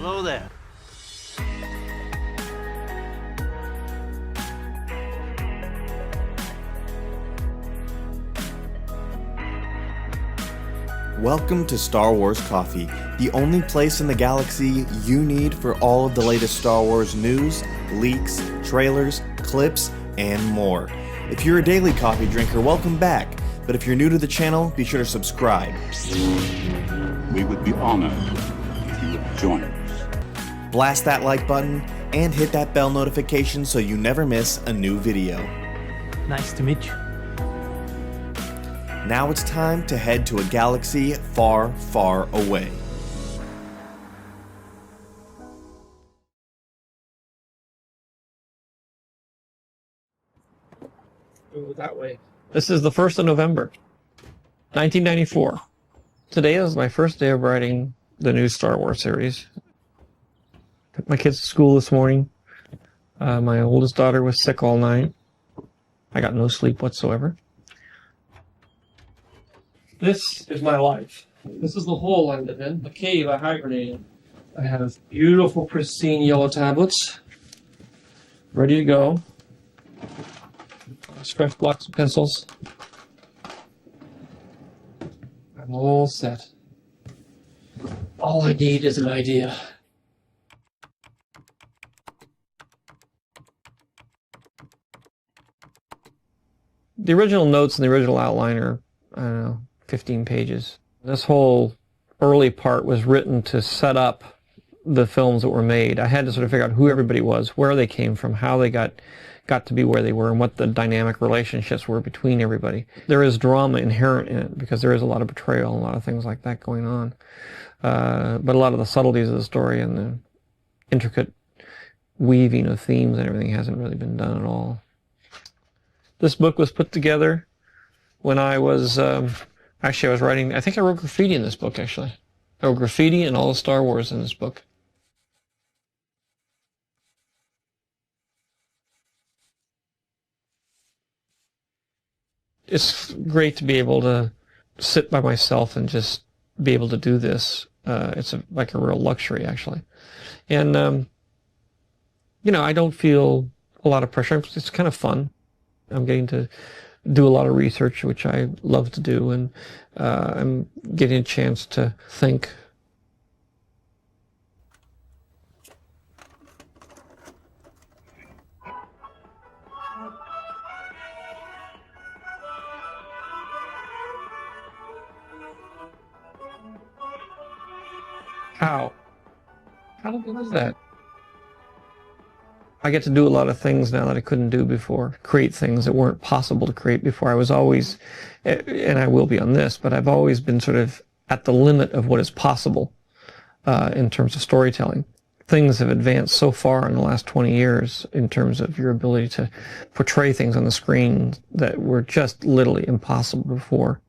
Hello there. Welcome to Star Wars Coffee, the only place in the galaxy you need for all of the latest Star Wars news, leaks, trailers, clips, and more. If you're a daily coffee drinker, welcome back. But if you're new to the channel, be sure to subscribe. We would be honored if you would join us. Blast that like button and hit that bell notification so you never miss a new video. Nice to meet you. Now it's time to head to a galaxy far, far away. Go that way. This is the 1st of November, 1994. Today is my first day of writing the new Star Wars series. Took my kids to school this morning. My oldest daughter was sick all night. I got no sleep whatsoever. This is my life. This is the hole I live in, the cave I hibernate in. I have beautiful, pristine yellow tablets, ready to go. Stretch blocks and pencils. I'm all set. All I need is an idea. The original notes and the original outline are, I don't know, 15 pages. This whole early part was written to set up the films that were made. I had to sort of figure out who everybody was, where they came from, how they got to be where they were, and what the dynamic relationships were between everybody. There is drama inherent in it because there is a lot of betrayal and a lot of things like that going on. But a lot of the subtleties of the story and the intricate weaving of themes and everything hasn't really been done at all. This book was put together when I was, actually I was writing, I think I wrote graffiti in this book actually. I wrote graffiti and all of Star Wars in this book. It's great to be able to sit by myself and just be able to do this. It's like a real luxury, actually. And, you know, I don't feel a lot of pressure. It's kind of fun. I'm getting to do a lot of research, which I love to do, and I'm getting a chance to think. How was that? I get to do a lot of things now that I couldn't do before. Create things that weren't possible to create before. I was always, and I will be on this, but I've always been sort of at the limit of what is possible in terms of storytelling. Things have advanced so far in the last 20 years in terms of your ability to portray things on the screen that were just literally impossible before.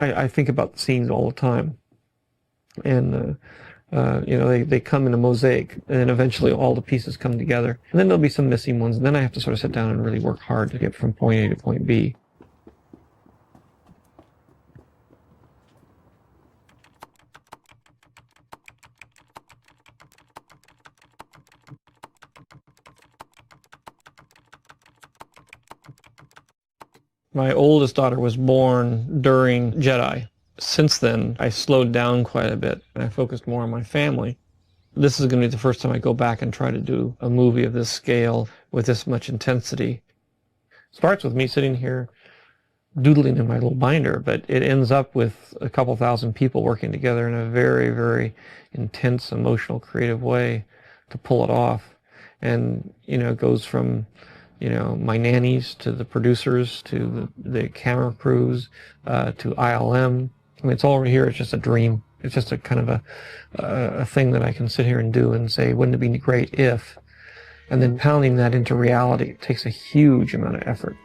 I think about the scenes all the time, and you know, they come in a mosaic, and then eventually all the pieces come together, and then there'll be some missing ones, and then I have to sort of sit down and really work hard to get from point A to point B. My oldest daughter was born during Jedi. Since then, I slowed down quite a bit, and I focused more on my family. This is going to be the first time I go back and try to do a movie of this scale with this much intensity. It starts with me sitting here doodling in my little binder, but it ends up with a couple thousand people working together in a very, very intense, emotional, creative way to pull it off. And, you know, it goes from, you know, my nannies to the producers to the camera crews to ILM. I mean, it's all over here. It's just a dream. It's just a kind of a thing that I can sit here and do and say, wouldn't it be great if? And then pounding that into reality takes a huge amount of effort.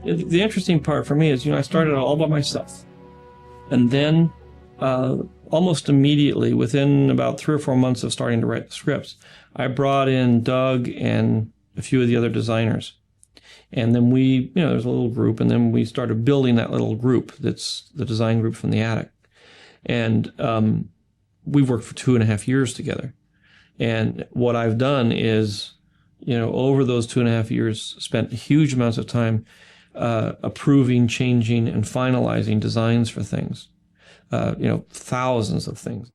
The interesting part for me is, you know, I started all by myself. And then almost immediately, within about 3 or 4 months of starting to write the scripts, I brought in Doug and a few of the other designers. And then there's a little group, and then we started building that little group that's the design group from the attic. And we've worked for 2.5 years together. And what I've done is, over those 2.5 years, spent huge amounts of time approving, changing, and finalizing designs for things. Thousands of things.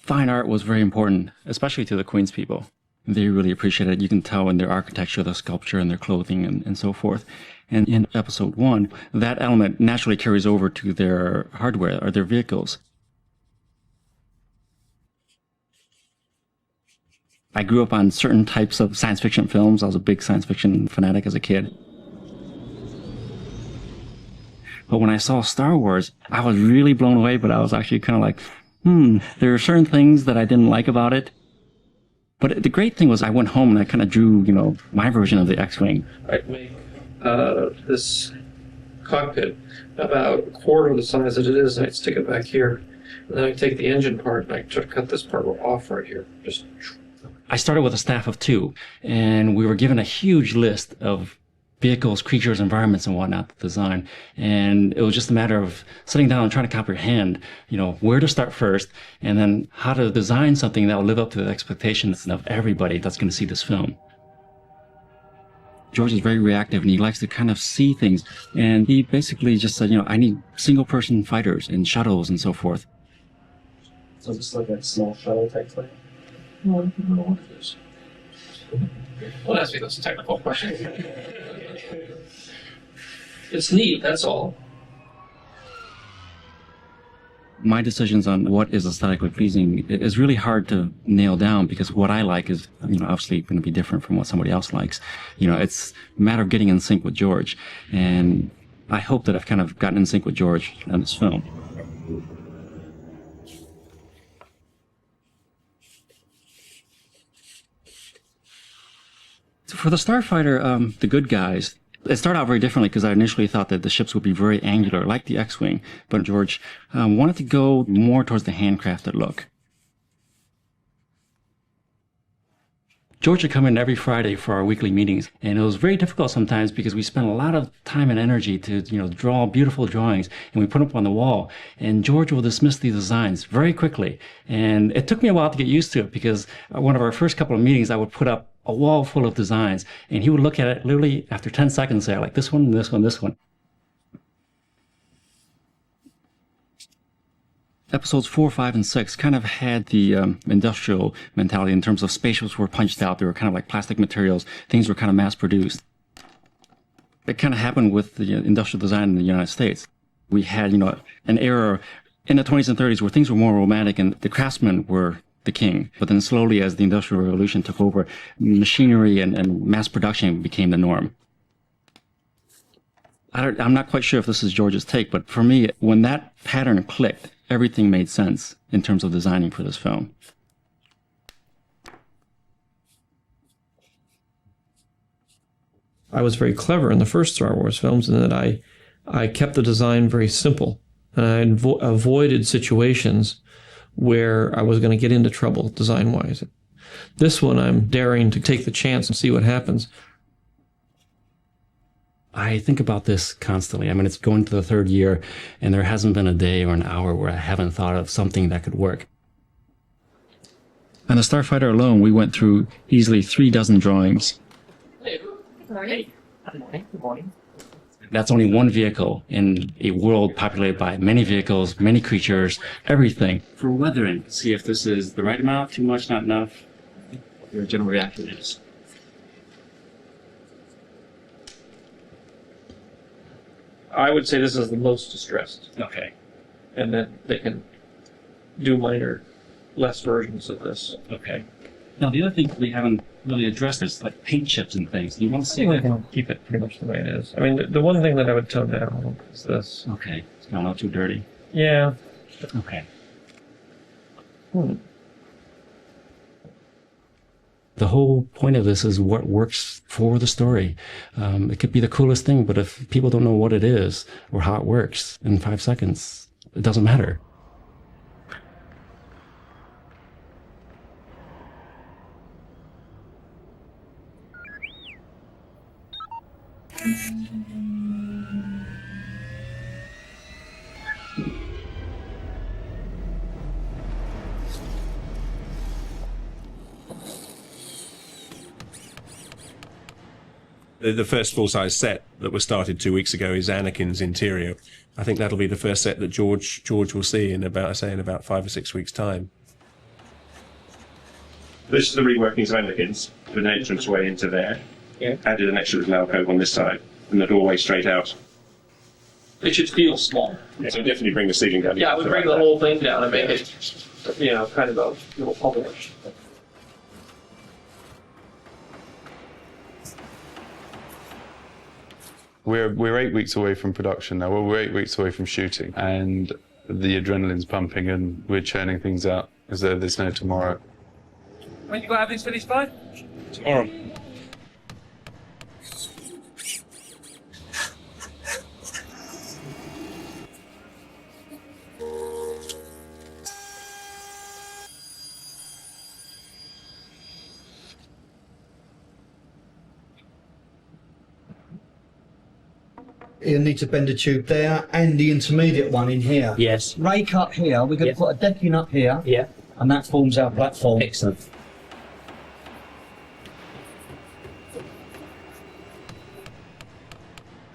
Fine art was very important, especially to the Queens people. They really appreciate it. You can tell in their architecture, their sculpture, and their clothing, and so forth. And in episode 1, that element naturally carries over to their hardware or their vehicles. I grew up on certain types of science fiction films. I was a big science fiction fanatic as a kid. But when I saw Star Wars, I was really blown away, but I was actually kind of like, there are certain things that I didn't like about it. But the great thing was I went home and I kind of drew, my version of the X-Wing. I'd make this cockpit about a quarter of the size that it is, and I'd stick it back here. And then I'd take the engine part and I'd try to cut this part off right here. I started with a staff of 2, and we were given a huge list of vehicles, creatures, environments, and whatnot to design. And it was just a matter of sitting down and trying to comprehend, where to start first, and then how to design something that will live up to the expectations of everybody that's going to see this film. George is very reactive, and he likes to kind of see things. And he basically just said, I need single-person fighters and shuttles and so forth. So just like a small shuttle type thing? Well, I don't know what it is. Don't ask me those technical questions. It's neat, that's all. My decisions on what is aesthetically pleasing is really hard to nail down, because what I like is, obviously going to be different from what somebody else likes. It's a matter of getting in sync with George. And I hope that I've kind of gotten in sync with George on this film. So for the Starfighter, the good guys, it started out very differently, because I initially thought that the ships would be very angular, like the X-Wing. But George wanted to go more towards the handcrafted look. George would come in every Friday for our weekly meetings, and it was very difficult sometimes because we spent a lot of time and energy to, draw beautiful drawings, and we put them up on the wall. And George will dismiss these designs very quickly. And it took me a while to get used to it, because one of our first couple of meetings, I would put up a wall full of designs, and he would look at it literally after 10 seconds and say, I like this one, this one, this one. Episodes 4, 5, and 6 kind of had the industrial mentality in terms of spaceships were punched out. They were kind of like plastic materials. Things were kind of mass-produced. It kind of happened with the industrial design in the United States. We had, an era in the 20s and 30s where things were more romantic, and the craftsmen were the king. But then slowly, as the Industrial Revolution took over, machinery and mass production became the norm. I'm not quite sure if this is George's take, but for me, when that pattern clicked, everything made sense in terms of designing for this film. I was very clever in the first Star Wars films in that I kept the design very simple, and I avoided situations where I was going to get into trouble design-wise. This one, I'm daring to take the chance and see what happens. I think about this constantly. I mean, it's going to the 3rd year, and there hasn't been a day or an hour where I haven't thought of something that could work. On the Starfighter alone, we went through easily 3 dozen drawings. Good morning. Good morning. Good morning. That's only one vehicle in a world populated by many vehicles, many creatures, everything. For weathering, see if this is the right amount, too much, not enough. What your general reaction is. I would say this is the most distressed. Okay. And then they can do minor, less versions of this. Okay. Now, the other thing we haven't really addressed is like paint chips and things. Do you want to I see think we that? can keep it pretty much the way it is. I mean, the one thing that I would tone down is this. Okay. It's not too dirty. Yeah. Okay. Hmm. The whole point of this is what works for the story. It could be the coolest thing, but if people don't know what it is or how it works in 5 seconds, it doesn't matter. The first full-size set that was started 2 weeks ago is Anakin's interior. I think that'll be the first set that George will see in about 5 or 6 weeks' time. This is the reworkings of Anakin's, with an entranceway into there. Yeah. Added an extra little alcove on this side, and the doorway straight out. It should feel small. Yeah, so definitely bring the ceiling down. Yeah, I would bring the whole thing down and make it, kind of a little publish. We're 8 weeks away from production now. Well, we're 8 weeks away from shooting, and the adrenaline's pumping, and we're churning things out as though there's no tomorrow. When you go have these finished by? Tomorrow. You'll need to bend a tube there and the intermediate one in here. Yes. Rake up here, we're going to put a decking up here. Yeah. And that forms our platform. Excellent.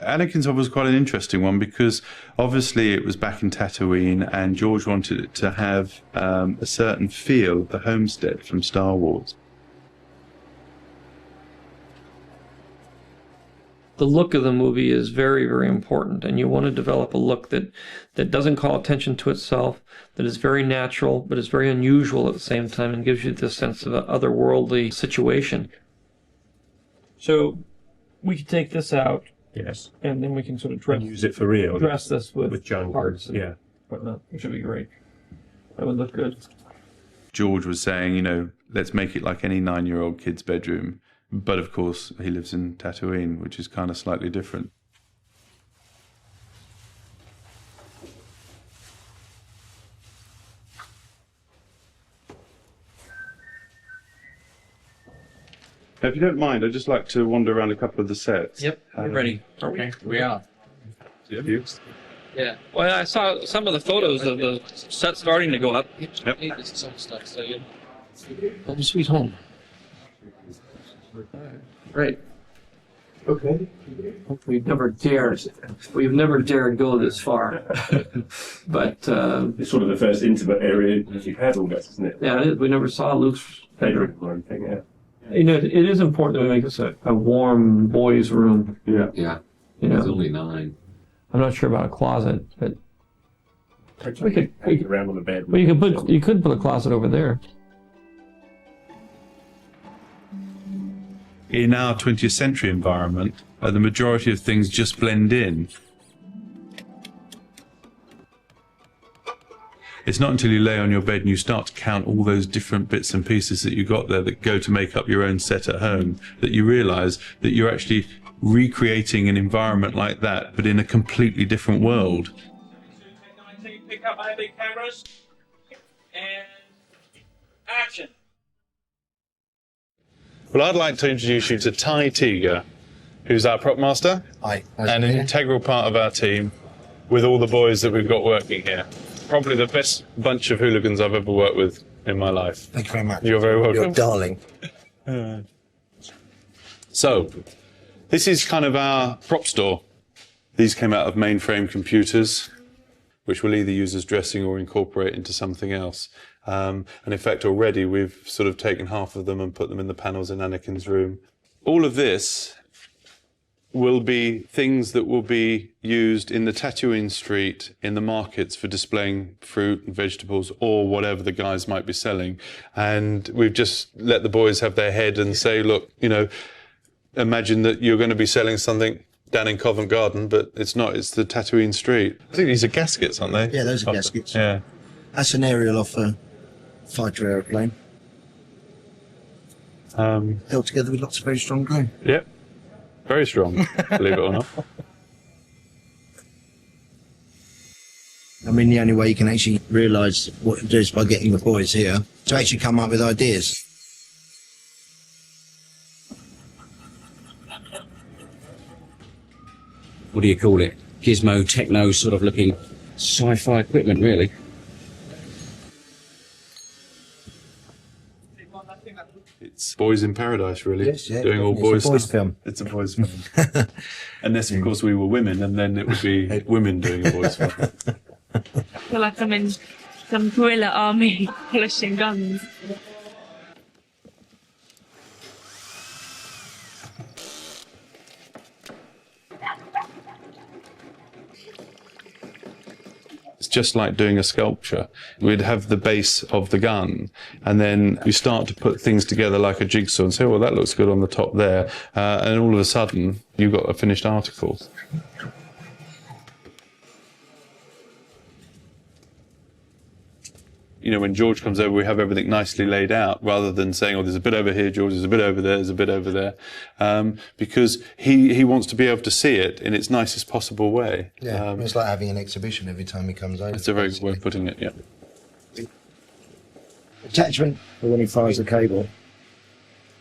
Anakin's Hub was quite an interesting one because obviously it was back in Tatooine, and George wanted it to have a certain feel, the homestead from Star Wars. The look of the movie is very, very important, and you want to develop a look that doesn't call attention to itself, that is very natural, but is very unusual at the same time, and gives you this sense of an otherworldly situation. So we could take this out. Yes. And then we can sort of dress, use it for real. dress this with junk. parts and Yeah. whatnot, which would be great. That would look good. George was saying, let's make it like any 9-year-old kid's bedroom. But of course, he lives in Tatooine, which is kind of slightly different. If you don't mind, I'd just like to wander around a couple of the sets. Yep, we're ready. Okay, we are. You? Yeah. Well, I saw some of the photos of the set starting to go up. Yep. This is some stuff, so home sweet home. Right. Okay. We've never dared go this far. But It's sort of the first intimate area you've had almost, isn't it? yeah, we never saw Luke's bedroom. Or anything, yeah. It is important that we make this a warm boys' room. Yeah. Yeah. You It's know, only 9. I'm not sure about a closet, but we could around on the bed. well, you could put a closet over there. In our 20th century environment, the majority of things just blend in. It's not until you lay on your bed and you start to count all those different bits and pieces that you got there that go to make up your own set at home that you realise that you're actually recreating an environment like that, but in a completely different world. Pick up my big cameras and action. Well, I'd like to introduce you to Ty Teager, who's our prop master. Hi. And an integral part of our team with all the boys that we've got working here. Probably the best bunch of hooligans I've ever worked with in my life. Thank you very much. You're very welcome. You're a darling. So, this is kind of our prop store. These came out of mainframe computers, which we'll either use as dressing or incorporate into something else. And in fact, already we've sort of taken half of them and put them in the panels in Anakin's room. All of this will be things that will be used in the Tatooine street in the markets for displaying fruit and vegetables or whatever the guys might be selling. And we've just let the boys have their head and say, look, imagine that you're going to be selling something down in Covent Garden, but it's not, it's the Tatooine street. I think these are gaskets, aren't they? Yeah, those are gaskets. Yeah. That's an aerial off a fighter aeroplane. Held together with lots of very strong glue. Yep. Very strong, believe it or not. I mean, the only way you can actually realise what to do is by getting the boys here to actually come up with ideas. What do you call it? Gizmo, techno sort of looking sci-fi equipment, really. It's boys in paradise, really. Yes, yeah, doing all definitely. boys It's a boys stuff. film. It's a boys film. Unless, of course, we were women, and then it would be women doing a boys film. I feel like I'm in some guerrilla army polishing guns. It's just like doing a sculpture. We'd have the base of the gun, and then we start to put things together like a jigsaw and say, well, that looks good on the top there. And all of a sudden, you've got a finished article. You know, when George comes over, we have everything nicely laid out, rather than saying, oh, there's a bit over here, George, there's a bit over there, there's a bit over there. Because he wants to be able to see it in its nicest possible way. Yeah, it's like having an exhibition every time he comes over. It's a very good way of putting it, yeah. Attachment for when he fires the cable.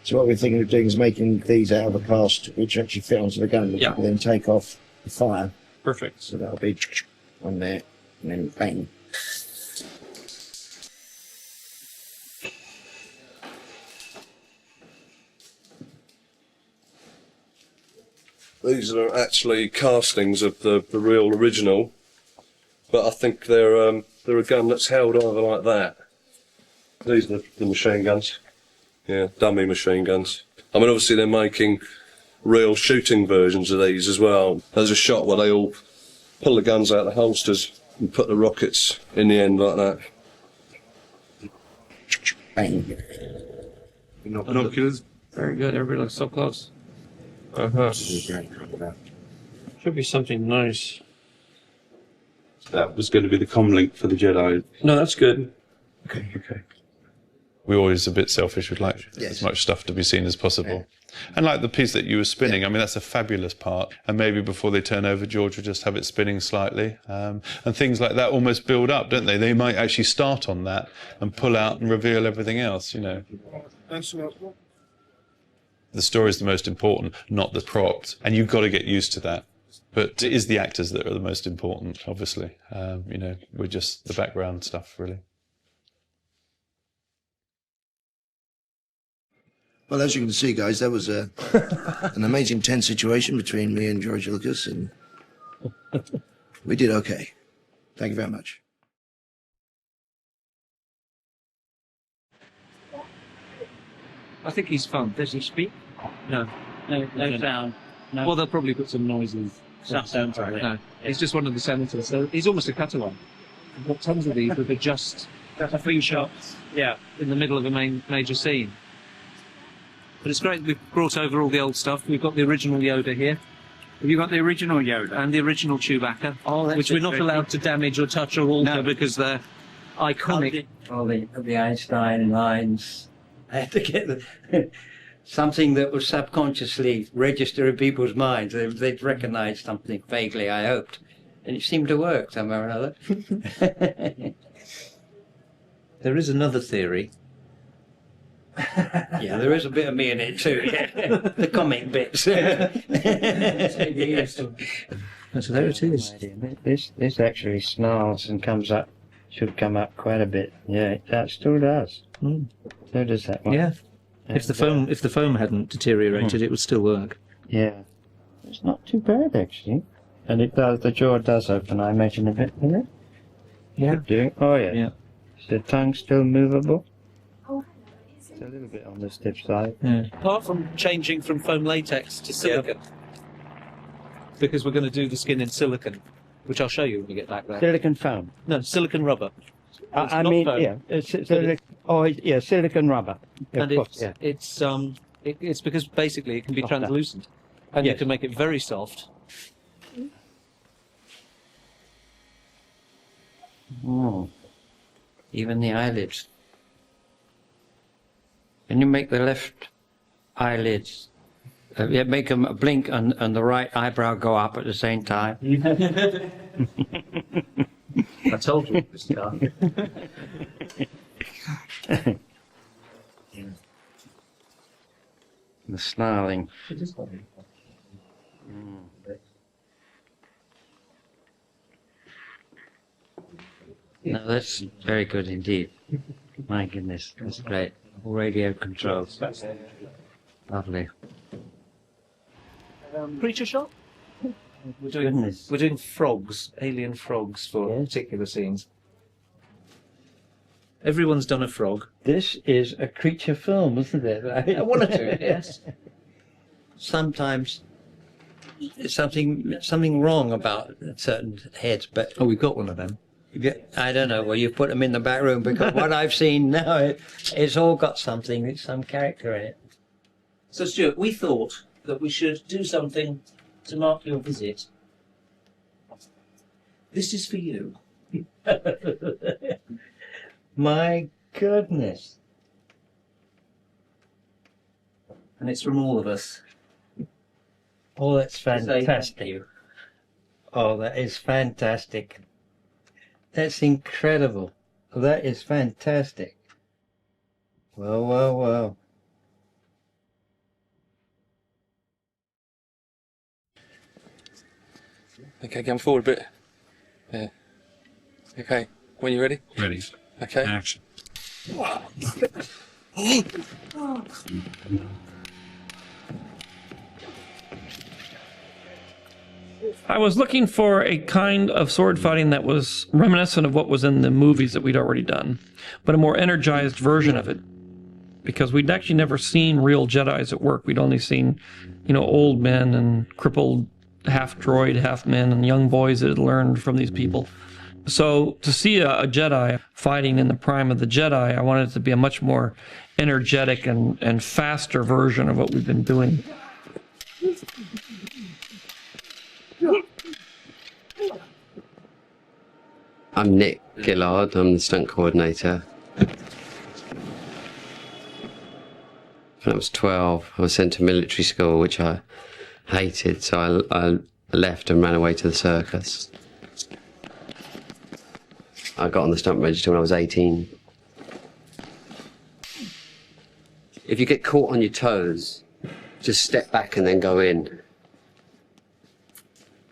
So what we're thinking of doing is making these out of a cast which actually fit onto the gun, Yeah. and then take off the fire. Perfect. So that'll be on there, and then bang. These are actually castings of the real original, but I think they're a gun that's held either like that. These are the machine guns. Yeah, dummy machine guns. I mean, obviously they're making real shooting versions of these as well. There's a shot where they all pull the guns out of the holsters and put the rockets in the end like that. Bang. Binoculars. Very good. Everybody looks so close. Uh-huh. Should be something nice. That was going to be the comlink for the Jedi. No, that's good. Okay. We're always a bit selfish. We'd like Yes. as much stuff to be seen as possible. And like the piece that you were spinning, I mean, that's a fabulous part. And maybe before they turn over, George would just have it spinning slightly. And things like that almost build up, don't they? They might actually start on that and pull out and reveal everything else, you know. The story is the most important, not the props. And you've got to get used to that. But it is the actors that are the most important, obviously. You know, we're just the background stuff, really. Well, as you can see, guys, that was an amazing tense situation between me and George Lucas, and we did okay. Thank you very much. I think he's fun. Does he speak? No. No sound. No. Well, they'll probably put some noises. Soundtrack. No, he's just one of the senators. So he's almost a cutaway. We've got tons of these that are just a few shots. Yeah, in the middle of a major scene. But it's great. We've brought over all the old stuff. We've got the original Yoda here. Have you got the original Yoda? And the original Chewbacca, that's which we're not allowed to damage or touch or alter because they're iconic. All the Einstein lines. I had to get something that was subconsciously register in people's minds. They'd recognise something vaguely, I hoped. And it seemed to work somehow or another. There is another theory. Yeah, there is a bit of me in it too. Yeah. The comic bits. So there it is. This actually snarls and comes up. Should come up quite a bit. Yeah, that still does. So does that one. Yeah. If the foam hadn't deteriorated, it would still work. Yeah. It's not too bad actually. And it does. The jaw does open. I imagine a bit, doesn't it? Yeah. Oh yeah. Yeah. Is the tongue still movable? It's a little bit on the stiff side. Yeah. Apart from changing from foam latex to silicon, because we're going to do the skin in silicon, which I'll show you when we get back there. Silicon foam. No, silicon rubber. I mean, foam. yeah, silicon rubber. And Of course, yeah. it's because basically it can be translucent, and you can make it very soft. Oh, even the eyelids. Can you make the left eyelids? Make them blink and the right eyebrow go up at the same time. I told you this guy. The snarling. No, that's very good indeed. My goodness, that's great. Radio controls. Lovely. Creature shop? We're doing frogs, alien frogs for particular scenes. Everyone's done a frog. This is a creature film, isn't it? One or two, yes. Sometimes there's something wrong about certain heads, but we've got one of them. I don't know. Well, you've put them in the back room because what I've seen now, it's all got something, some character in it. So, Stuart, we thought that we should do something to mark your visit. This is for you. My goodness. And it's from all of us. Oh, that's fantastic. Oh, that is fantastic. That's incredible. That is fantastic. Well, well, well. Okay, come forward a bit. Yeah. Okay, when you're ready? Ready. Okay. Action. I was looking for a kind of sword fighting that was reminiscent of what was in the movies that we'd already done, but a more energized version of it. Because we'd actually never seen real Jedis at work. We'd only seen, old men and crippled half droid, half men, and young boys that had learned from these people. So to see a Jedi fighting in the prime of the Jedi, I wanted it to be a much more energetic and faster version of what we've been doing. I'm Nick Gillard, I'm the stunt coordinator. When I was 12, I was sent to military school, which I hated, so I left and ran away to the circus. I got on the stunt register when I was 18. If you get caught on your toes, just step back and then go in.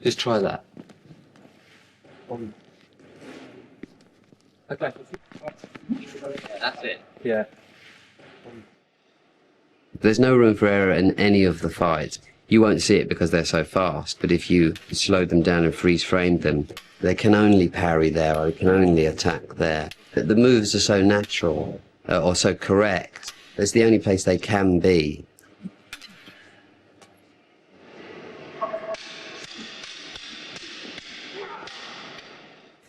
Just try that. Okay. That's it. Yeah. There's no room for error in any of the fights. You won't see it because they're so fast, but if you slow them down and freeze-frame them, they can only parry there or they can only attack there. The moves are so natural or so correct. It's the only place they can be.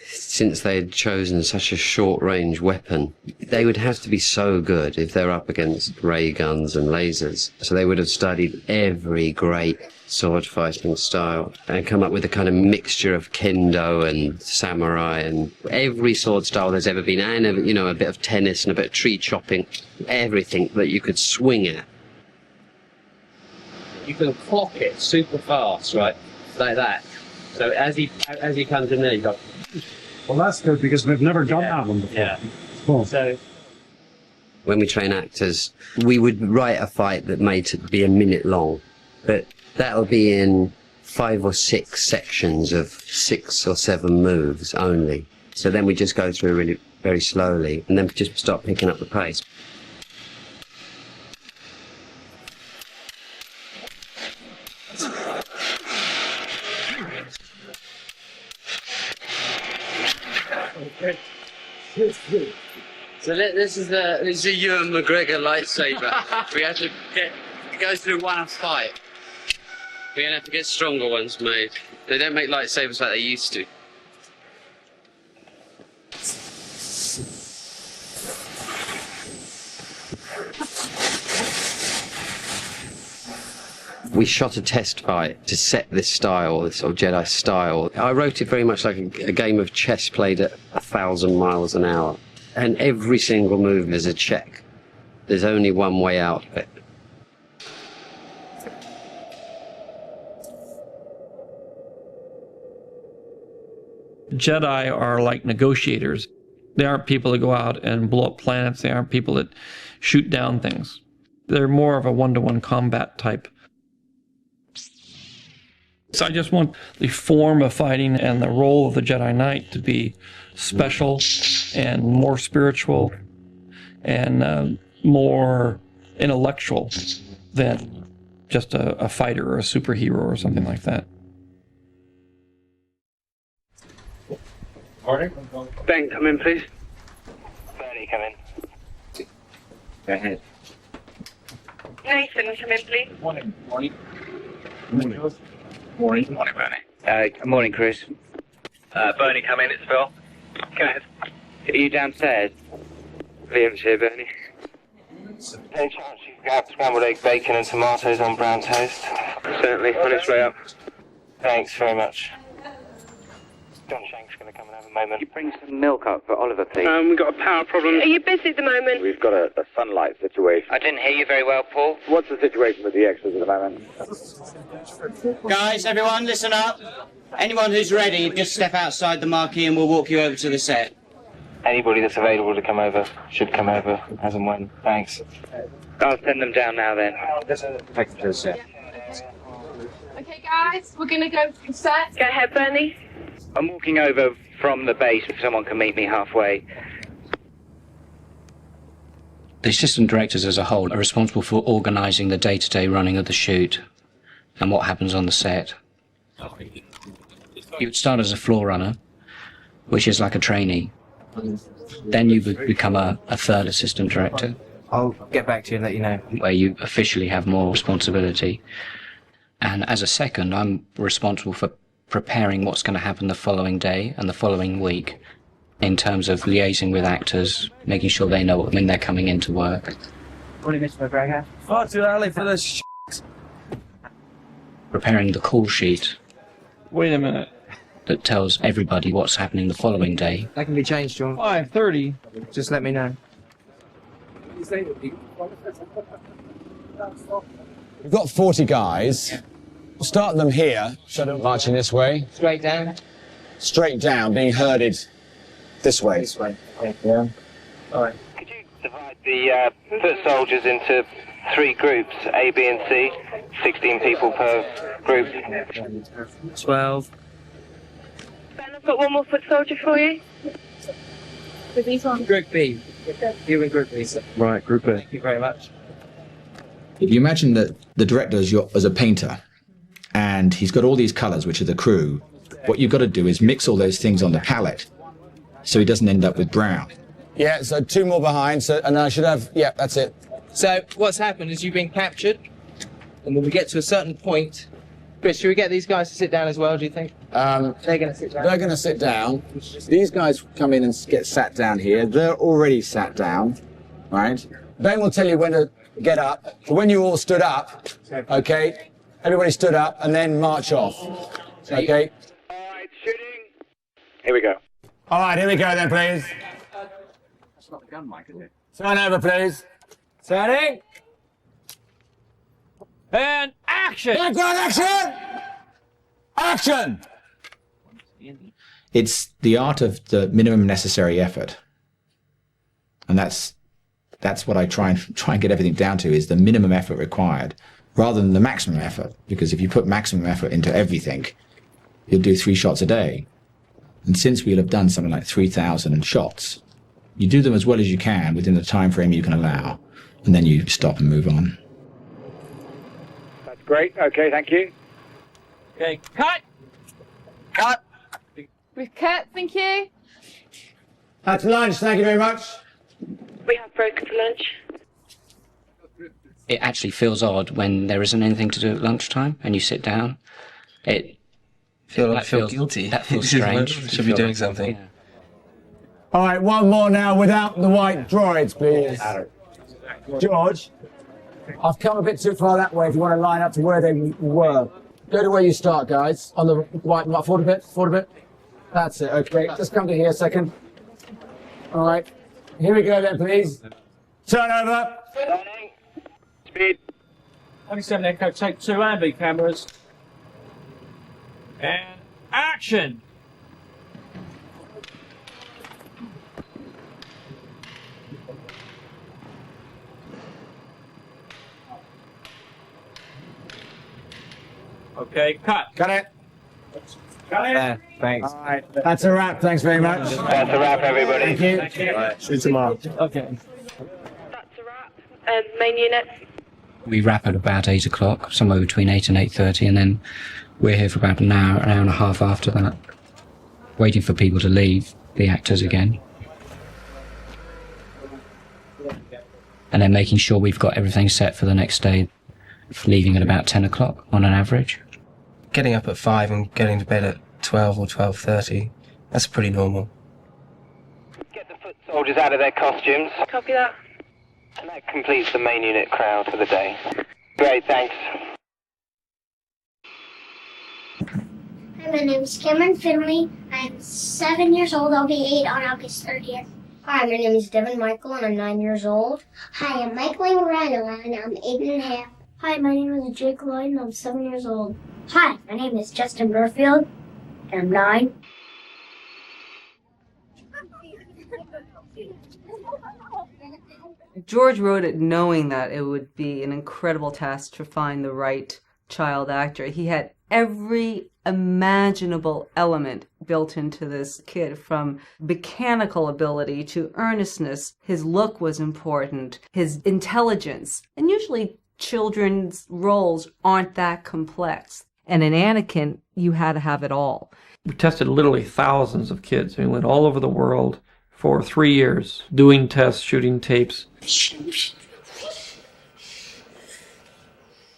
Since they had chosen such a short-range weapon, they would have to be so good if they're up against ray guns and lasers. So they would have studied every great sword fighting style and come up with a kind of mixture of kendo and samurai and every sword style there's ever been, and a bit of tennis and a bit of tree chopping, everything that you could swing at. You can clock it super fast, right? Like that. So as he comes in there, you go. Well, that's good because we've never done that one before. Yeah. Cool. So when we train actors, we would write a fight that made to be a minute long, but that'll be in 5 or 6 sections of 6 or 7 moves only. So then we just go through really very slowly and then just start picking up the pace. So this is a Ewan McGregor lightsaber. We have to go through one fight. We're gonna have to get stronger ones made. They don't make lightsabers like they used to. We shot a test fight to set this style, this sort of Jedi style. I wrote it very much like a game of chess played at 1,000 miles an hour. And every single move is a check. There's only one way out of it. Jedi are like negotiators. They aren't people that go out and blow up planets. They aren't people that shoot down things. They're more of a one-to-one combat type. So I just want the form of fighting and the role of the Jedi Knight to be special and more spiritual and more intellectual than just a fighter or a superhero or something like that. Morning. Ben, come in, please. Bernie, come in. Go ahead. Nathan, come in, please. Morning. Morning. Morning. Morning, Bernie. Morning, Chris. Bernie, come in. It's Phil. Go ahead. Are you downstairs? Liam's here, Bernie. Any chance you can grab scrambled egg, bacon and tomatoes on brown toast? Certainly, on its way up. Thanks very much. John Shank's going to come and have a moment. You bring some milk up for Oliver, please. We've got a power problem. Are you busy at the moment? We've got a sunlight situation. I didn't hear you very well, Paul. What's the situation with the extras at the moment? Guys, everyone, listen up. Anyone who's ready, just step outside the marquee and we'll walk you over to the set. Anybody that's available to come over should come over as and when. Thanks. I'll send them down now then. Take them to the set. Okay, guys, we're going to go to the set. Go ahead, Bernie. I'm walking over from the base if someone can meet me halfway. The assistant directors as a whole are responsible for organising the day-to-day running of the shoot and what happens on the set. You would start as a floor runner, which is like a trainee. Then you would become a third assistant director. I'll get back to you and let you know. Where you officially have more responsibility. And as a second, I'm responsible for preparing what's going to happen the following day and the following week in terms of liaising with actors, making sure they know when they're coming into work. Morning, Mr. McGregor. Far too early for this shit. Preparing the call sheet. Wait a minute. That tells everybody what's happening the following day. That can be changed, John. 5:30. Just let me know. We've got 40 guys. We'll start them here, marching this way. Straight down? Straight down, being herded this way. This way. Yeah. All right. Could you divide the foot soldiers into 3 groups, A, B and C? 16 people per group. 12. Ben, I've got one more foot soldier for you. With these ones. Group B. You in Group B, sir. Right, Group B. Thank you very much. If you imagine that the director is a painter, and he's got all these colours, which are the crew, what you've got to do is mix all those things on the palette, so he doesn't end up with brown. Yeah, so 2 more behind, and I should have, yeah, that's it. So, what's happened is you've been captured, and when we get to a certain point... Chris, should we get these guys to sit down as well, do you think? They're going to sit down. They're going to sit down. These guys come in and get sat down here. They're already sat down, right? Ben will tell you when to get up. But when you all stood up, okay, everybody stood up and then march off, okay? All right, shooting. Here we go. All right, here we go then, please. That's not the gun mic, is it? Turn over, please. Setting. And action! Background action! Action! It's the art of the minimum necessary effort, and that's what I try and get everything down to, is the minimum effort required rather than the maximum effort. Because if you put maximum effort into everything, you'll do 3 shots a day. And since we'll have done something like 3,000 shots, you do them as well as you can within the time frame you can allow, and then you stop and move on. That's great. Okay, thank you. Okay, cut! Cut! We've cut, thank you. That's lunch, thank you very much. We have broken for lunch. It actually feels odd when there isn't anything to do at lunchtime and you sit down. It feel feels guilty. That feels strange. Should be doing something. Yeah. All right, one more now without the white droids, please. George, I've come a bit too far that way if you want to line up to where they were. Go to where you start, guys. On the white, forward a bit. That's it, okay. Just come to here a second. All right, here we go then, please. Turn over. Turning. Speed. 27 Echo, take 2 ambi cameras. And action! Okay, cut. Cut it. Cut it. Thanks. All right, that's a wrap. Thanks very much. That's a wrap, everybody. Thank you. Thank you. All right, see you tomorrow. Okay. That's a wrap. main unit? We wrap at about 8 o'clock, somewhere between 8 and 8:30, and then we're here for about an hour and a half after that, waiting for people to leave, the actors again. And then making sure we've got everything set for the next day, leaving at about 10 o'clock on an average. Getting up at 5 and getting to bed at 12 or 12:30, that's pretty normal. Get the foot soldiers out of their costumes. Copy that. And that completes the main unit crowd for the day. Great, thanks. Hi, my name is Cameron Finley. I'm 7 years old. I'll be 8 on August 30th. Hi, my name is Devin Michael, and I'm 9 years old. Hi, I'm Michael Randall, and I'm 8.5. Hi, my name is Jake Lloyd, and I'm 7 years old. Hi, my name is Justin Burfield, and I'm 9. George wrote it knowing that it would be an incredible task to find the right child actor. He had every imaginable element built into this kid, from mechanical ability to earnestness. His look was important, his intelligence. And usually children's roles aren't that complex. And in Anakin, you had to have it all. We tested literally thousands of kids. We went all over the world for 3 years, doing tests, shooting tapes.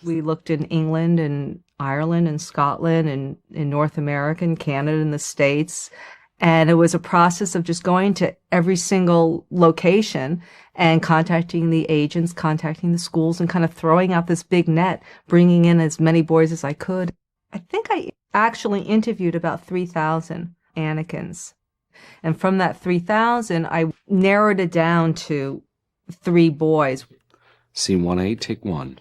We looked in England and Ireland and Scotland and in North America and Canada and the States. And it was a process of just going to every single location and contacting the agents, contacting the schools, and kind of throwing out this big net, bringing in as many boys as I could. I think I actually interviewed about 3,000 Anakins. And from that 3,000, I narrowed it down to 3 boys. Scene 1A, take 1.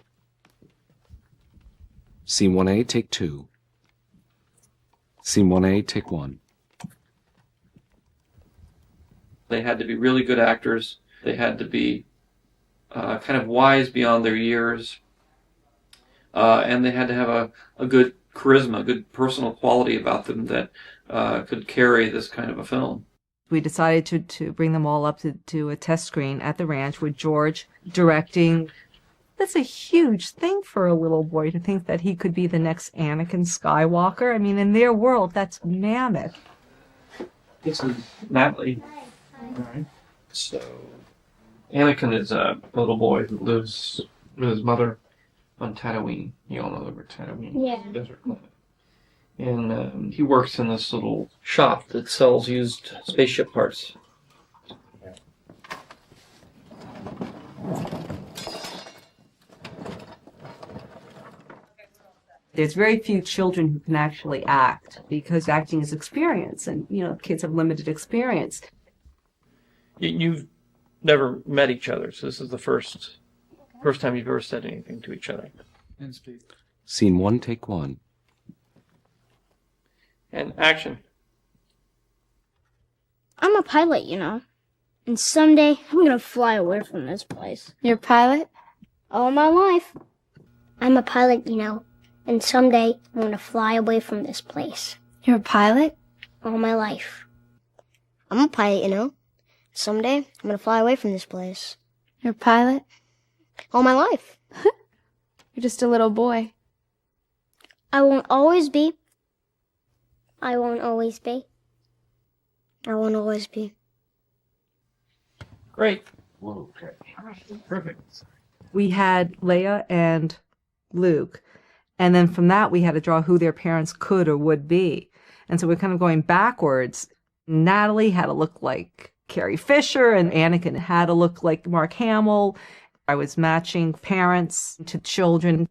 Scene 1A, take 2. Scene 1A, take 1. They had to be really good actors. They had to be kind of wise beyond their years. And they had to have a good charisma, a good personal quality about them that could carry this kind of a film. We decided to bring them all up to a test screen at the ranch with George directing. That's a huge thing for a little boy to think that he could be the next Anakin Skywalker. I mean, in their world, that's mammoth. This is Natalie. All right. So, Anakin is a little boy who lives with his mother on Tatooine. You all know where Tatooine is. Yeah. Desert planet. And he works in this little shop that sells used spaceship parts. There's very few children who can actually act because acting is experience, and kids have limited experience. You've never met each other, so this is the first time you've ever said anything to each other. And speak. Scene 1, take 1. And action. I'm a pilot, and someday I'm gonna fly away from this place. You're a pilot? All my life. I'm a pilot, and someday I'm gonna fly away from this place. You're a pilot? All my life. I'm a pilot, Someday I'm gonna fly away from this place. You're a pilot? All my life. You're just a little boy. I won't always be. I won't always be. I won't always be. Great. Whoa, okay. Perfect. We had Leia and Luke, and then from that we had to draw who their parents could or would be. And so we're kind of going backwards. Natalie had to look like Carrie Fisher, and Anakin had to look like Mark Hamill. I was matching parents to children,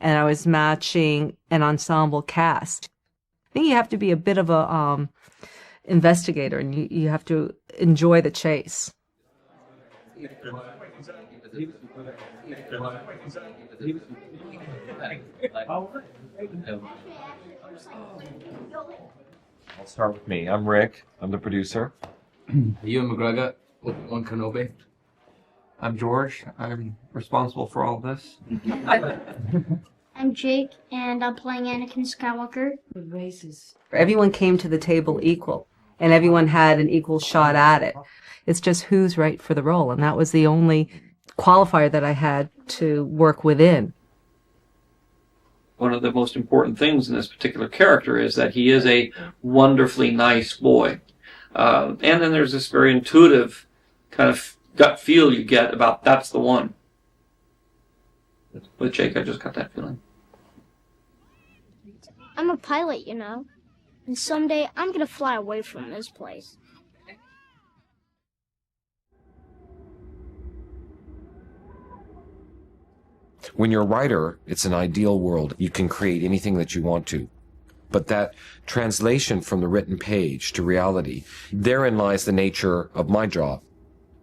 and I was matching an ensemble cast. I think you have to be a bit of a investigator, and you have to enjoy the chase. I'll start with me. I'm Rick. I'm the producer. Ewan McGregor, Obi-Wan Kenobi. I'm George. I'm responsible for all of this. I'm Jake, and I'm playing Anakin Skywalker. Everyone came to the table equal, and everyone had an equal shot at it. It's just who's right for the role, and that was the only qualifier that I had to work within. One of the most important things in this particular character is that he is a wonderfully nice boy. And then there's this very intuitive kind of gut feel you get about that's the one. With Jake, I just got that feeling. I'm a pilot, you know. And someday I'm gonna fly away from this place. When you're a writer, it's an ideal world. You can create anything that you want to. But that translation from the written page to reality, therein lies the nature of my job.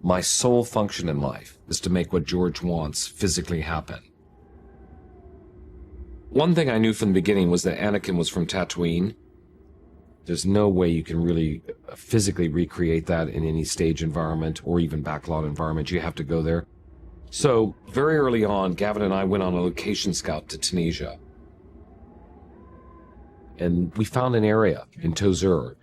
My sole function in life is to make what George wants physically happen. One thing I knew from the beginning was that Anakin was from Tatooine. There's no way you can really physically recreate that in any stage environment or even backlot environment. You have to go there. So very early on, Gavin and I went on a location scout to Tunisia. And we found an area in Tozeur.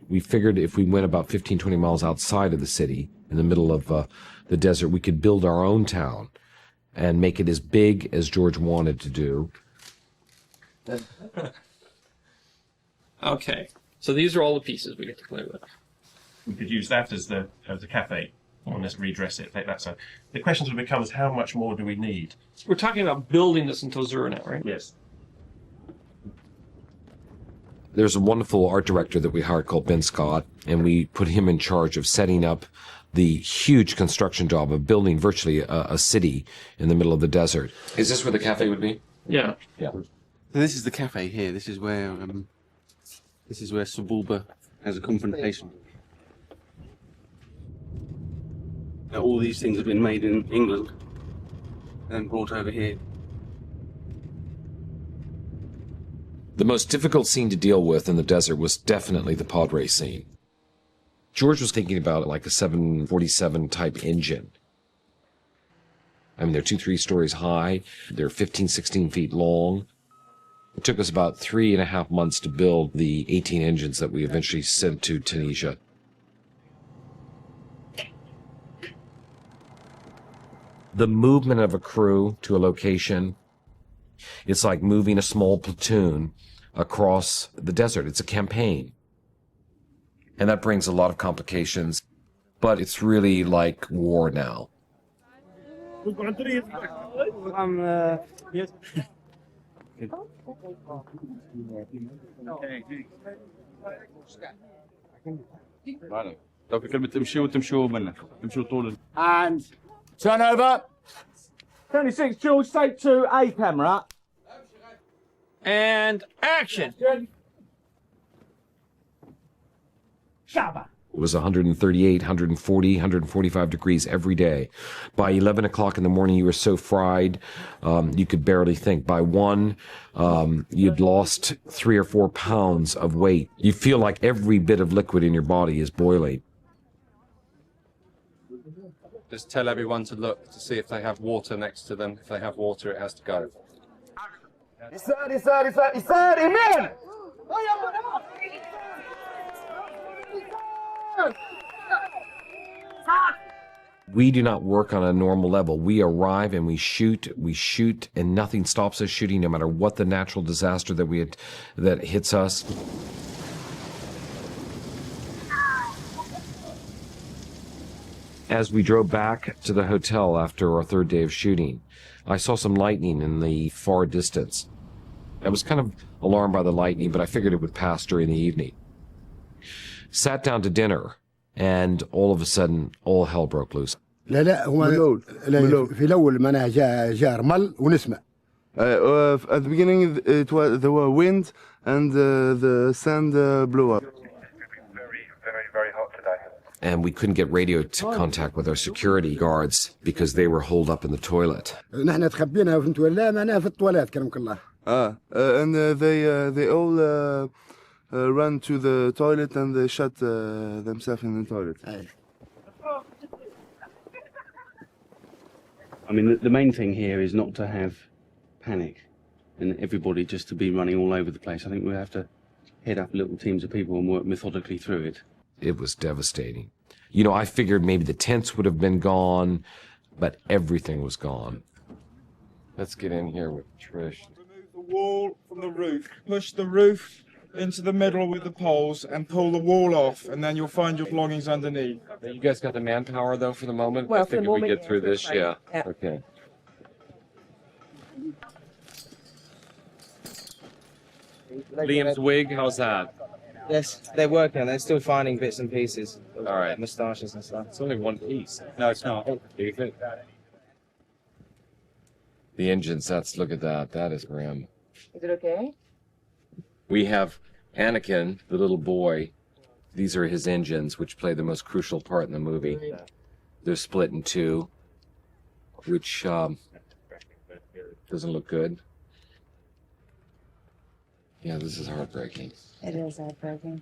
We figured if we went about 15, 20 miles outside of the city, in the middle of the desert, we could build our own town and make it as big as George wanted to do. Okay, so these are all the pieces we get to play with. We could use that as the cafe, and just redress it. Take that. So the question sort of becomes, how much more do we need? We're talking about building this in Tozeur now, right? Yes. There's a wonderful art director that we hired called Ben Scott, and we put him in charge of setting up the huge construction job of building virtually a city in the middle of the desert. Is this where the cafe would be? Yeah. Yeah. So this is the cafe here. This is where Sebulba has a confrontation. Now, all these things have been made in England and brought over here. The most difficult scene to deal with in the desert was definitely the pod race scene. George was thinking about it like a 747 type engine. I mean, they're 2-3 stories high. They're 15, 16 feet long. It took us about 3.5 months to build the 18 engines that we eventually sent to Tunisia. The movement of a crew to a location, it's like moving a small platoon across the desert. It's a campaign. And that brings a lot of complications, but it's really like war now. And turn over. 26, George, take 2A camera. And action. It was 138, 140, 145 degrees every day. By 11 o'clock in the morning, you were so fried, you could barely think. By 1, you'd lost 3 or 4 pounds of weight. You feel like every bit of liquid in your body is boiling. Just tell everyone to look to see if they have water next to them. If they have water, it has to go. Amen! We do not work on a normal level. We arrive and we shoot, and nothing stops us shooting, no matter what the natural disaster that hits us. As we drove back to the hotel after our 3rd day of shooting, I saw some lightning in the far distance. I was kind of alarmed by the lightning, but I figured it would pass during the evening. Sat down to dinner, and all of a sudden, all hell broke loose. لا هو في الأول معناها جاء رمل ونسمع. At the beginning, there were wind and the sand blew up. Very hot today. And we couldn't get radio contact with our security guards because they were holed up in the toilet. نحن تخبينا فهمت ولا معناها في التواليت كرمك الله. And they all ran to the toilet and they shut themselves in the toilet. I mean, the main thing here is not to have panic and everybody just to be running all over the place. I think we have to head up little teams of people and work methodically through it. It was devastating. You know, I figured maybe the tents would have been gone, but everything was gone. Let's get in here with Trish. Remove the wall from the roof. Push the roof into the middle with the poles and pull the wall off, and then you'll find your belongings underneath. You guys got the manpower, though, for the moment? Well, I for the figured we moment, get through this, yeah. Okay. Liam's wig, how's that? Yes, they're working. They're still finding bits and pieces. All right. Moustaches and stuff. It's only one piece. No, it's not. Do you think? The engines, look at that. That is grim. Is it okay? We have Anakin, the little boy. These are his engines, which play the most crucial part in the movie. They're split in two, which doesn't look good. Yeah, this is heartbreaking. It is heartbreaking.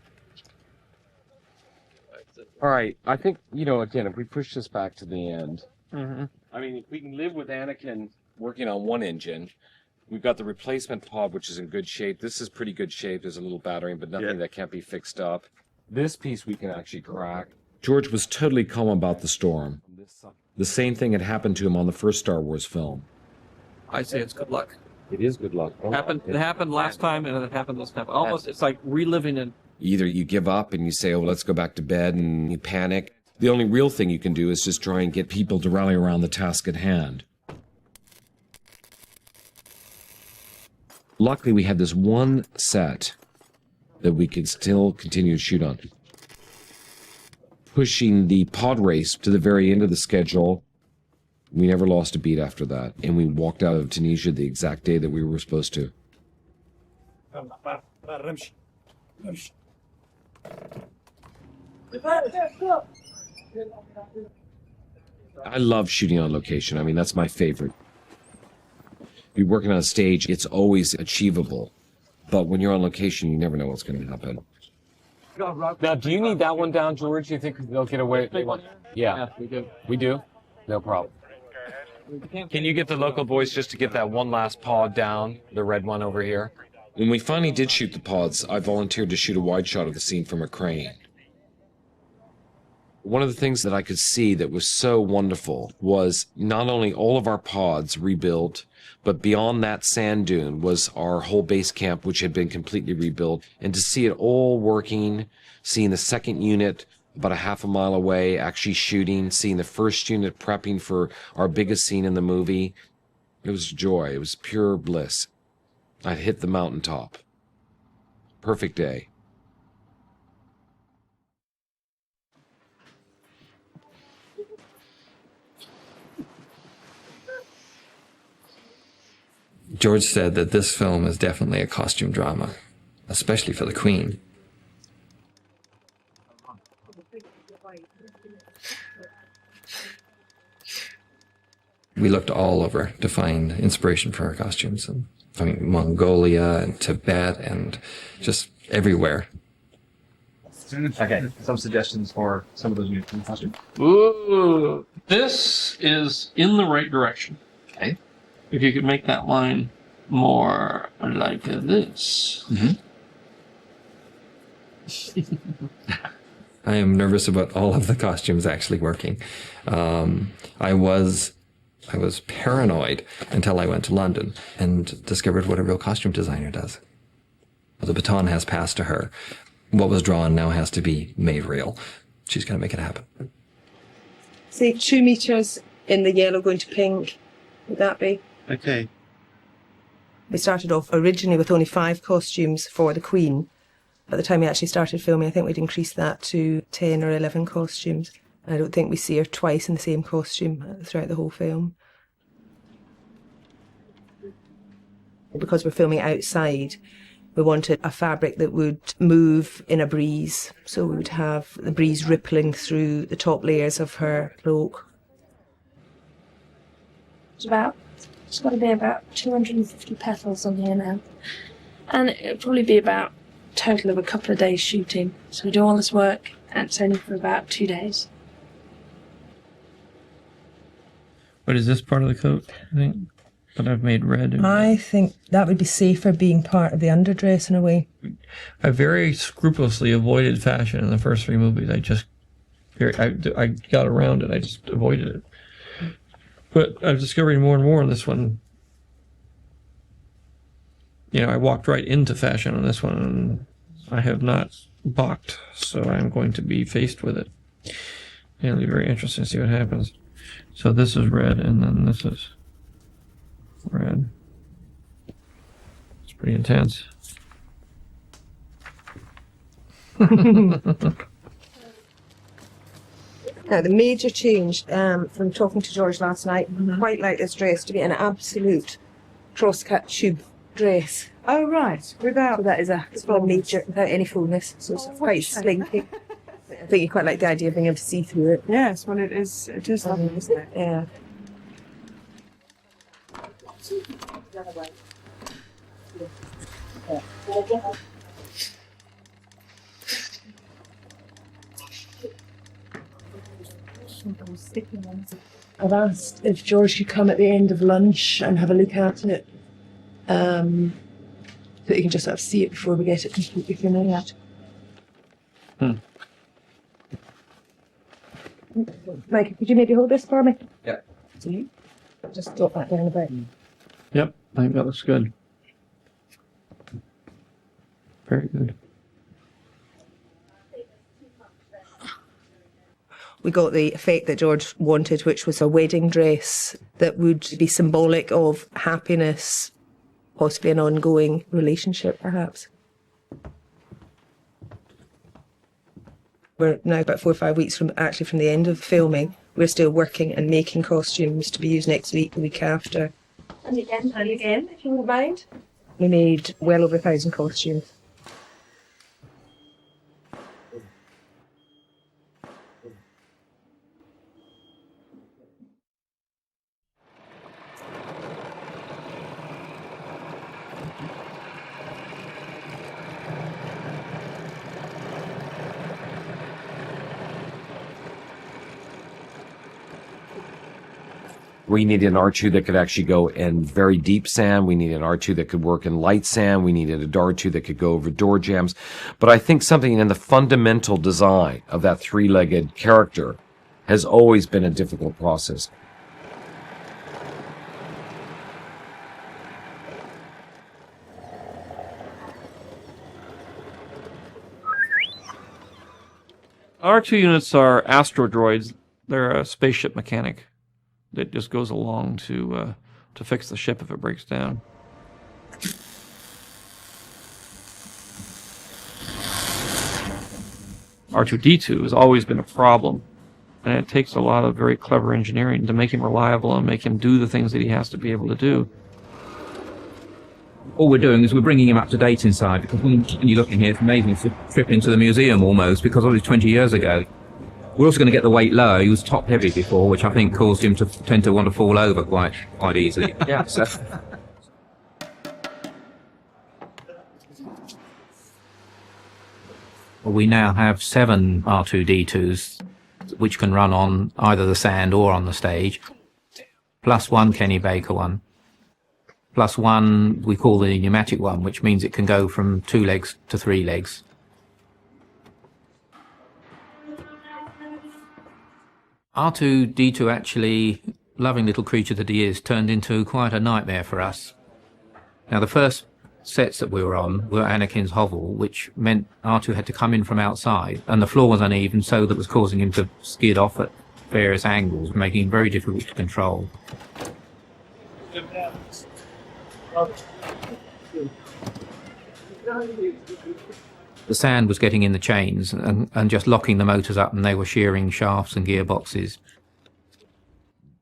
All right, I think, again, if we push this back to the end, Mm-hmm. I mean, if we can live with Anakin working on one engine, we've got the replacement pod, which is in good shape. This is pretty good shape. There's a little battering, but nothing that can't be fixed up. This piece we can actually crack. George was totally calm about the storm. The same thing had happened to him on the first Star Wars film. I say it's good luck. It is good luck. It happened last time, and it happened this time. Almost, it's like reliving it. Either you give up and you say, oh, let's go back to bed, and you panic. The only real thing you can do is just try and get people to rally around the task at hand. Luckily, we had this one set that we could still continue to shoot on. Pushing the pod race to the very end of the schedule, we never lost a beat after that, and we walked out of Tunisia the exact day that we were supposed to. I love shooting on location. I mean, that's my favorite. You're working on a stage, it's always achievable. But when you're on location, you never know what's going to happen. Now, do you need that one down, George? Do you think they'll get away? Yeah, we do. We do? No problem. Can you get the local boys just to get that one last pod down, the red one over here? When we finally did shoot the pods, I volunteered to shoot a wide shot of the scene from a crane. One of the things that I could see that was so wonderful was not only all of our pods rebuilt, but beyond that sand dune was our whole base camp, which had been completely rebuilt. And to see it all working, seeing the second unit about a half a mile away actually shooting, seeing the first unit prepping for our biggest scene in the movie, it was joy. It was pure bliss. I'd hit the mountaintop. Perfect day. George said that this film is definitely a costume drama, especially for the Queen. We looked all over to find inspiration for our costumes, and I mean Mongolia and Tibet and just everywhere. Okay, some suggestions for some of those new costumes. Ooh, this is in the right direction. Okay. If you could make that line more like this. I am nervous about all of the costumes actually working. I was paranoid until I went to London and discovered what a real costume designer does. The baton has passed to her. What was drawn now has to be made real. She's going to make it happen. Say 2 meters in the yellow going to pink. Would that be? Okay. We started off originally with only 5 costumes for the Queen. By the time we actually started filming, I think we'd increased that to 10 or 11 costumes. I don't think we see her twice in the same costume throughout the whole film. Because we're filming outside, we wanted a fabric that would move in a breeze. So we would have the breeze rippling through the top layers of her cloak. It's got to be about 250 petals on here now. And it'll probably be about a total of a couple of days shooting. So we do all this work and it's only for about 2 days. What is this part of the coat, I think? but I've made red. I think that would be safer being part of the underdress in a way. I very scrupulously avoided fashion in the first 3 movies. I got around it. I just avoided it. But I'm discovering more and more in this one. I walked right into fashion on this one, and I have not balked, so I'm going to be faced with it. It'll be very interesting to see what happens. So this is red, and then this is red. It's pretty intense. Now, the major change from talking to George last night, quite like this dress to be an absolute cross-cut tube dress. Oh, right. Without, so that is a major, without any fullness, so it's quite slinky. I think you quite like the idea of being able to see through it. Yes, well, it is lovely, isn't it? Yeah. I've asked if George could come at the end of lunch and have a look at it, so that you can just sort of see it before we get it completely finished. Mike, could you maybe hold this for me? Yeah. Just drop that down a bit. Yep, I think that looks good. Very good. We got the effect that George wanted, which was a wedding dress that would be symbolic of happiness, possibly an ongoing relationship, perhaps. We're now about 4 or 5 weeks from the end of filming. We're still working and making costumes to be used next week, the week after. And again, if you wouldn't mind. We made well over 1,000 costumes. We needed an R2 that could actually go in very deep sand. We needed an R2 that could work in light sand. We needed a R2 that could go over door jams. But I think something in the fundamental design of that 3-legged character has always been a difficult process. R2 units are astrodroids. They're a spaceship mechanic that just goes along to fix the ship if it breaks down. R2-D2 has always been a problem, and it takes a lot of very clever engineering to make him reliable and make him do the things that he has to be able to do. All we're doing is we're bringing him up to date inside, because when you look in here, it's amazing to trip into the museum almost, because it was 20 years ago. We're also going to get the weight lower. He was top heavy before, which I think caused him to tend to want to fall over quite easily. Yeah. So. Well, we now have 7 R2-D2s, which can run on either the sand or on the stage, plus 1 Kenny Baker one, plus 1 we call the pneumatic one, which means it can go from 2 legs to 3 legs. R2-D2 actually, loving little creature that he is, turned into quite a nightmare for us. Now the first sets that we were on were Anakin's hovel, which meant R2 had to come in from outside, and the floor was uneven, so that was causing him to skid off at various angles, making him very difficult to control. The sand was getting in the chains and just locking the motors up, and they were shearing shafts and gearboxes.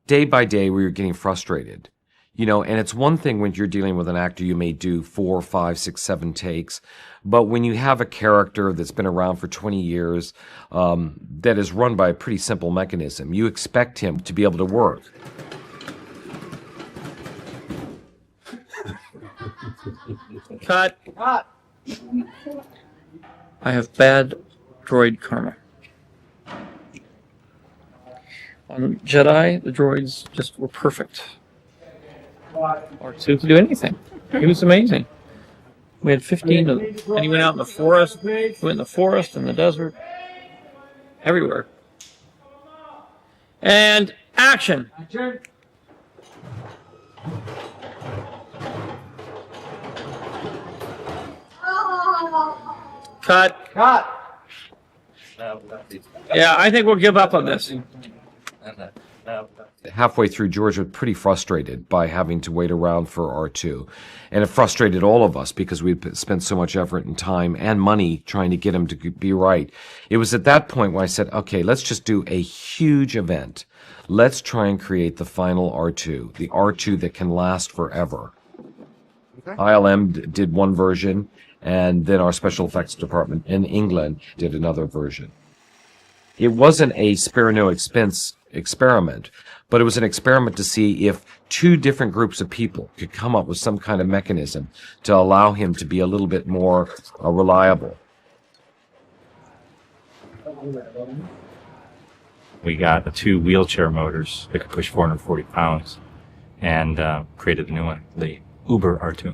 Day by day, we were getting frustrated. And it's one thing when you're dealing with an actor, you may do 4, 5, 6, 7 takes. But when you have a character that's been around for 20 years, that is run by a pretty simple mechanism, you expect him to be able to work. Cut. I have bad droid karma. On Jedi, the droids just were perfect. R2 could do anything. He was amazing. We had 15 of them. And he went out in the forest. He went in the forest, in the desert, everywhere. And action! Cut. Cut. Yeah, I think we'll give up on this. Halfway through, George was pretty frustrated by having to wait around for R2. And it frustrated all of us because we'd spent so much effort and time and money trying to get him to be right. It was at that point when I said, okay, let's just do a huge event. Let's try and create the final R2, the R2 that can last forever. Okay. ILM did one version, and then our special effects department in England did another version. It wasn't a spare no expense experiment, but it was an experiment to see if two different groups of people could come up with some kind of mechanism to allow him to be a little bit more reliable. We got the 2 wheelchair motors that could push 440 pounds and created the new one, the Uber R2.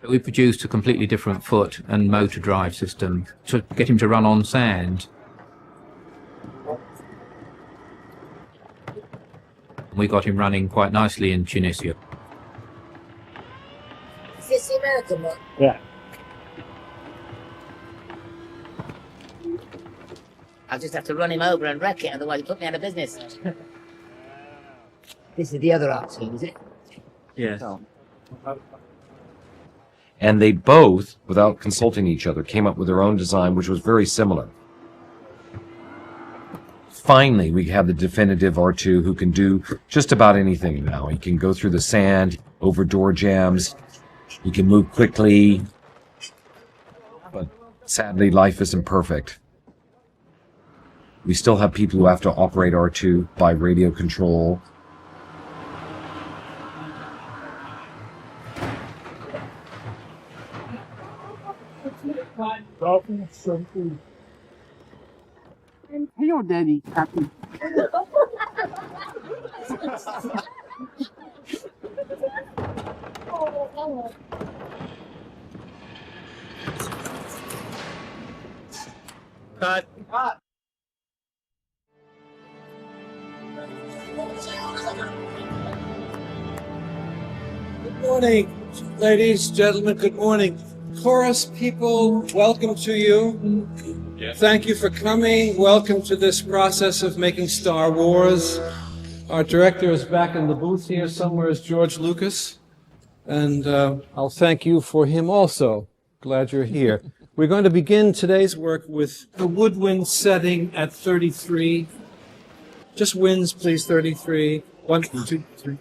We produced a completely different foot and motor drive system to get him to run on sand. We got him running quite nicely in Tunisia. Is this the American one? Yeah. I'll just have to run him over and wreck it, otherwise he'll put me out of business. This is the other R2, is it? Yes. Oh. And they both, without consulting each other, came up with their own design, which was very similar. Finally, we have the definitive R2 who can do just about anything now. He can go through the sand, over door jams, he can move quickly, but sadly, life isn't perfect. We still have people who have to operate R2 by radio control. Hey, your daddy, Captain. Cut. Cut. Good morning, ladies, gentlemen, good morning. Chorus people, welcome to you. Thank you for coming. Welcome to this process of making Star Wars. Our director is back in the booth here somewhere, is George Lucas. And I'll thank you for him also. Glad you're here. We're going to begin today's work with the woodwind setting at 33. Just winds, please, 33. 1, 2, 3.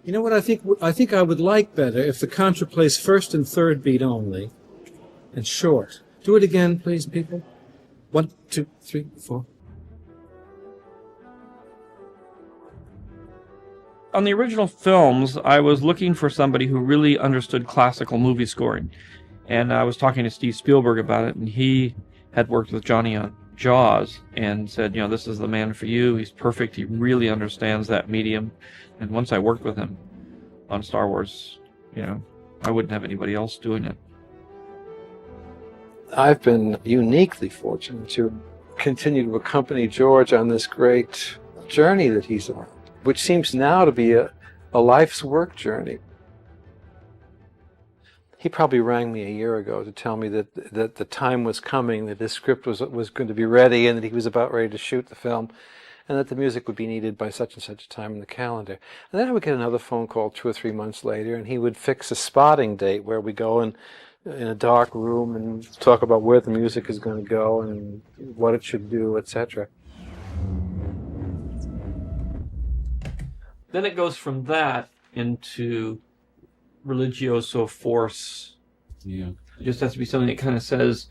You know what I think? I think I would like better if the contra plays first and third beat only, and short. Do it again, please, people. 1, 2, 3, 4. On the original films, I was looking for somebody who really understood classical movie scoring. And I was talking to Steve Spielberg about it, and he had worked with Johnny on Jaws and said, you know, this is the man for you. He's perfect. He really understands that medium. And once I worked with him on Star Wars, you know, I wouldn't have anybody else doing it. I've been uniquely fortunate to continue to accompany George on this great journey that he's on, which seems now to be a life's work journey. He probably rang me a year ago to tell me that the time was coming, that his script was going to be ready, and that he was about ready to shoot the film, and that the music would be needed by such and such a time in the calendar. And then I would get another phone call 2 or 3 months later, and he would fix a spotting date where we go in a dark room and talk about where the music is going to go and what it should do, etc. Then it goes from that into religioso force. Yeah. It just has to be something that kind of says,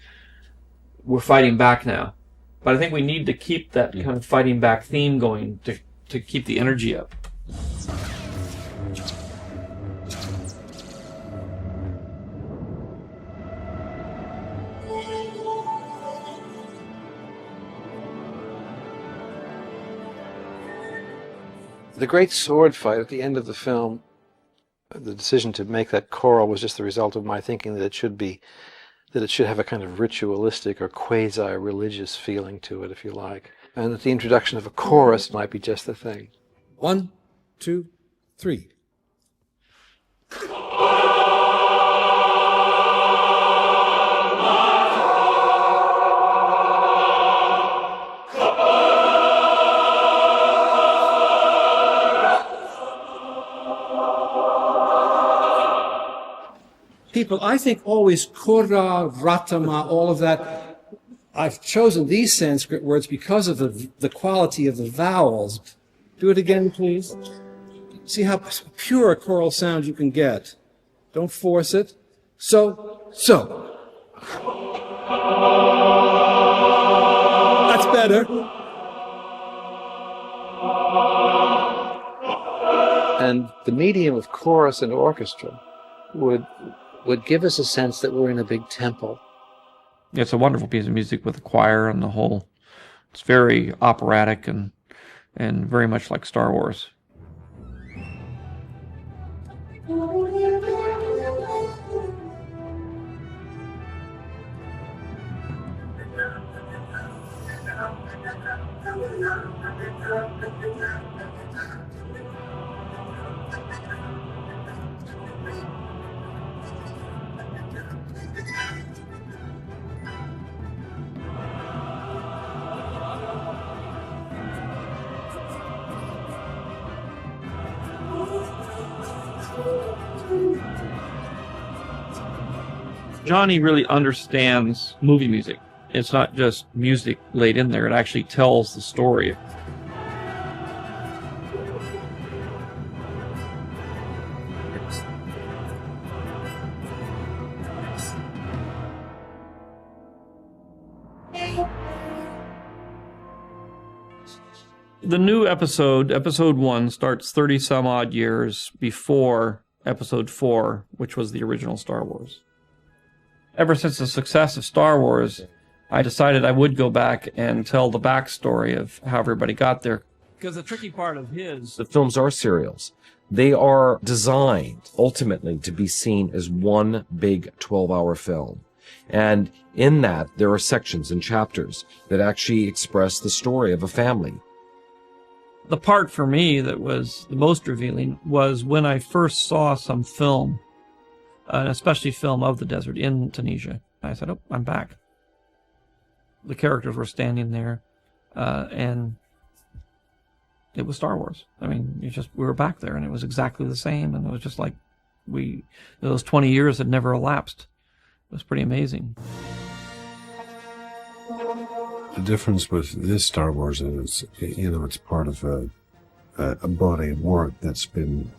we're fighting back now. But I think we need to keep that kind of fighting back theme going to keep the energy up. The great sword fight at the end of the film, the decision to make that choral was just the result of my thinking that it should have a kind of ritualistic or quasi-religious feeling to it, if you like. And that the introduction of a chorus might be just the thing. 1, 2, 3. People, I think, always kura, ratama, all of that. I've chosen these Sanskrit words because of the quality of the vowels. Do it again, please. See how pure a choral sound you can get. Don't force it. So. That's better. And the medium of chorus and orchestra would give us a sense that we're in a big temple. It's a wonderful piece of music with the choir and the whole. It's very operatic and very much like Star Wars. Johnny really understands movie music. It's not just music laid in there, it actually tells the story. The new episode 1, starts 30 some odd years before episode 4, which was the original Star Wars. Ever since the success of Star Wars, I decided I would go back and tell the backstory of how everybody got there. Because the tricky part of the films are serials. They are designed ultimately to be seen as one big 12-hour film. And in that, there are sections and chapters that actually express the story of a family. The part for me that was the most revealing was when I first saw some film, especially film of the desert in Tunisia. I said, oh, I'm back. The characters were standing there, and it was Star Wars. I mean, we were back there, and it was exactly the same, and it was just like those 20 years had never elapsed. It was pretty amazing. The difference with this Star Wars is, it's part of a body of work that's been,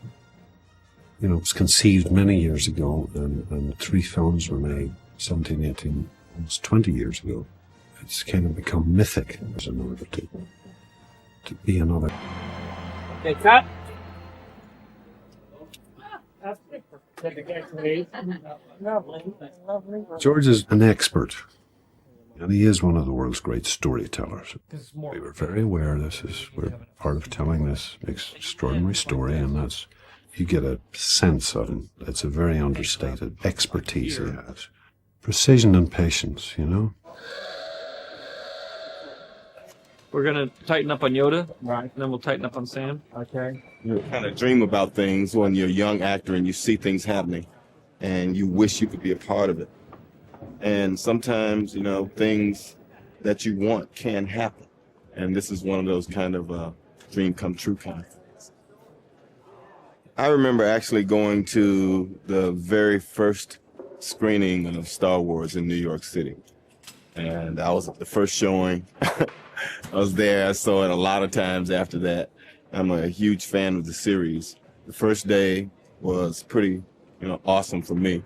it was conceived many years ago, and 3 films were made, 17, 18, almost 20 years ago. It's kind of become mythic in order to be another. Okay, cut. George is an expert, and he is one of the world's great storytellers. We were very aware we're part of telling this extraordinary story, and you get a sense of him. It's a very understated expertise he has. Precision and patience, We're going to tighten up on Yoda, right? And then we'll tighten up on Sam. Okay. You kind of dream about things when you're a young actor and you see things happening and you wish you could be a part of it. And sometimes, things that you want can happen. And this is one of those kind of dream come true kind of things. I remember actually going to the very first screening of Star Wars in New York City. And I was at the first showing. I was there. I saw it a lot of times after that. I'm a huge fan of the series. The first day was pretty, awesome for me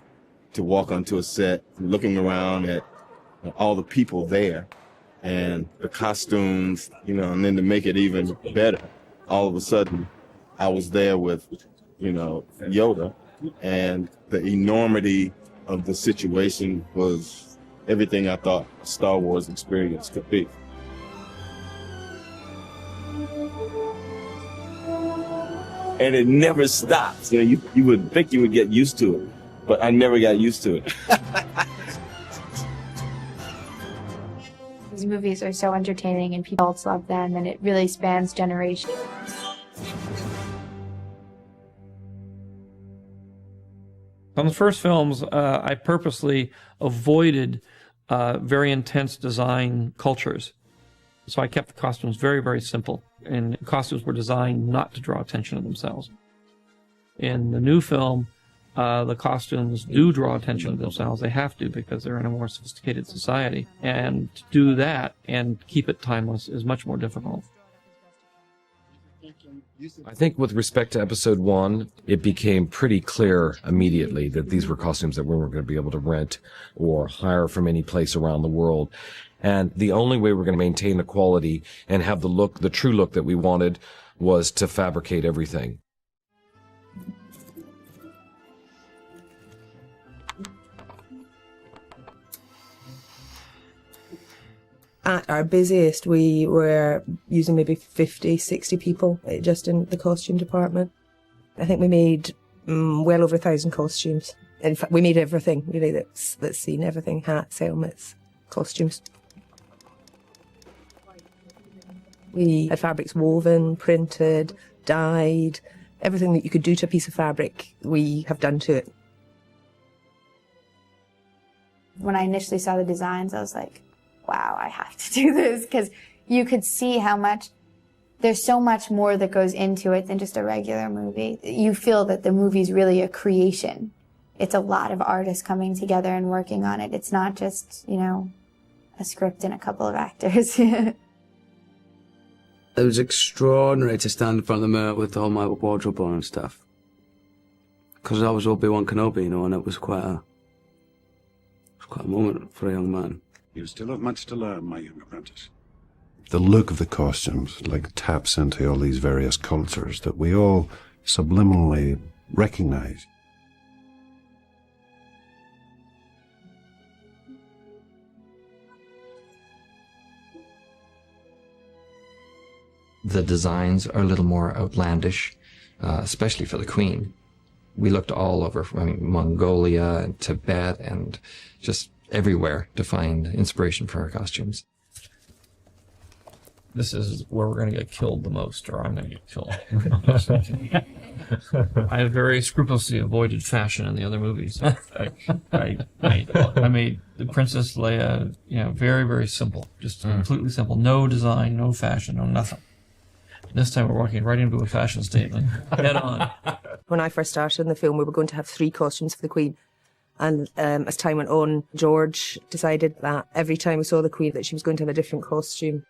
to walk onto a set, looking around at all the people there and the costumes, and then to make it even better, all of a sudden I was there with, Yoda, and the enormity of the situation was everything I thought a Star Wars experience could be. and it never stops. You would think you would get used to it, but I never got used to it. These movies are so entertaining and people love them, and it really spans generations. On the first films, I purposely avoided very intense design cultures. So I kept the costumes very, very simple, and costumes were designed not to draw attention to themselves. In the new film, the costumes do draw attention to themselves. They have to, because they're in a more sophisticated society. And to do that and keep it timeless is much more difficult. I think with respect to episode 1, it became pretty clear immediately that these were costumes that we weren't going to be able to rent or hire from any place around the world. And the only way we're going to maintain the quality and have the look, the true look that we wanted, was to fabricate everything. At our busiest, we were using maybe 50, 60 people just in the costume department. I think we made well over 1,000 costumes. In fact, we made everything, really, that's seen, everything, hats, helmets, costumes. We had fabrics woven, printed, dyed, everything that you could do to a piece of fabric, we have done to it. When I initially saw the designs, I was like, wow, I have to do this, because you could see how much, there's so much more that goes into it than just a regular movie. You feel that the movie's really a creation. It's a lot of artists coming together and working on it. It's not just, a script and a couple of actors. It was extraordinary to stand in front of the mirror with all my wardrobe on and stuff. Because I was Obi-Wan Kenobi, and it was quite a moment for a young man. You still have much to learn, my young apprentice. The look of the costumes taps into all these various cultures that we all subliminally recognize. The designs are a little more outlandish, especially for the Queen. We looked all over, Mongolia and Tibet and just everywhere to find inspiration for our costumes. This is where we're going to get killed the most, or I'm going to get killed. I have very scrupulously avoided fashion in the other movies. I made the Princess Leia, very, very simple, just completely simple. No design, no fashion, no nothing. This time we're walking right into a fashion statement, head on. When I first started in the film, we were going to have 3 costumes for the Queen. And as time went on, George decided that every time we saw the Queen, that she was going to have a different costume.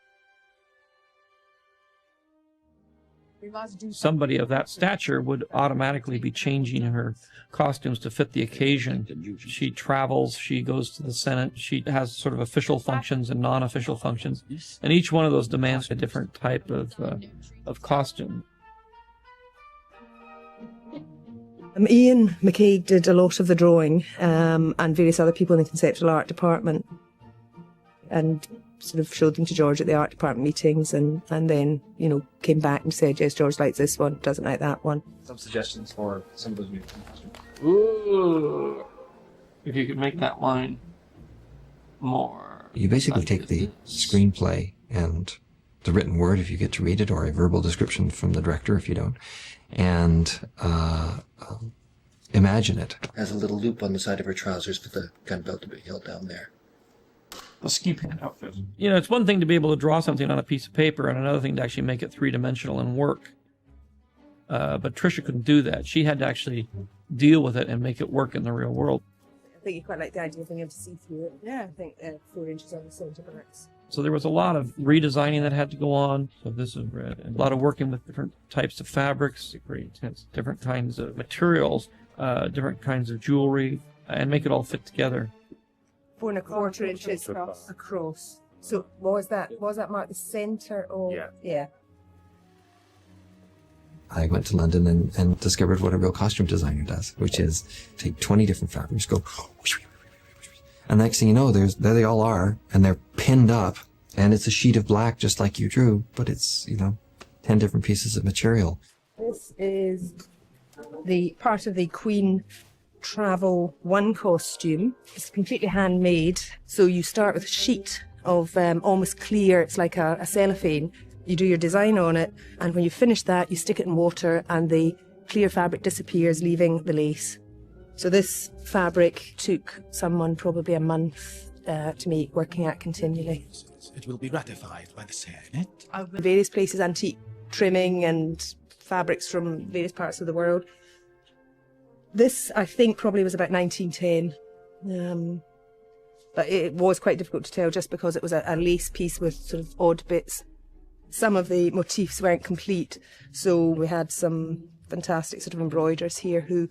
Somebody of that stature would automatically be changing her costumes to fit the occasion. She travels, she goes to the Senate, she has sort of official functions and non-official functions, and each one of those demands a different type of costume. Ian McKay did a lot of the drawing, and various other people in the conceptual art department, and sort of showed them to George at the art department meetings, and then, came back and said, yes, George likes this one, doesn't like that one. Some suggestions for some of those new costumes. Ooh, if you could make that line more. You basically take the screenplay and the written word, if you get to read it, or a verbal description from the director if you don't, and imagine it. Has a little loop on the side of her trousers for the gun belt to be held down there. The ski pant outfit. It's one thing to be able to draw something on a piece of paper, and another thing to actually make it three-dimensional and work. But Tricia couldn't do that. She had to actually deal with it and make it work in the real world. I think you quite like the idea of being able to see through it. Yeah, I think 4 inches on the centre backs. So there was a lot of redesigning that had to go on. So this is red. And a lot of working with different types of fabrics, different kinds of materials, different kinds of jewelry, and make it all fit together. 4 1/4 inches across. So was that mark the centre or? Yeah. I went to London and discovered what a real costume designer does, which is take 20 different fabrics, go, and next thing you know, there they all are, and they're pinned up, and it's a sheet of black just like you drew, but it's, 10 different pieces of material. This is the part of the Queen Travel 1 costume. It's completely handmade. So you start with a sheet of almost clear, it's like a cellophane. You do your design on it, and when you finish that, you stick it in water, and the clear fabric disappears, leaving the lace. So this fabric took someone probably a month to make, working at continually. It will be ratified by the Senate. Various places, antique trimming and fabrics from various parts of the world. This, I think, probably was about 1910. But it was quite difficult to tell just because it was a lace piece with sort of odd bits. Some of the motifs weren't complete, so we had some fantastic sort of embroiderers here who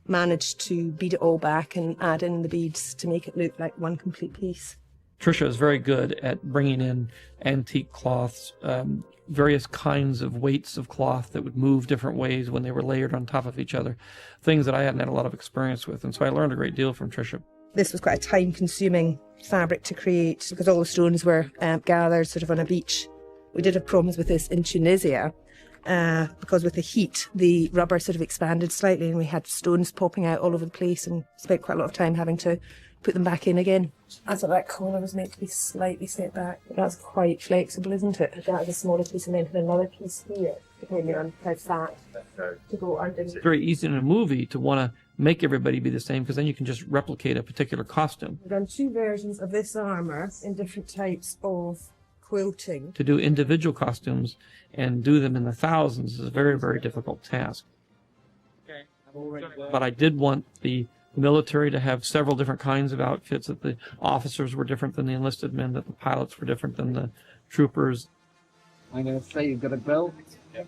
managed to bead it all back and add in the beads to make it look like one complete piece. Tricia is very good at bringing in antique cloths, various kinds of weights of cloth that would move different ways when they were layered on top of each other, things that I hadn't had a lot of experience with, and so I learned a great deal from Tricia. This was quite a time-consuming fabric to create because all the stones were gathered sort of on a beach. We did have problems with this in Tunisia because with the heat, the rubber sort of expanded slightly and we had stones popping out all over the place and spent quite a lot of time having to put them back in again. I thought that corner was meant to be slightly set back, but that's quite flexible, isn't it? That was a smaller piece and then had another piece here, depending on how fat to go underneath. It's very easy in a movie to want to make everybody be the same because then you can just replicate a particular costume. We've done 2 versions of this armour in different types of quilting. To do individual costumes and do them in the thousands is a very, very difficult task. But I did want the military to have several different kinds of outfits, that the officers were different than the enlisted men, that the pilots were different than the troopers. I'm going to say you've got a belt,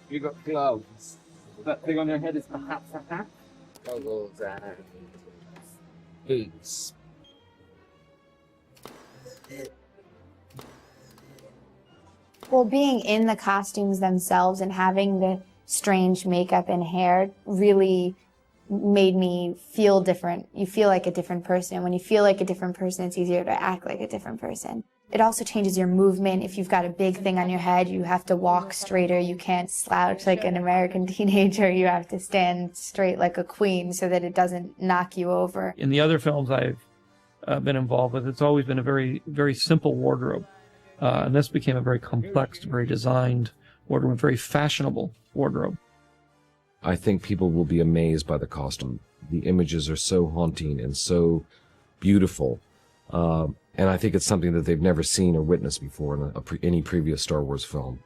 you've got gloves. That thing on your head is perhaps a hat. Goggles and boots. Well, being in the costumes themselves and having the strange makeup and hair really made me feel different. You feel like a different person. When you feel like a different person, it's easier to act like a different person. It also changes your movement. If you've got a big thing on your head, you have to walk straighter. You can't slouch like an American teenager. You have to stand straight like a queen so that it doesn't knock you over. In the other films I've been involved with, it's always been a very, very simple wardrobe. And this became a very complex, very designed wardrobe, a very fashionable wardrobe. I think people will be amazed by the costume. The images are so haunting and so beautiful. And I think it's something that they've never seen or witnessed before in any previous Star Wars film.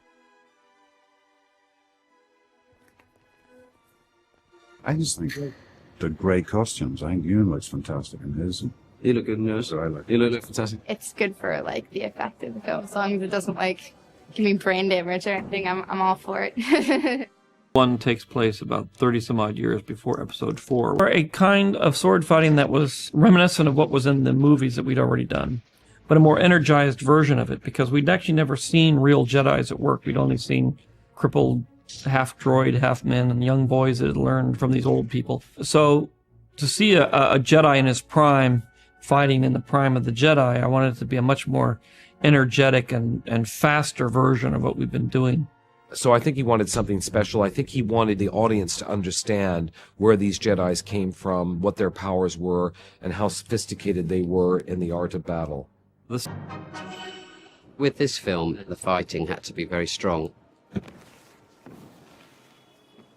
I just think the great costumes. I think Ewan looks fantastic in his. You look good in yours. You look fantastic. It's good for like the effect of the film, as long as it doesn't like give me brain damage or anything. I'm all for it. One takes place about 30 some odd years before episode 4, where a kind of sword fighting that was reminiscent of what was in the movies that we'd already done, but a more energized version of it, because we'd actually never seen real Jedis at work. We'd only seen crippled half droid, half men, and young boys that had learned from these old people. So to see a Jedi in his prime fighting in the prime of the Jedi, I wanted it to be a much more energetic and faster version of what we've been doing. So I think he wanted something special. I think he wanted the audience to understand where these Jedis came from, what their powers were, and how sophisticated they were in the art of battle. With this film, the fighting had to be very strong.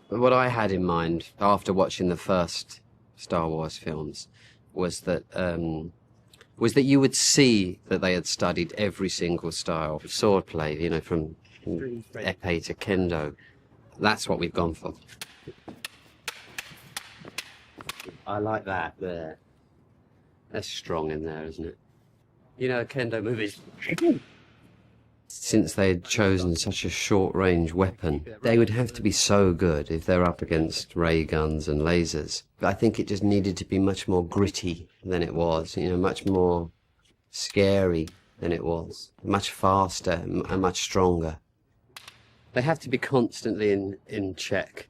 But what I had in mind after watching the first Star Wars films was that you would see that they had studied every single style of swordplay, you know, from epee to kendo. That's what we've gone for. I like that there. That's strong in there, isn't it? You know, kendo movies. Since they had chosen such a short-range weapon, they would have to be so good if they're up against ray guns and lasers. But I think it just needed to be much more gritty than it was, you know, much more scary than it was, much faster and much stronger. They have to be constantly in check.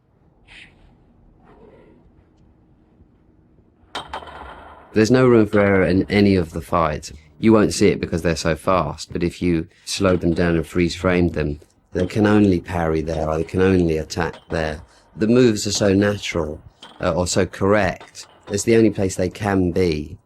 There's no room for error in any of the fights. You won't see it because they're so fast, but if you slow them down and freeze-framed them, they can only parry there, or they can only attack there. The moves are so natural, or so correct. It's the only place they can be.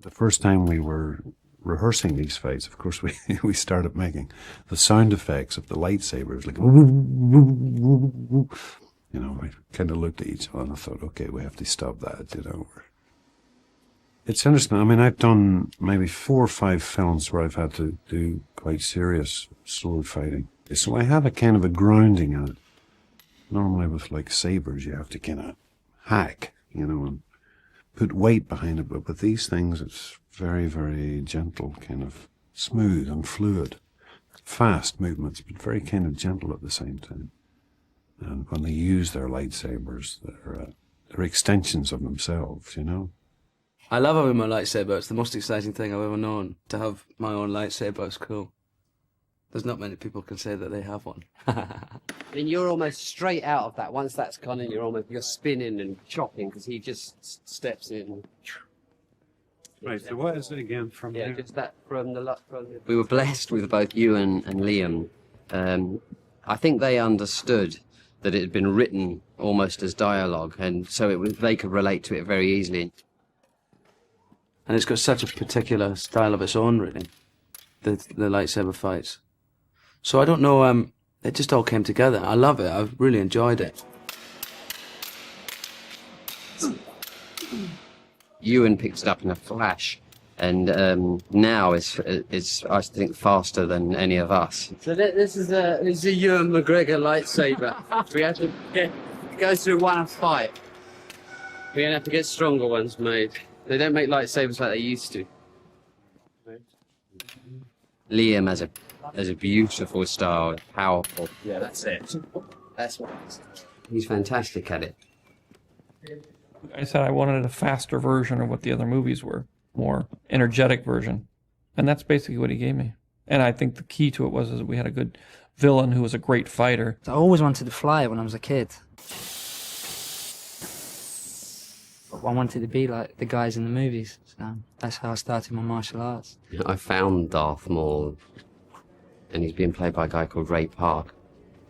The first time we were rehearsing these fights, of course, we started making the sound effects of the lightsabers, like, you know, we kind of looked at each other and I thought, okay, we have to stop that, you know. It's interesting. I mean, I've done maybe 4 or 5 films where I've had to do quite serious sword fighting. So I have a kind of a grounding in it. Normally with like sabers, you have to kind of hack, you know, and put weight behind it. But with these things, it's very, very gentle, kind of smooth and fluid. Fast movements, but very kind of gentle at the same time. And when they use their lightsabers, they're extensions of themselves, you know. I love having my lightsaber. It's the most exciting thing I've ever known. To have my own lightsaber is cool. There's not many people can say that they have one. I mean, you're almost straight out of that. Once that's gone in, you're spinning and chopping because he just steps in. Right, so what is it again from Yeah, here? just that from the... We were blessed with both you and Liam. I think they understood that it had been written almost as dialogue, and so they could relate to it very easily. And it's got such a particular style of its own, really, the lightsaber fights. So I don't know, it just all came together. I love it. I've really enjoyed it. Ewan picked it up in a flash, and now is I think faster than any of us. So this is a Ewan McGregor lightsaber. We have to go through one fight. We're gonna have to get stronger ones made. They don't make lightsabers like they used to. Liam has a beautiful style, powerful. Yeah, that's it. That's what it is. He's fantastic at it. I said I wanted a faster version of what the other movies were, more energetic version. And that's basically what he gave me. And I think the key to it was that we had a good villain who was a great fighter. I always wanted to fly when I was a kid. I wanted to be like the guys in the movies, so that's how I started my martial arts. I found Darth Maul, and he's being played by a guy called Ray Park,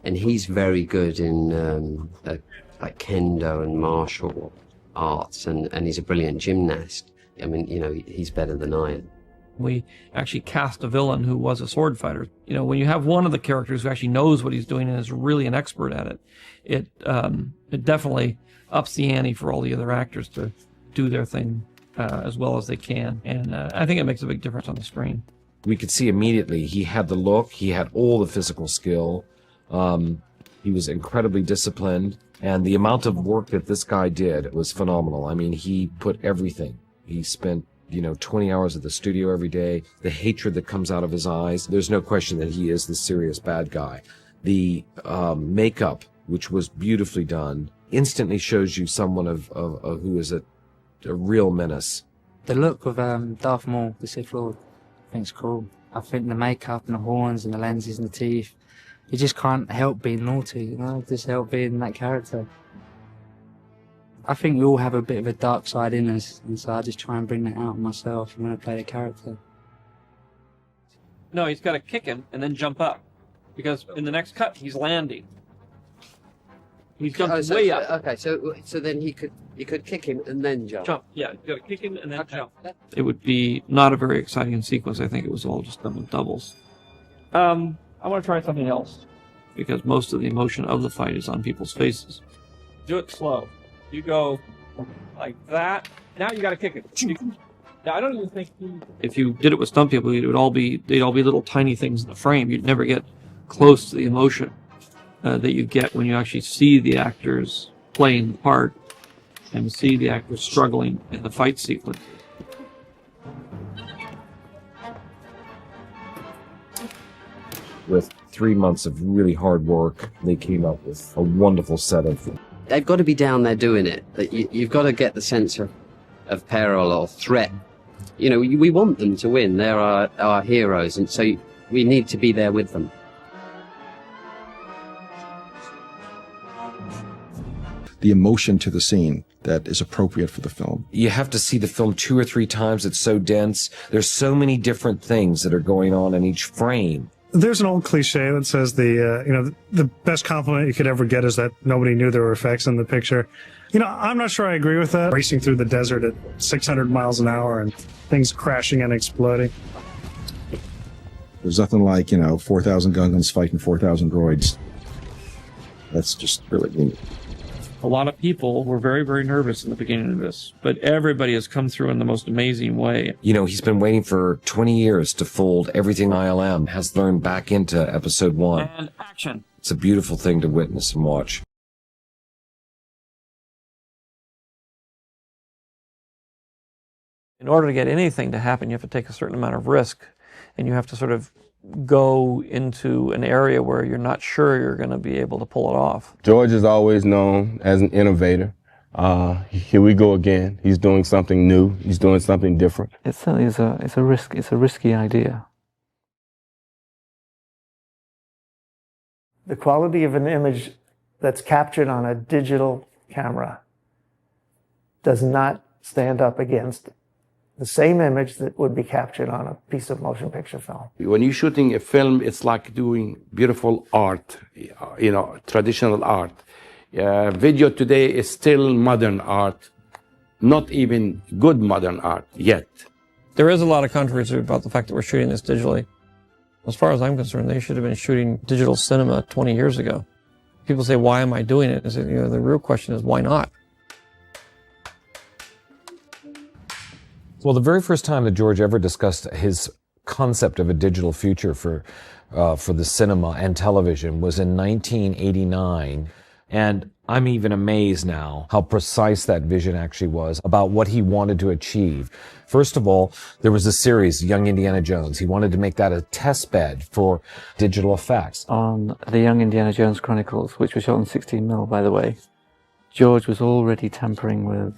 and he's very good in like kendo and martial arts, and he's a brilliant gymnast. I mean, you know, he's better than I am. We actually cast a villain who was a sword fighter. You know, when you have one of the characters who actually knows what he's doing and is really an expert at it, it definitely ups the ante for all the other actors to do their thing as well as they can. And I think it makes a big difference on the screen. We could see immediately he had the look, he had all the physical skill, he was incredibly disciplined, and the amount of work that this guy did was phenomenal. I mean, he put everything. He spent, 20 hours at the studio every day. The hatred that comes out of his eyes, there's no question that he is the serious bad guy. The makeup, which was beautifully done, instantly shows you someone of who is a real menace. The look of Darth Maul, the Sith Lord, I think it's cool. I think the makeup and the horns and the lenses and the teeth, you just can't help being naughty, just help being that character. I think we all have a bit of a dark side in us, and so I just try and bring that out myself when I play the character. No, he's got to kick him and then jump up, because in the next cut he's landing. He's jumping way up. Okay, so then he could kick him and then jump. Jump, yeah, you got to kick him and then jump. It would be not a very exciting sequence. I think it was all just done with doubles. I want to try something else, because most of the emotion of the fight is on people's faces. Do it slow. You go like that. Now you got to kick it. Now I don't even think if you did it with stunt people, they'd all be little tiny things in the frame. You'd never get close to the emotion that you get when you actually see the actors playing the part and see the actors struggling in the fight sequence. With 3 months of really hard work, they came up with a wonderful set of... They've got to be down there doing it. You've got to get the sense of peril or threat. We want them to win. They're our heroes, and so we need to be there with them. the emotion to the scene that is appropriate for the film. You have to see the film 2 or 3 times. It's so dense. There's so many different things that are going on in each frame. There's an old cliche that says the best compliment you could ever get is that nobody knew there were effects in the picture. I'm not sure I agree with that. Racing through the desert at 600 miles an hour and things crashing and exploding. There's nothing like, 4,000 Gungans fighting 4,000 droids. That's just really neat. A lot of people were very, very nervous in the beginning of this, but everybody has come through in the most amazing way. He's been waiting for 20 years to fold everything ILM has learned back into episode 1. And action. It's a beautiful thing to witness and watch. In order to get anything to happen, you have to take a certain amount of risk, and you have to sort of go into an area where you're not sure you're going to be able to pull it off. George is always known as an innovator. Here we go again. He's doing something new. He's doing something different. It certainly is it's a risky idea. The quality of an image that's captured on a digital camera does not stand up against the same image that would be captured on a piece of motion picture film. When you're shooting a film, it's like doing beautiful art, traditional art. Video today is still modern art, not even good modern art yet. There is a lot of controversy about the fact that we're shooting this digitally. As far as I'm concerned, they should have been shooting digital cinema 20 years ago. People say, why am I doing it? The real question is, why not? Well, the very first time that George ever discussed his concept of a digital future for the cinema and television was in 1989. And I'm even amazed now how precise that vision actually was about what he wanted to achieve. First of all, there was a series, Young Indiana Jones. He wanted to make that a test bed for digital effects. On the Young Indiana Jones Chronicles, which was shot on 16mm, by the way, George was already tampering with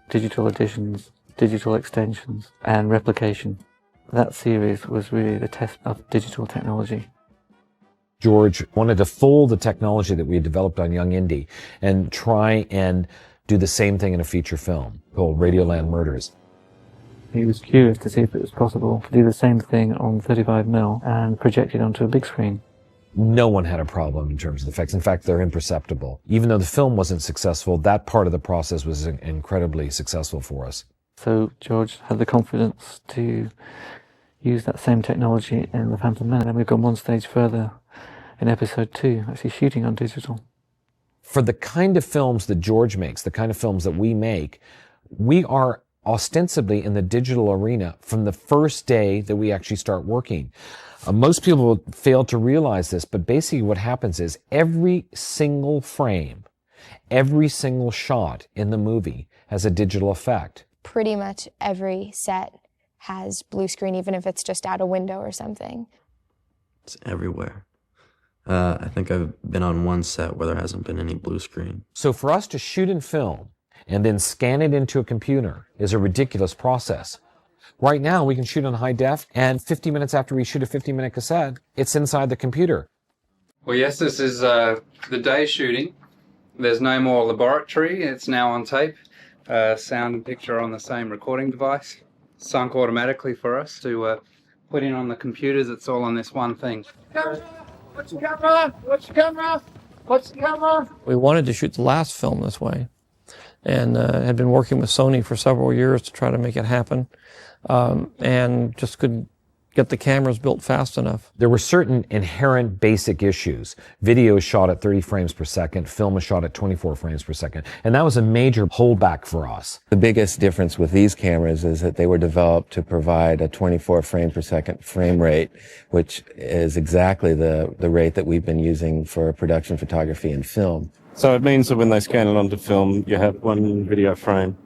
digital additions, digital extensions, and replication. That series was really the test of digital technology. George wanted to fold the technology that we had developed on Young Indy and try and do the same thing in a feature film called Radioland Murders. He was curious to see if it was possible to do the same thing on 35mm and project it onto a big screen. No one had a problem in terms of the effects. In fact, they're imperceptible. Even though the film wasn't successful, that part of the process was incredibly successful for us. So George had the confidence to use that same technology in The Phantom Menace, and we've gone one stage further in episode 2, actually shooting on digital. For the kind of films that George makes, the kind of films that we make, we are ostensibly in the digital arena from the first day that we actually start working. Most people fail to realize this, but basically what happens is every single frame, every single shot in the movie has a digital effect. Pretty much every set has blue screen, even if it's just out a window or something. It's everywhere. I think I've been on one set where there hasn't been any blue screen. So for us to shoot in film and then scan it into a computer is a ridiculous process. Right now, we can shoot on high def, and 50 minutes after we shoot a 50-minute cassette, it's inside the computer. Well, yes, this is the day shooting. There's no more laboratory. It's now on tape. Sound and picture on the same recording device. Sunk automatically for us to put in on the computers. It's all on this one thing. What's the camera? What's the camera? What's the camera? We wanted to shoot the last film this way, and had been working with Sony for several years to try to make it happen, and just couldn't get the cameras built fast enough. There were certain inherent basic issues. Video is shot at 30 frames per second, film is shot at 24 frames per second, and that was a major holdback for us. The biggest difference with these cameras is that they were developed to provide a 24 frame per second frame rate, which is exactly the rate that we've been using for production photography and film. So it means that when they scan it onto film, you have one video frame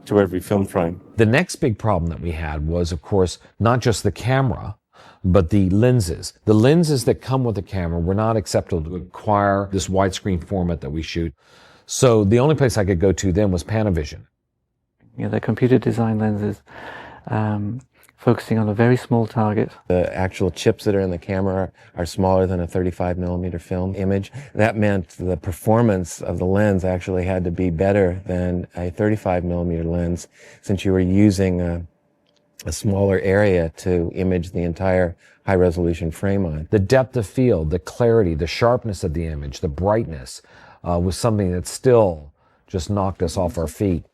to every film frame. The next big problem that we had was, of course, not just the camera, but the lenses. The lenses that come with the camera were not acceptable to acquire this widescreen format that we shoot. So the only place I could go to then was Panavision. They're computer design lenses, focusing on a very small target. The actual chips that are in the camera are smaller than a 35 millimeter film image. That meant the performance of the lens actually had to be better than a 35 millimeter lens, since you were using a smaller area to image the entire high-resolution frame on. The depth of field, the clarity, the sharpness of the image, the brightness was something that still just knocked us off our feet.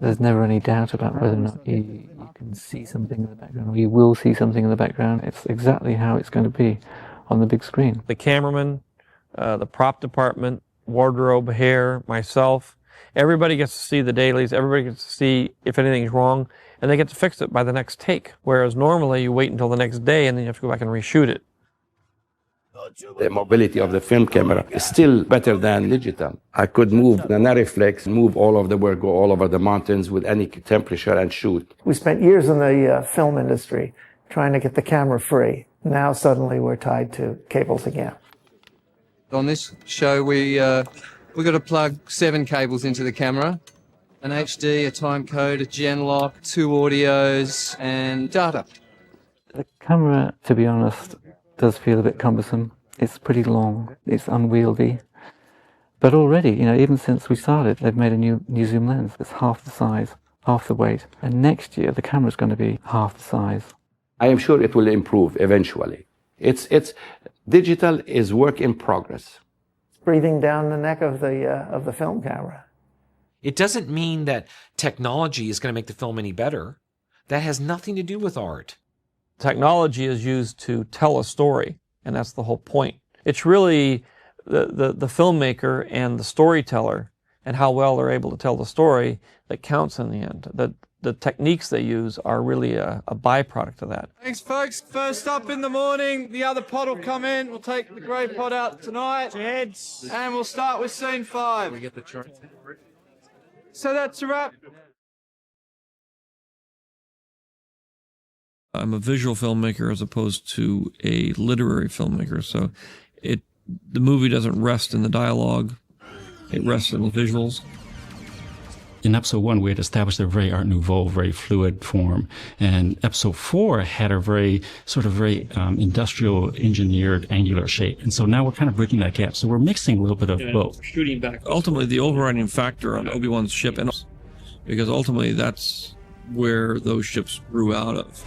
There's never any doubt about whether or not you can see something in the background, or you will see something in the background. It's exactly how it's going to be on the big screen. The cameraman, the prop department, wardrobe, hair, myself, everybody gets to see the dailies, everybody gets to see if anything's wrong, and they get to fix it by the next take. Whereas normally you wait until the next day and then you have to go back and reshoot it. The mobility of the film camera is still better than digital. I could move the Nariflex, move all of the work, go all over the mountains with any temperature and shoot. We spent years in the film industry trying to get the camera free. Now suddenly we're tied to cables again. On this show, we've got to plug 7 cables into the camera. An HD, a time code, a gen lock, 2 audios, and data. The camera, to be honest, does feel a bit cumbersome. It's pretty long, it's unwieldy. But already, even since we started, they've made a new zoom lens. It's half the size, half the weight. And next year, the camera's going to be half the size. I am sure it will improve eventually. It's digital is work in progress. Breathing down the neck of the film camera. It doesn't mean that technology is going to make the film any better. That has nothing to do with art. Technology is used to tell a story, and that's the whole point. It's really the filmmaker and the storyteller and how well they're able to tell the story that counts in the end. The techniques they use are really a byproduct of that. Thanks, folks. First up in the morning, the other pod will come in. We'll take the grey pod out tonight. Heads. And we'll start with scene 5. We get the chart. So that's a wrap. I'm a visual filmmaker as opposed to a literary filmmaker, so the movie doesn't rest in the dialogue, it rests in the visuals. In episode 1, we had established a very Art Nouveau, very fluid form, and episode 4 had a very industrial engineered angular shape, and so now we're kind of bridging that gap. So we're mixing a little bit of both. Shooting back. Ultimately, the overriding factor on Obi-Wan's ship, and because ultimately that's where those ships grew out of.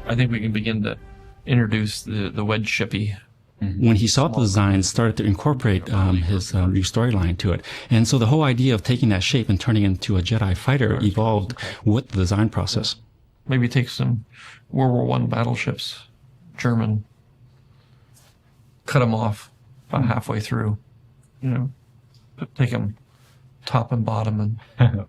I think we can begin to introduce the wedge shippy. When he saw the design, started to incorporate his new storyline to it. And so the whole idea of taking that shape and turning it into a Jedi fighter evolved with the design process. Maybe take some World War I battleships, German, cut them off about halfway through, take them top and bottom and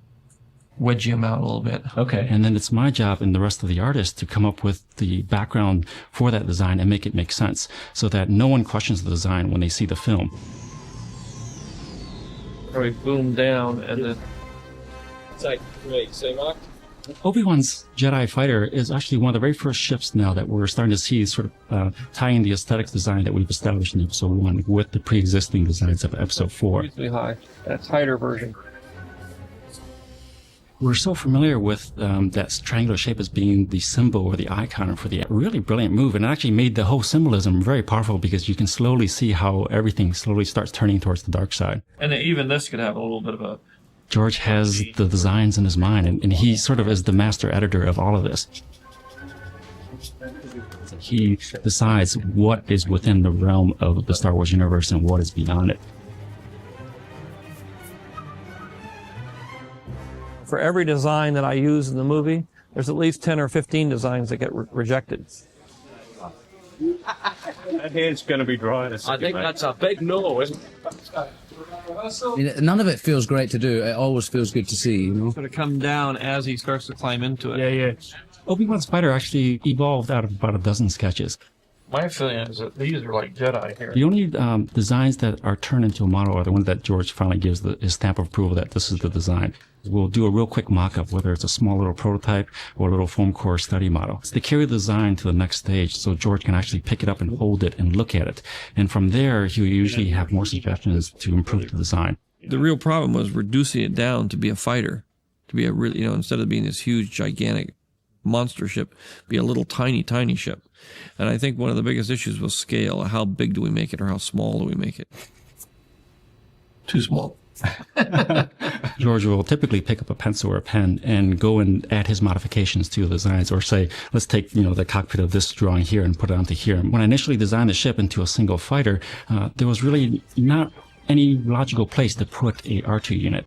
wedge them out a little bit. Okay. And then it's my job and the rest of the artists to come up with the background for that design and make it make sense so that no one questions the design when they see the film. We boom down and then... It's like, wait, say Mark? Obi-Wan's Jedi fighter is actually one of the very first ships now that we're starting to see sort of tying the aesthetic design that we've established in episode 1 with the pre-existing designs of episode 4. Usually high. That's tighter version. We're so familiar with that triangular shape as being the symbol or the icon for the really brilliant move, and it actually made the whole symbolism very powerful because you can slowly see how everything slowly starts turning towards the dark side. And even this could have a little bit of a... George has the designs in his mind, and he sort of is the master editor of all of this. He decides what is within the realm of the Star Wars universe and what is beyond it. For every design that I use in the movie, there's at least 10 or 15 designs that get rejected. That hair's going to be dry in a second, I think that's a big no, isn't it? None of it feels great to do. It always feels good to see, Sort of come down as he starts to climb into it. Yeah. Obi-Wan's fighter actually evolved out of about a dozen sketches. My feeling is that these are like Jedi here. The only designs that are turned into a model are the ones that George finally gives his stamp of approval that this is the design. We'll do a real quick mock-up, whether it's a small little prototype or a little foam core study model. It's to carry the design to the next stage so George can actually pick it up and hold it and look at it. And from there, he'll usually have more suggestions to improve the design. The real problem was reducing it down to be a fighter. to be a really, instead of being this huge, gigantic monster ship, be a little tiny, tiny ship. And I think one of the biggest issues was scale. How big do we make it, or how small do we make it? Too small. George will typically pick up a pencil or a pen and go and add his modifications to the designs, or say, let's take, the cockpit of this drawing here and put it onto here. When I initially designed the ship into a single fighter, there was really not any logical place to put a R2 unit.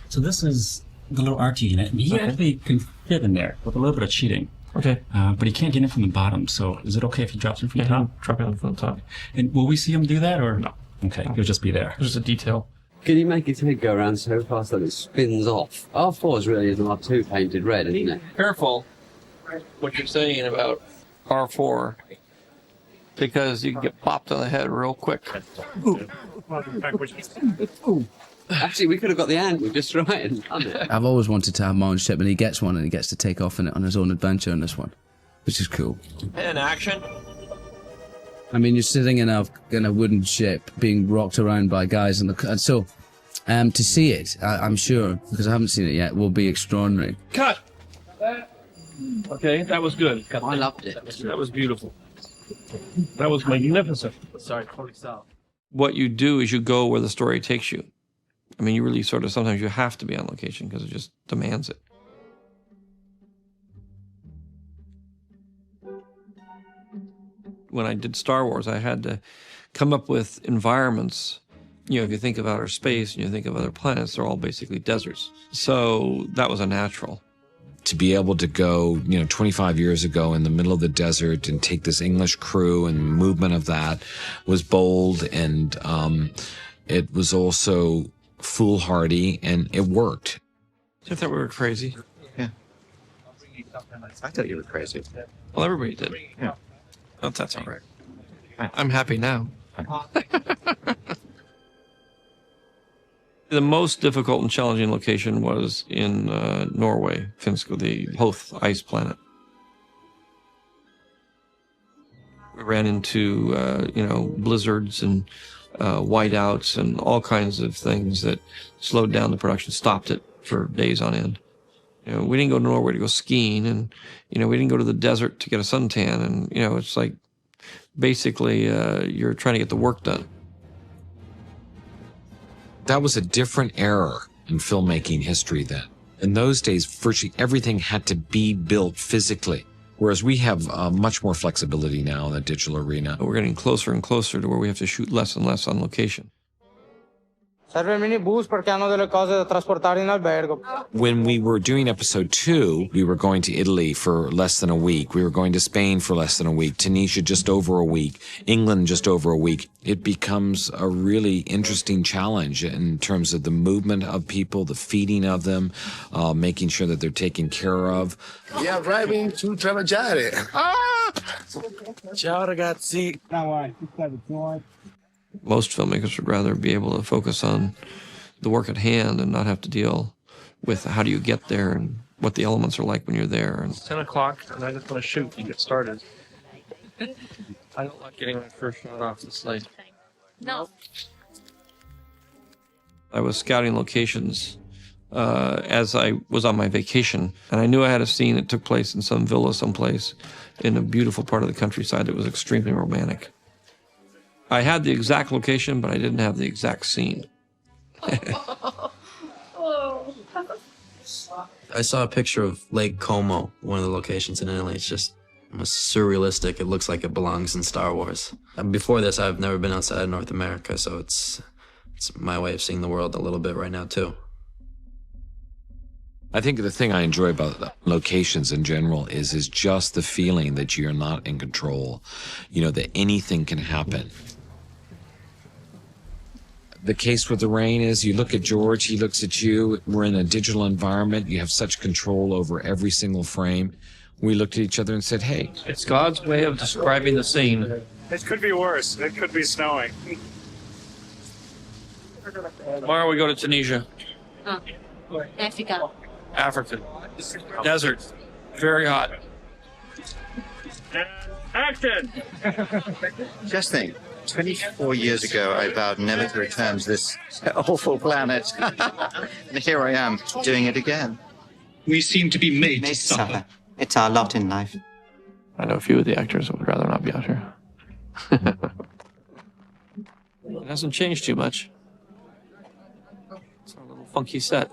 So this is the little R2 unit, and he actually can fit in there with a little bit of cheating. Okay. But he can't get in from the bottom, so is it okay if he drops in from the top? Drop in from the top. And will we see him do that, or? No. Okay, he'll just be there. There's a detail. Can you make his head go around so fast that it spins off? R4 is really an R2 painted red, isn't it? Careful what you're saying about R4, because you can get popped on the head real quick. Actually, we could have got the angle just right and done it. I've always wanted to have my own ship, and he gets one, and he gets to take off in it on his own adventure in this one, which is cool. And action. I mean, you're sitting in a wooden ship being rocked around by guys, and so to see it, I'm sure, because I haven't seen it yet, will be extraordinary. Cut. Okay, that was good. I loved it. That was beautiful. That was magnificent. Sorry, totally stop. What you do is you go where the story takes you. I mean, you really sometimes you have to be on location because it just demands it. When I did Star Wars, I had to come up with environments. If you think of outer space and you think of other planets, they're all basically deserts. So that was a natural. To be able to go, 25 years ago in the middle of the desert and take this English crew, and movement of that was bold, and it was also foolhardy, and it worked. I thought we were crazy. Yeah. I thought you were crazy. Well, everybody did. Yeah. Oh, that's all right. I'm happy now. The most difficult and challenging location was in Norway, Finsko, the Hoth ice planet. We ran into, blizzards and whiteouts and all kinds of things that slowed down the production, stopped it for days on end. We didn't go to Norway to go skiing, and, we didn't go to the desert to get a suntan, and, it's like basically you're trying to get the work done. That was a different era in filmmaking history then. In those days, virtually everything had to be built physically, whereas we have much more flexibility now in the digital arena. We're getting closer and closer to where we have to shoot less and less on location. When we were doing episode 2, we were going to Italy for less than a week. We were going to Spain for less than a week. Tunisia just over a week. England just over a week. It becomes a really interesting challenge in terms of the movement of people, the feeding of them, making sure that they're taken care of. Yeah, driving to Travagliare. Ciao ragazzi. Most filmmakers would rather be able to focus on the work at hand and not have to deal with how do you get there and what the elements are like when you're there. It's 10 o'clock, and I just want to shoot and get started. I don't like getting my first shot off the slate. No. I was scouting locations as I was on my vacation, and I knew I had a scene that took place in some villa someplace in a beautiful part of the countryside that was extremely romantic. I had the exact location, but I didn't have the exact scene. I saw a picture of Lake Como, one of the locations in Italy. It's just surrealistic. It looks like it belongs in Star Wars. And before this, I've never been outside of North America, so it's my way of seeing the world a little bit right now, too. I think the thing I enjoy about locations in general is just the feeling that you're not in control, that anything can happen. The case with the rain is you look at George, he looks at you. We're in a digital environment. You have such control over every single frame. We looked at each other and said, hey. It's God's way of describing the scene. It could be worse. It could be snowing. Tomorrow we go to Tunisia. Africa. Desert. Very hot. Action! Just think, 24 years ago, I vowed never to return to this awful planet. And here I am, doing it again. We seem to be made to suffer. It's our lot in life. I know a few of the actors who would rather not be out here. It hasn't changed too much. It's a little funky set.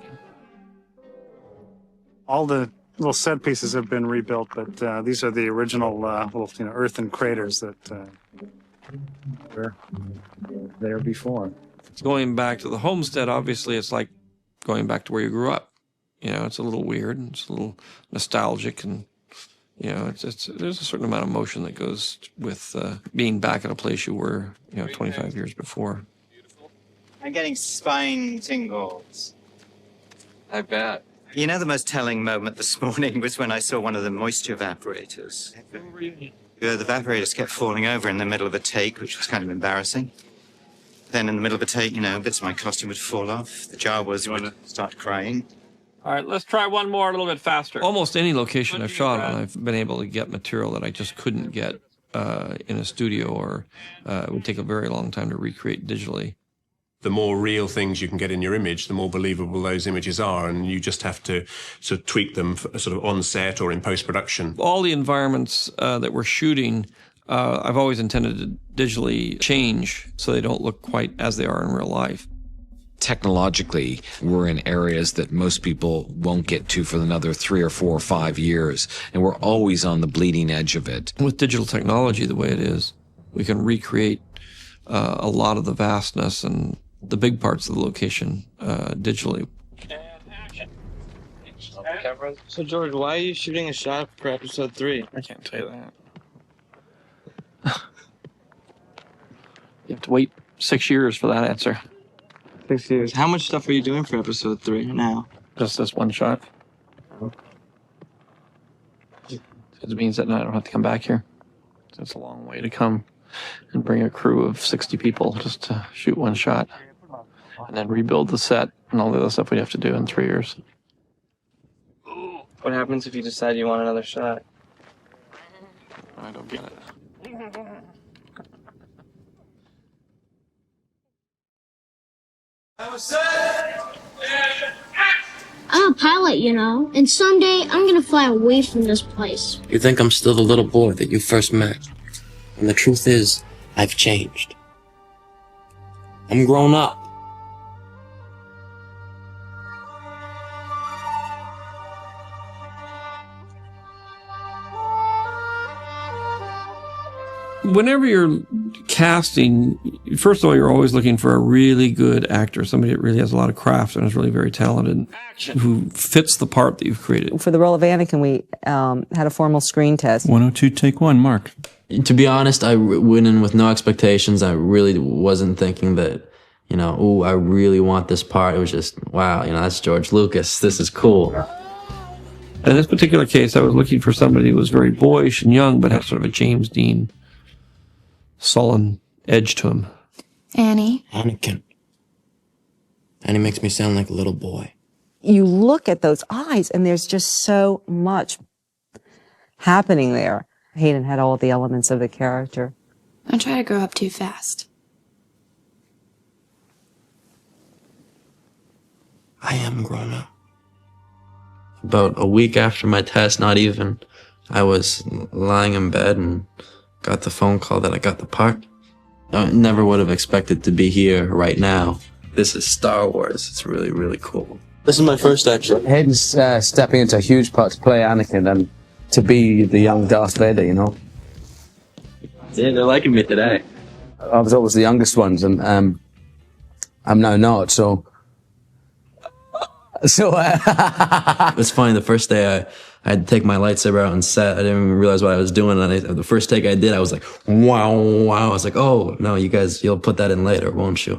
All the little set pieces have been rebuilt, but these are the original little earthen craters that were there before. Going back to the homestead, obviously, it's like going back to where you grew up. You know, it's a little weird, and it's a little nostalgic, and you know, there's a certain amount of emotion that goes with being back at a place you were, 25 years before. I'm getting spine tingles. I bet. You know, the most telling moment this morning was when I saw one of the moisture evaporators. The evaporators kept falling over in the middle of a take, which was kind of embarrassing. Then in the middle of a take, bits of my costume would fall off. The Jawas would start crying. All right, let's try one more a little bit faster. Almost any location I've shot on, I've been able to get material that I just couldn't get in a studio, or it would take a very long time to recreate digitally. The more real things you can get in your image, the more believable those images are, and you just have to sort of tweak them sort of on set or in post-production. All the environments that we're shooting, I've always intended to digitally change so they don't look quite as they are in real life. Technologically, we're in areas that most people won't get to for another 3 or 4 or 5 years, and we're always on the bleeding edge of it. With digital technology the way it is, we can recreate a lot of the vastness and the big parts of the location digitally. So, George, why are you shooting a shot for episode 3? I can't tell you that. You have to wait 6 years for that answer. 6 years. How much stuff are you doing for episode 3 now? Just this one shot. It means that I don't have to come back here. It's a long way to come and bring a crew of 60 people just to shoot one shot. And then rebuild the set and all the other stuff we have to do in 3 years. What happens if you decide you want another shot? I don't get it. I'm a pilot, and someday I'm gonna fly away from this place. You think I'm still the little boy that you first met. And the truth is, I've changed. I'm grown up. Whenever you're casting, first of all, you're always looking for a really good actor, somebody that really has a lot of craft and is really very talented, who fits the part that you've created. For the role of Anakin, we had a formal screen test. 102, take 1, Mark. To be honest, I went in with no expectations. I really wasn't thinking that, oh, I really want this part. It was just, wow, that's George Lucas. This is cool. In this particular case, I was looking for somebody who was very boyish and young, but had sort of a James Dean sullen edge to him. Annie. Anakin. Annie makes me sound like a little boy. You look at those eyes, and there's just so much happening there. Hayden had all the elements of the character. Don't try to grow up too fast. I am grown up. About a week after my test, not even, I was lying in bed and got the phone call that I got the part. I never would have expected to be here right now. This is Star Wars. It's really, really cool. This is my first action. Hayden's stepping into a huge part to play Anakin and to be the young Darth Vader, Yeah, they're liking me today. I was always the youngest ones, and I'm now not, so... It's funny, the first day I had to take my lightsaber out on set. I didn't even realize what I was doing. And the first take I did, I was like, wow. I was like, oh, no, you'll put that in later, won't you?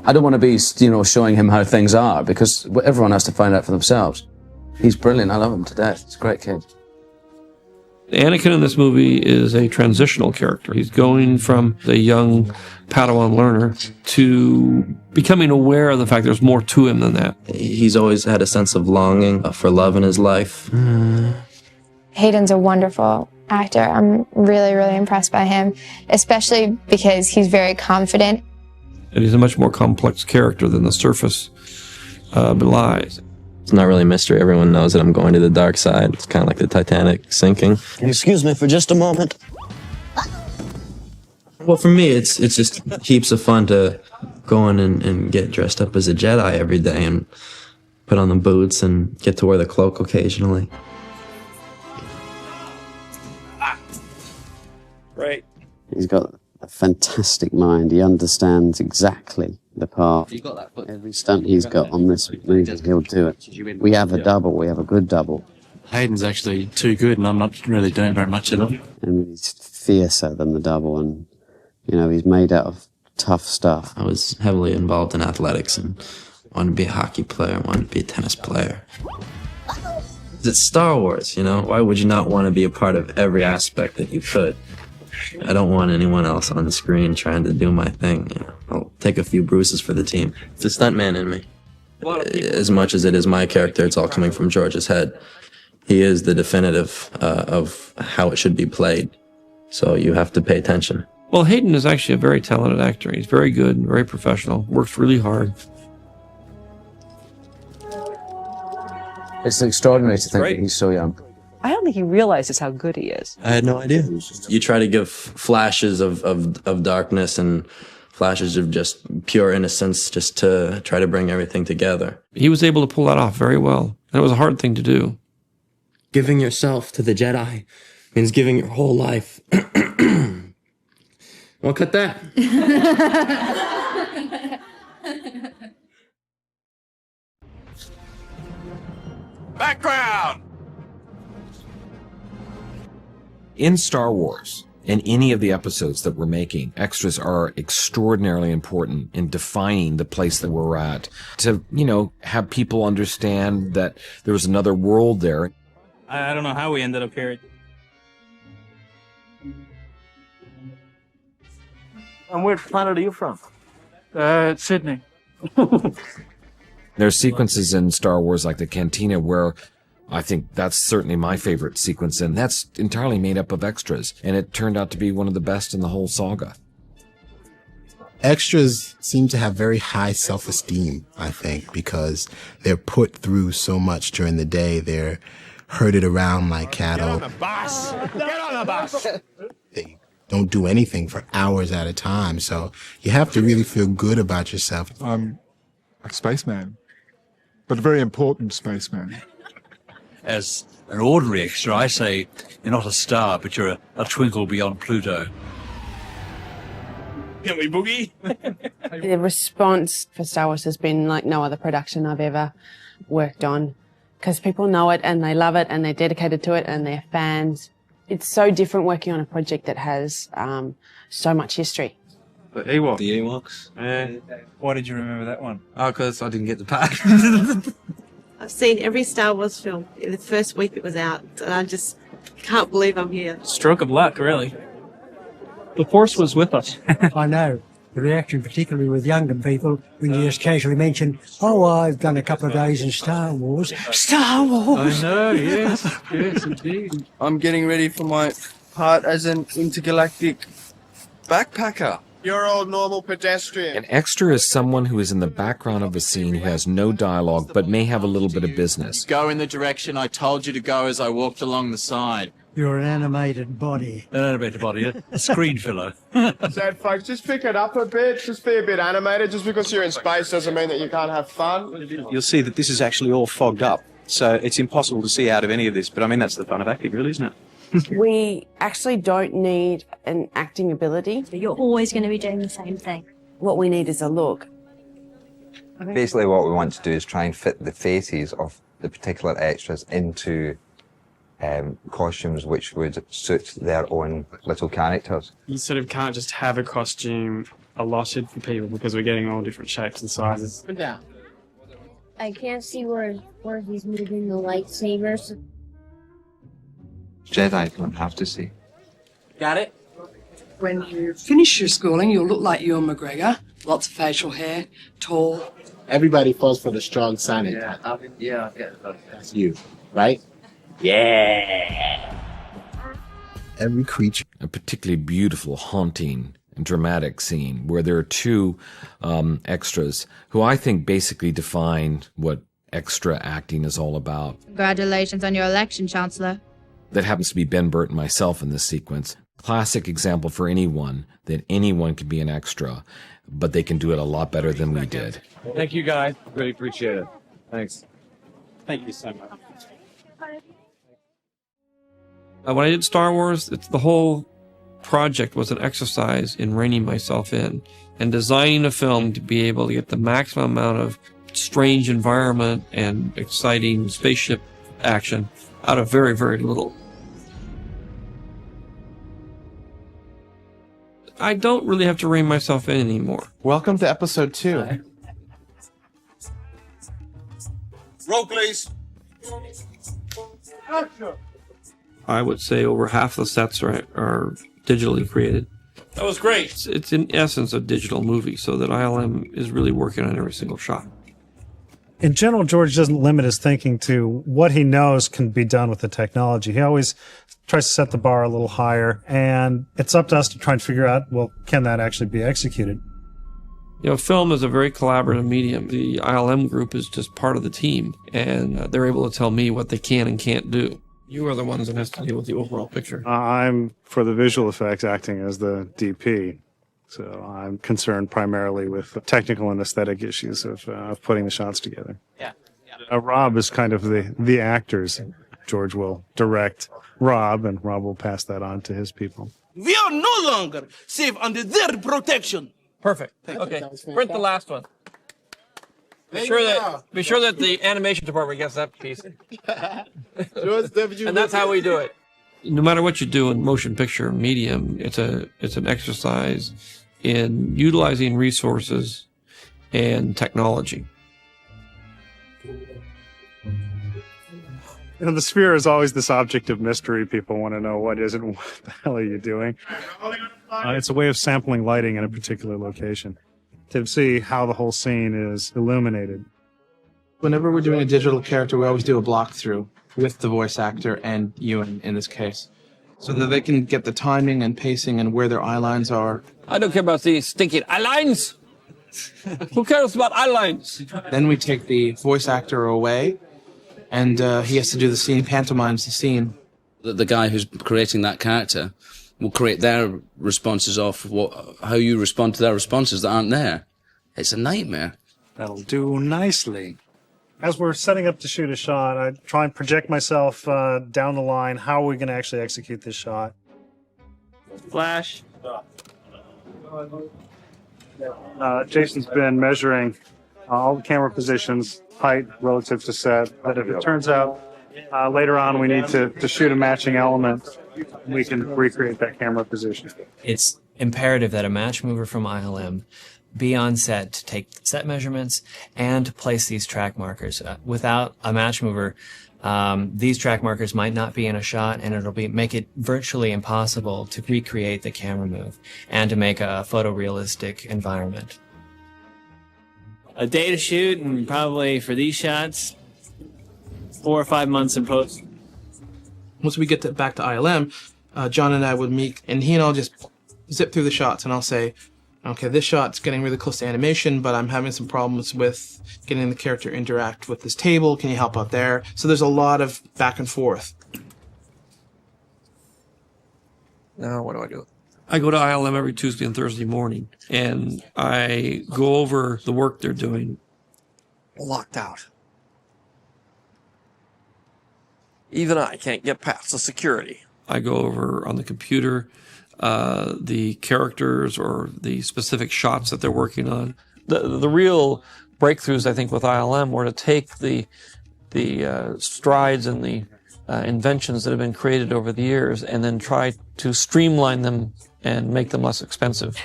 I don't want to be, showing him how things are, because everyone has to find out for themselves. He's brilliant. I love him to death. He's a great kid. Anakin in this movie is a transitional character. He's going from the young Padawan learner to becoming aware of the fact there's more to him than that. He's always had a sense of longing for love in his life. Hayden's a wonderful actor. I'm really, really impressed by him, especially because he's very confident. And he's a much more complex character than the surface belies. It's not really a mystery. Everyone knows that I'm going to the dark side. It's kind of like the Titanic sinking. Excuse me for just a moment. Well, for me, it's just heaps of fun to go in and get dressed up as a Jedi every day and put on the boots and get to wear the cloak occasionally. Right. He's got a fantastic mind. He understands exactly the part. Every stunt he's got on this movie, he'll do it. We have a double. We have a good double. Hayden's actually too good, and I'm not really doing very much at all. I mean, he's fiercer than the double, and, you know, he's made out of tough stuff. I was heavily involved in athletics and wanted to be a hockey player, wanted to be a tennis player. It's Star Wars, you know? Why would you not want to be a part of every aspect that you could? I don't want anyone else on the screen trying to do my thing. You know? I'll take a few bruises for the team. It's a stuntman in me. As much as it is my character, it's all coming from George's head. He is the definitive of how it should be played. So you have to pay attention. Well, Hayden is actually a very talented actor. He's very good, very professional, works really hard. It's extraordinary to think that he's so young. I don't think he realizes how good he is. I had no idea. You try to give flashes of darkness and flashes of just pure innocence just to try to bring everything together. He was able to pull that off very well, and it was a hard thing to do. Giving yourself to the Jedi means giving your whole life. Well, cut that. Background! In Star Wars, in any of the episodes that we're making, extras are extraordinarily important in defining the place that we're at. To, you know, have people understand that there was another world there. I don't know how we ended up here. And where planet are you from? Sydney. There's sequences in Star Wars like the Cantina where I think that's certainly my favorite sequence, and that's entirely made up of extras, and it turned out to be one of the best in the whole saga. Extras seem to have very high self-esteem, I think, because they're put through so much during the day. They're herded around like cattle. Get on the bus! Get on the bus! They don't do anything for hours at a time, so you have to really feel good about yourself. I'm a spaceman, but a very important spaceman. As an ordinary extra, I say you're not a star, but you're a twinkle beyond Pluto. Can we boogie? The response for Star Wars has been like no other production I've ever worked on, because people know it and they love it and they're dedicated to it and they're fans. It's so different working on a project that has so much history. The Ewoks. The Ewoks? Why did you remember that one? Oh, because I didn't get the pack. I've seen every Star Wars film in the first week it was out, and I just can't believe I'm here. Stroke of luck, really. The Force was with us. I know. The reaction, particularly with younger people, when you just casually mention, oh, I've done a couple of days in Star Wars. Star Wars! I know, yes. Yes, indeed. I'm getting ready for my part as an intergalactic backpacker. You're all normal pedestrian. An extra is someone who is in the background of a scene who has no dialogue but may have a little bit of business. Go in the direction I told you to go as I walked along the side. You're an animated body. An animated body, a screen filler. So, folks, just pick it up a bit. Just be a bit animated. Just because you're in space doesn't mean that you can't have fun. You'll see that this is actually all fogged up. So it's impossible to see out of any of this. But I mean, that's the fun of acting, really, isn't it? We actually don't need an acting ability. You're always going to be doing the same thing. What we need is a look. Basically what we want to do is try and fit the faces of the particular extras into costumes which would suit their own little characters. You sort of can't just have a costume allotted for people because we're getting all different shapes and sizes. I can't see where he's moving the lightsabers. Jedi don't have to see. Got it? When you finish your schooling, you'll look like Ewan McGregor. Lots of facial hair, tall. Everybody falls for the strong silent type. Yeah, I get that. That's you, right? Yeah. Every creature. A particularly beautiful, haunting, and dramatic scene where there are two extras who I think basically define what extra acting is all about. Congratulations on your election, Chancellor. That happens to be Ben Burt and myself in this sequence. Classic example for anyone, that anyone can be an extra, but they can do it a lot better than we did. Thank you, guys. Really appreciate it. Thanks. Thank you so much. When I did Star Wars, the whole project was an exercise in reining myself in and designing a film to be able to get the maximum amount of strange environment and exciting spaceship action out of very, very little. I don't really have to rein myself in anymore. Welcome to episode 2. Roll, please. I would say over half the sets are digitally created. That was great. It's in essence a digital movie, so that ILM is really working on every single shot. In general, George doesn't limit his thinking to what he knows can be done with the technology. He always tries to set the bar a little higher, and it's up to us to try and figure out, well, can that actually be executed? You know, film is a very collaborative medium. The ILM group is just part of the team, and they're able to tell me what they can and can't do. You are the ones that has to deal with the overall picture. I'm, for the visual effects, acting as the DP. So I'm concerned primarily with technical and aesthetic issues of putting the shots together. Rob is kind of the actors. George will direct Rob, and Rob will pass that on to his people. We are no longer safe under their protection. Perfect. Okay, print the last one. Be sure that the animation department gets that piece. And that's how we do it. No matter what you do in motion picture medium, it's an exercise in utilizing resources and technology. You know, the sphere is always this object of mystery. People want to know what is it and what the hell are you doing. It's a way of sampling lighting in a particular location to see how the whole scene is illuminated. Whenever we're doing a digital character, we always do a block through with the voice actor and you in this case, so that they can get the timing and pacing and where their eye lines are. I don't care about these stinking eye lines. Who cares about eye lines? Then we take the voice actor away, and he has to do the scene, pantomimes the scene. The guy who's creating that character will create their responses off how you respond to their responses that aren't there. It's a nightmare. That'll do nicely. As we're setting up to shoot a shot, I try and project myself down the line. How are we going to actually execute this shot? Flash. Jason's been measuring all the camera positions, height relative to set. But if it turns out later on we need to shoot a matching element, we can recreate that camera position. It's imperative that a match mover from ILM be on set to take set measurements and to place these track markers. Without a match mover, these track markers might not be in a shot, and it'll make it virtually impossible to recreate the camera move and to make a photorealistic environment. A day to shoot, and probably for these shots, 4 or 5 months in post. Once we get back to ILM, John and I would meet, and he and I'll just zip through the shots, and I'll say, okay, this shot's getting really close to animation, but I'm having some problems with getting the character interact with this table. Can you help out there? So there's a lot of back and forth. Now what do? I go to ILM every Tuesday and Thursday morning, and I go over the work they're doing. Locked out. Even I can't get past the security. I go over on the computer the characters or the specific shots that they're working on. The real breakthroughs, I think, with ILM were to take the strides and the inventions that have been created over the years and then try to streamline them and make them less expensive.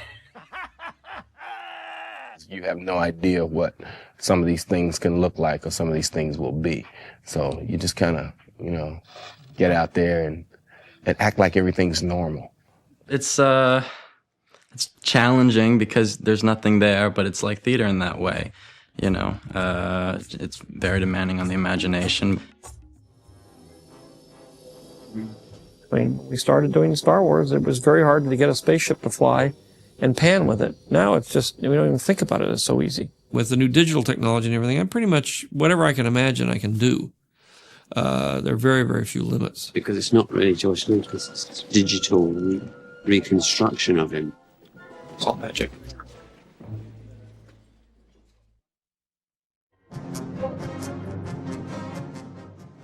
You have no idea what some of these things can look like or some of these things will be. So you just kind of, get out there and act like everything's normal. It's challenging because there's nothing there, but it's like theater in that way, It's very demanding on the imagination. When we started doing Star Wars, it was very hard to get a spaceship to fly and pan with it. Now it's just, we don't even think about it, it's so easy. With the new digital technology and everything, I'm pretty much, whatever I can imagine, I can do. There are very, very few limits. Because it's not really George Lucas, it's digital reconstruction of him. It's all magic.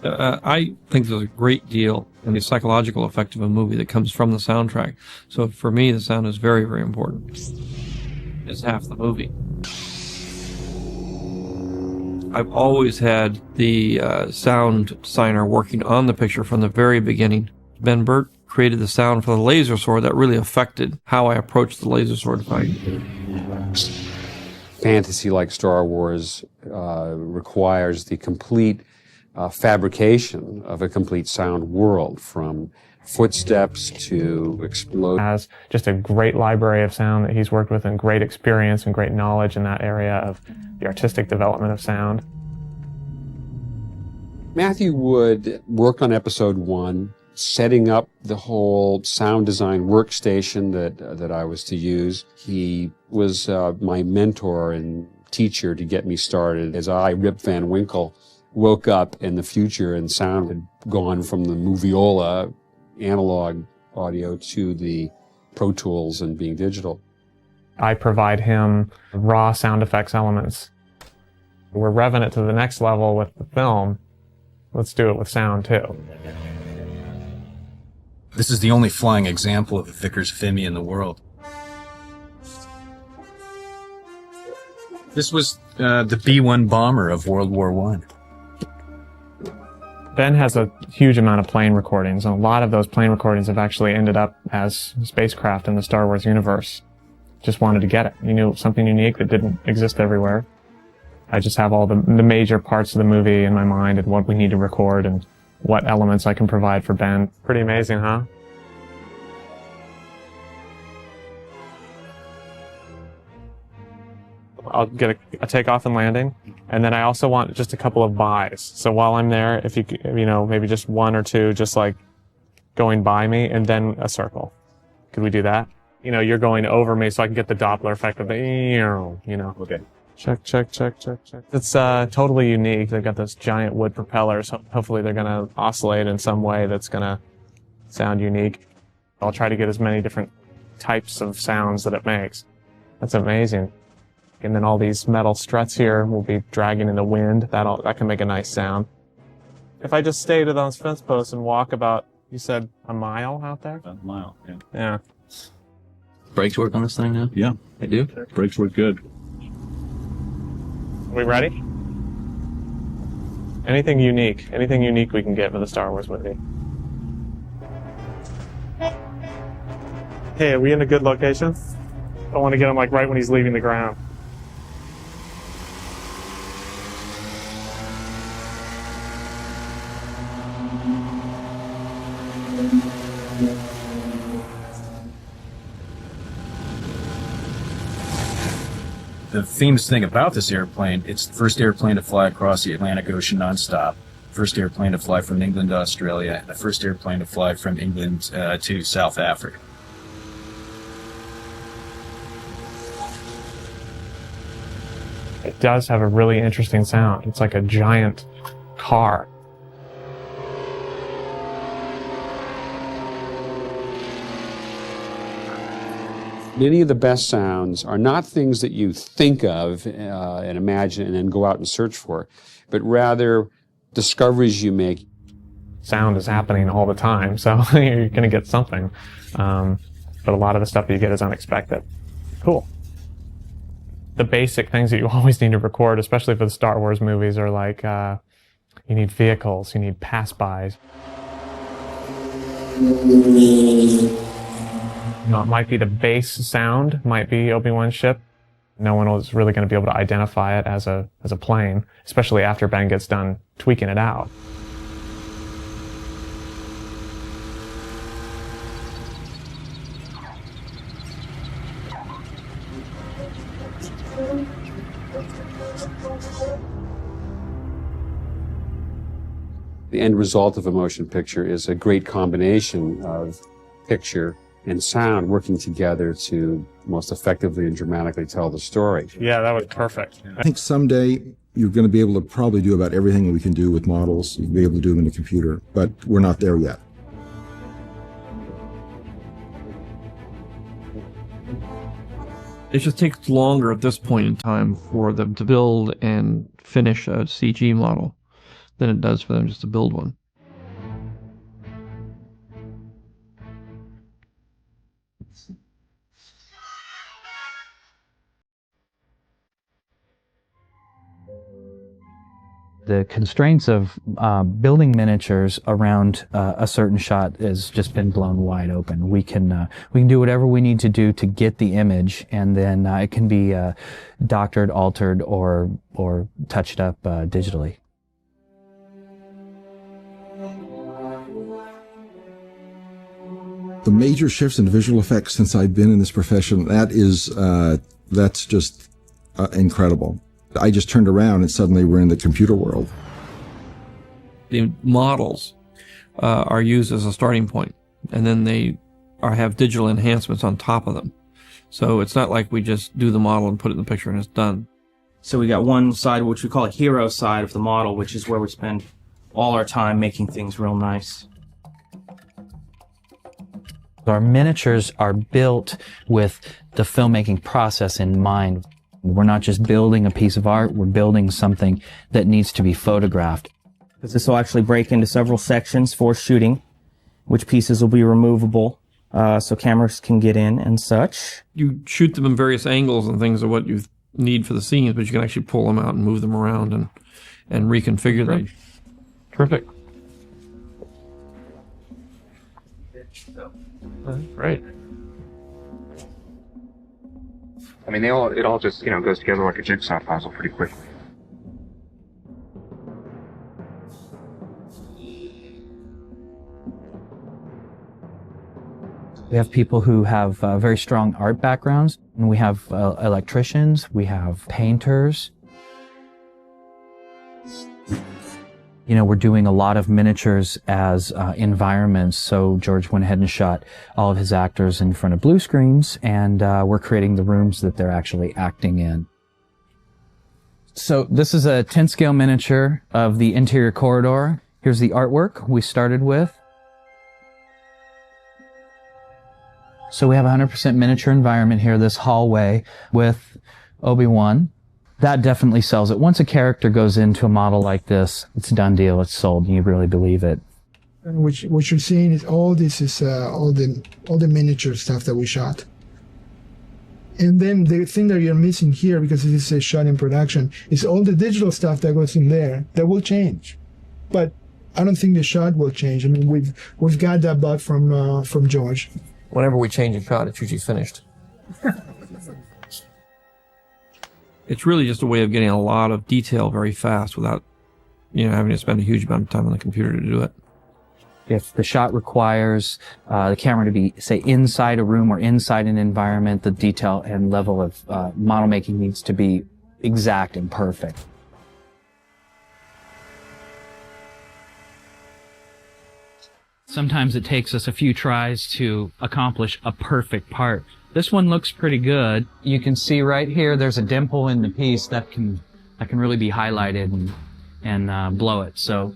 I think there's a great deal in the psychological effect of a movie that comes from the soundtrack. So for me, the sound is very, very important. It's half the movie. I've always had the sound designer working on the picture from the very beginning. Ben Burt created the sound for the laser sword that really affected how I approached the laser sword fight. Fantasy like Star Wars requires the complete fabrication of a complete sound world, from footsteps to explosions. Has just a great library of sound that he's worked with, and great experience and great knowledge in that area of the artistic development of sound. Matthew Wood worked on episode 1, setting up the whole sound design workstation that I was to use. He was my mentor and teacher to get me started. As I, Rip Van Winkle, woke up in the future and sound had gone from the Moviola analog audio to the Pro Tools and being digital. I provide him raw sound effects elements. We're revving it to the next level with the film. Let's do it with sound too. This is the only flying example of a Vickers Fimi in the world. This was the B-1 bomber of World War I. Ben has a huge amount of plane recordings, and a lot of those plane recordings have actually ended up as spacecraft in the Star Wars universe. Just wanted to get it. You knew something unique that didn't exist everywhere. I just have all the major parts of the movie in my mind and what we need to record and what elements I can provide for Ben. Pretty amazing, huh? I'll get a takeoff and landing, and then I also want just a couple of bys. So while I'm there, if you know, maybe just one or two, just like going by me, and then a circle. Could we do that? You know, you're going over me, so I can get the Doppler effect of the, you know. Okay. Check, check, check, check, check. It's totally unique. They've got those giant wood propellers. Hopefully they're going to oscillate in some way that's going to sound unique. I'll try to get as many different types of sounds that it makes. That's amazing. And then all these metal struts here will be dragging in the wind. That can make a nice sound. If I just stay to those fence posts and walk about, you said a mile out there? A mile, yeah. Yeah. Brakes work on this thing now? Yeah. They do? Brakes work good. Are we ready? Anything unique we can get for the Star Wars movie. Hey, are we in a good location? I want to get him like right when he's leaving the ground. The famous thing about this airplane, it's the first airplane to fly across the Atlantic Ocean nonstop, first airplane to fly from England to Australia, and the first airplane to fly from England to South Africa. It does have a really interesting sound. It's like a giant car. Many of the best sounds are not things that you think of and imagine and then go out and search for, but rather discoveries you make. Sound is happening all the time, so you're going to get something. But a lot of the stuff that you get is unexpected. Cool. The basic things that you always need to record, especially for the Star Wars movies, are like, you need vehicles, you need pass-bys. You know, it might be the base sound, might be Obi-Wan's ship. No one was really going to be able to identify it as a plane, especially after Ben gets done tweaking it out. The end result of a motion picture is a great combination of picture and sound working together to most effectively and dramatically tell the story. Yeah, that was perfect. I think someday you're going to be able to probably do about everything we can do with models. You'll be able to do them in the computer, but we're not there yet. It just takes longer at this point in time for them to build and finish a CG model than it does for them just to build one. The constraints of building miniatures around a certain shot has just been blown wide open. We can do whatever we need to do to get the image, and then it can be doctored, altered, or touched up digitally. The major shifts in visual effects since I've been in this profession, that's just incredible. I just turned around and suddenly we're in the computer world. The models are used as a starting point, and then they have digital enhancements on top of them. So it's not like we just do the model and put it in the picture and it's done. So we got one side, which we call a hero side of the model, which is where we spend all our time making things real nice. Our miniatures are built with the filmmaking process in mind. We're not just building a piece of art, we're building something that needs to be photographed. This will actually break into several sections for shooting, which pieces will be removable, so cameras can get in and such. You shoot them in various angles and things of what you need for the scenes, but you can actually pull them out and move them around and reconfigure them. Terrific. Great. I mean, it all just, goes together like a jigsaw puzzle pretty quickly. We have people who have very strong art backgrounds, and we have electricians, we have painters. We're doing a lot of miniatures as environments, so George went ahead and shot all of his actors in front of blue screens, and we're creating the rooms that they're actually acting in. So this is a 10-scale miniature of the interior corridor. Here's the artwork we started with. So we have a 100% miniature environment here, this hallway with Obi-Wan. That definitely sells it. Once a character goes into a model like this, it's a done deal, it's sold, and you really believe it. What you're seeing is all this is all the miniature stuff that we shot. And then the thing that you're missing here, because this is a shot in production, is all the digital stuff that goes in there that will change. But I don't think the shot will change. I mean, we've got that bug from George. Whenever we change a shot, it's usually finished. It's really just a way of getting a lot of detail very fast without, having to spend a huge amount of time on the computer to do it. If the shot requires the camera to be, say, inside a room or inside an environment, the detail and level of model making needs to be exact and perfect. Sometimes it takes us a few tries to accomplish a perfect part. This one looks pretty good. You can see right here, there's a dimple in the piece that can really be highlighted and blow it. So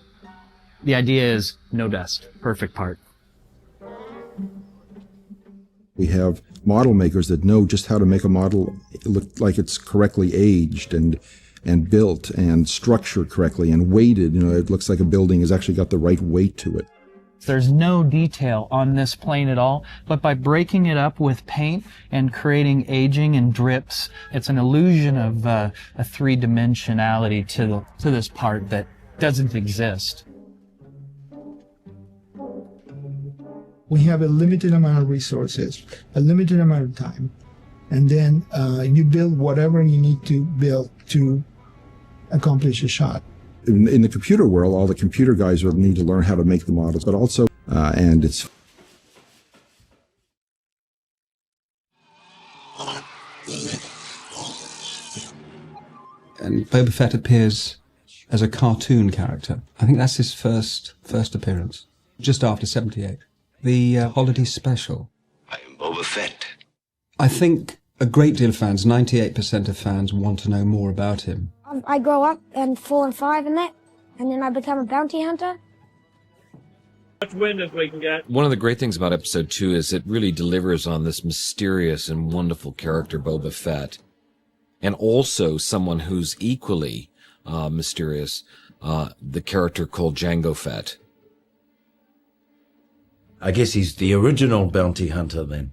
the idea is no dust, perfect part. We have model makers that know just how to make a model look like it's correctly aged and built and structured correctly and weighted. It looks like a building has actually got the right weight to it. There's no detail on this plane at all, but by breaking it up with paint and creating aging and drips, it's an illusion of a three-dimensionality to this part that doesn't exist. We have a limited amount of resources, a limited amount of time, and then you build whatever you need to build to accomplish a shot. In the computer world, all the computer guys will need to learn how to make the models, but also, and it's... And Boba Fett appears as a cartoon character. I think that's his first appearance, just after 78. The holiday special. I think a great deal of fans, 98% of fans, want to know more about him. I grow up and 4 and 5 in that, and then I become a bounty hunter. Much wind as we can get. One of the great things about episode 2 is it really delivers on this mysterious and wonderful character, Boba Fett, and also someone who's equally mysterious, the character called Jango Fett. I guess he's the original bounty hunter then,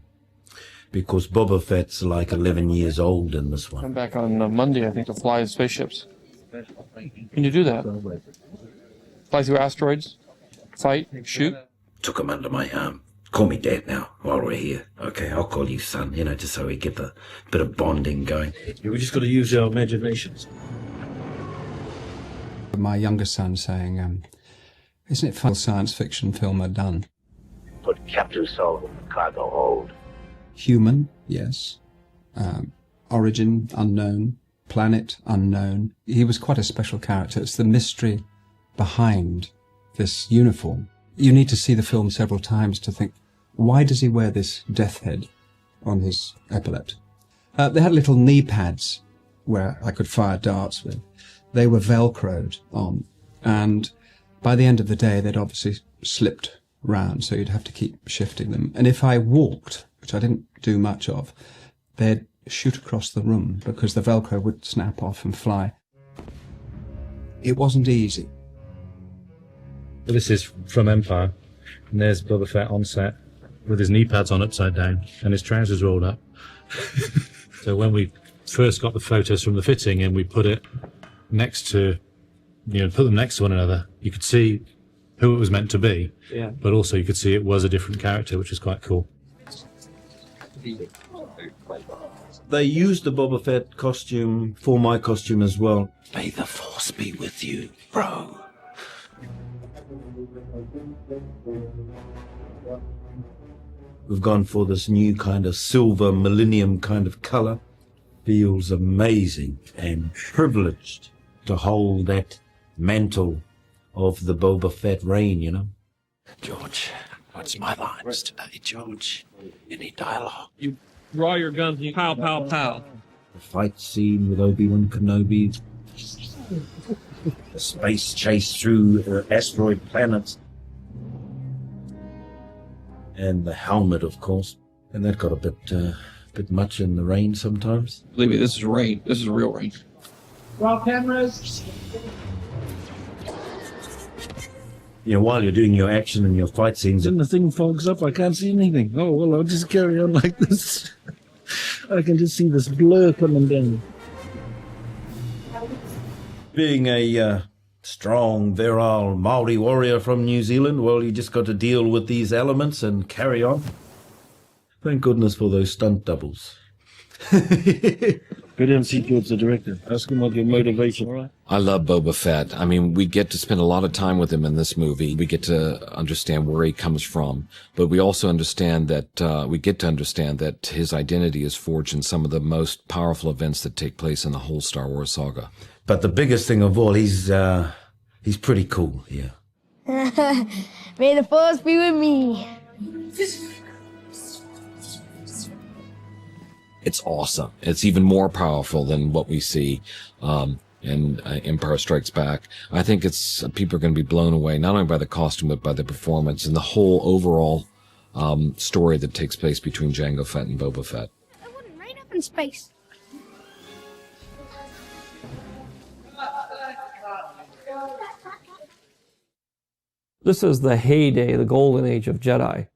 because Boba Fett's like 11 years old in this one. Come back on Monday, I think, to fly his spaceships. Can you do that? Fly through asteroids? Fight? Shoot? Took him under my arm. Call me Dad now, while we're here. Okay, I'll call you son, just so we get the bit of bonding going. Yeah, we just got to use our imaginations. My younger son saying, isn't it fun science fiction film are done? Put Captain Sullivan in cargo hold. Human, yes. Origin unknown. Planet unknown. He was quite a special character. It's the mystery behind this uniform. You need to see the film several times to think, why does he wear this death head on his epaulette? They had little knee pads where I could fire darts with. They were Velcroed on, and by the end of the day, they'd obviously slipped round, so you'd have to keep shifting them. And if I walked, which I didn't do much of, they'd shoot across the room because the Velcro would snap off and fly. It wasn't easy. This is from Empire, and there's Boba Fett on set with his knee pads on upside down and his trousers rolled up. So when we first got the photos from the fitting and we put it next to, put them next to one another, you could see who it was meant to be, but also you could see it was a different character, which is quite cool. They used the Boba Fett costume for my costume as well. May the Force be with you, bro. We've gone for this new kind of silver millennium kind of color. Feels amazing and privileged to hold that mantle of the Boba Fett reign, George, what's my lines today, George? Any dialogue? You draw your guns and you pow, pow, pow. The fight scene with Obi-Wan Kenobi. The space chase through asteroid planets. And the helmet, of course. And that got a bit much in the rain sometimes. Believe me, this is rain. This is real rain. Roll cameras. While you're doing your action and your fight scenes, Then the thing fogs up, I can't see anything. Oh, well, I'll just carry on like this. I can just see this blur coming down. being a strong, virile Maori warrior from New Zealand, well, you just got to deal with these elements and carry on. Thank goodness for those stunt doubles. Good MC George, the director. Ask him what your motivation. All right. I love Boba Fett. I mean, we get to spend a lot of time with him in this movie. We get to understand where he comes from, but we also understand that we get to understand that his identity is forged in some of the most powerful events that take place in the whole Star Wars saga. But the biggest thing of all, he's pretty cool. Yeah. May the Force be with me. It's awesome. It's even more powerful than what we see in Empire Strikes Back. I think people are going to be blown away, not only by the costume, but by the performance and the whole overall story that takes place between Jango Fett and Boba Fett. It wouldn't rain up in space. This is the heyday, the golden age of Jedi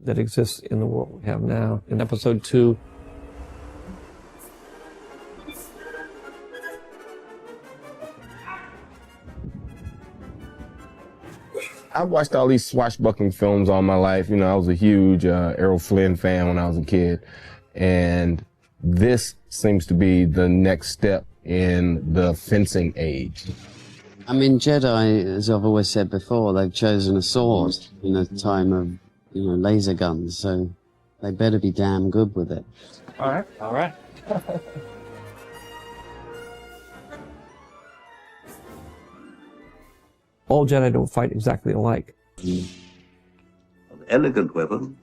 that exists in the world we have now. In Episode 2, I've watched all these swashbuckling films all my life. You know, I was a huge Errol Flynn fan when I was a kid. And this seems to be the next step in the fencing age. I mean, Jedi, as I've always said before, they've chosen a sword in a time of, laser guns, so they better be damn good with it. all right. All Jedi don't fight exactly alike. An elegant weapon,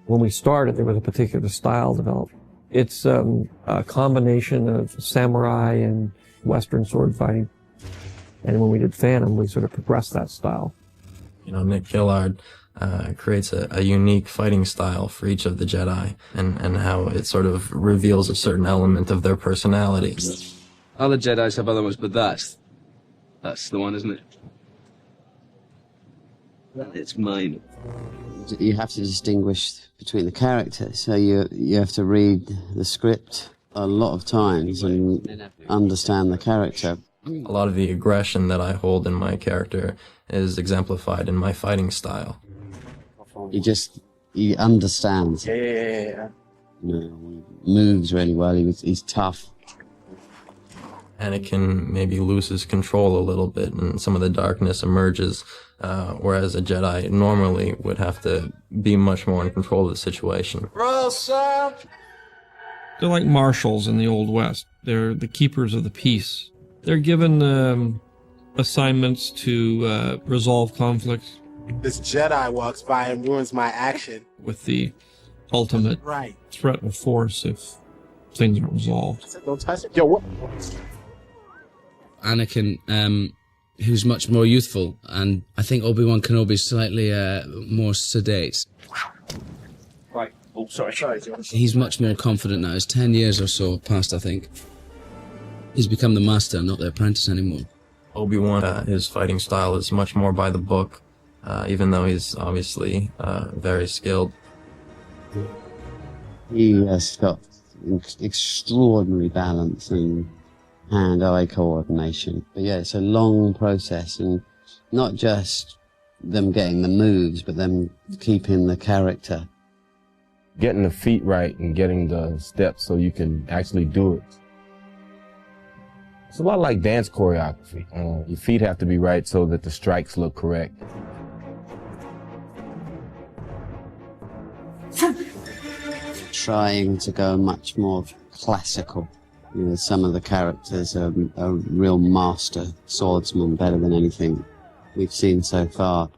When we started, there was a particular style developed. It's a combination of samurai and Western sword fighting. And when we did Phantom, we sort of progressed that style. You know, Nick Gillard creates a unique fighting style for each of the Jedi, and how it sort of reveals a certain element of their personality. Other Jedis have other ones, but that's the one, isn't it? It's mine. You have to distinguish between the characters, so you have to read the script a lot of times and understand the character. A lot of the aggression that I hold in my character is exemplified in my fighting style. He understands. Yeah. You know, he moves really well. He's tough. Anakin maybe loses control a little bit, and some of the darkness emerges, whereas a Jedi normally would have to be much more in control of the situation. Roll, sir! They're like marshals in the Old West. They're the keepers of the peace. They're given assignments to resolve conflicts. This Jedi walks by and ruins my action. With the ultimate threat of force if things aren't resolved. Don't touch it. Yo, what? Anakin, who's much more youthful, and I think Obi-Wan Kenobi's slightly more sedate. Right. Oh, sorry. He's much more confident now. It's 10 years or so past, I think. He's become the master, not the apprentice anymore. Obi-Wan, his fighting style is much more by the book, even though he's obviously very skilled. He has got extraordinary balance and hand-eye coordination. But yeah, it's a long process, and not just them getting the moves, but them keeping the character. Getting the feet right and getting the steps so you can actually do it. It's a lot like dance choreography. Your feet have to be right so that the strikes look correct. Trying to go much more classical. You know, some of the characters are real master swordsmen, better than anything we've seen so far.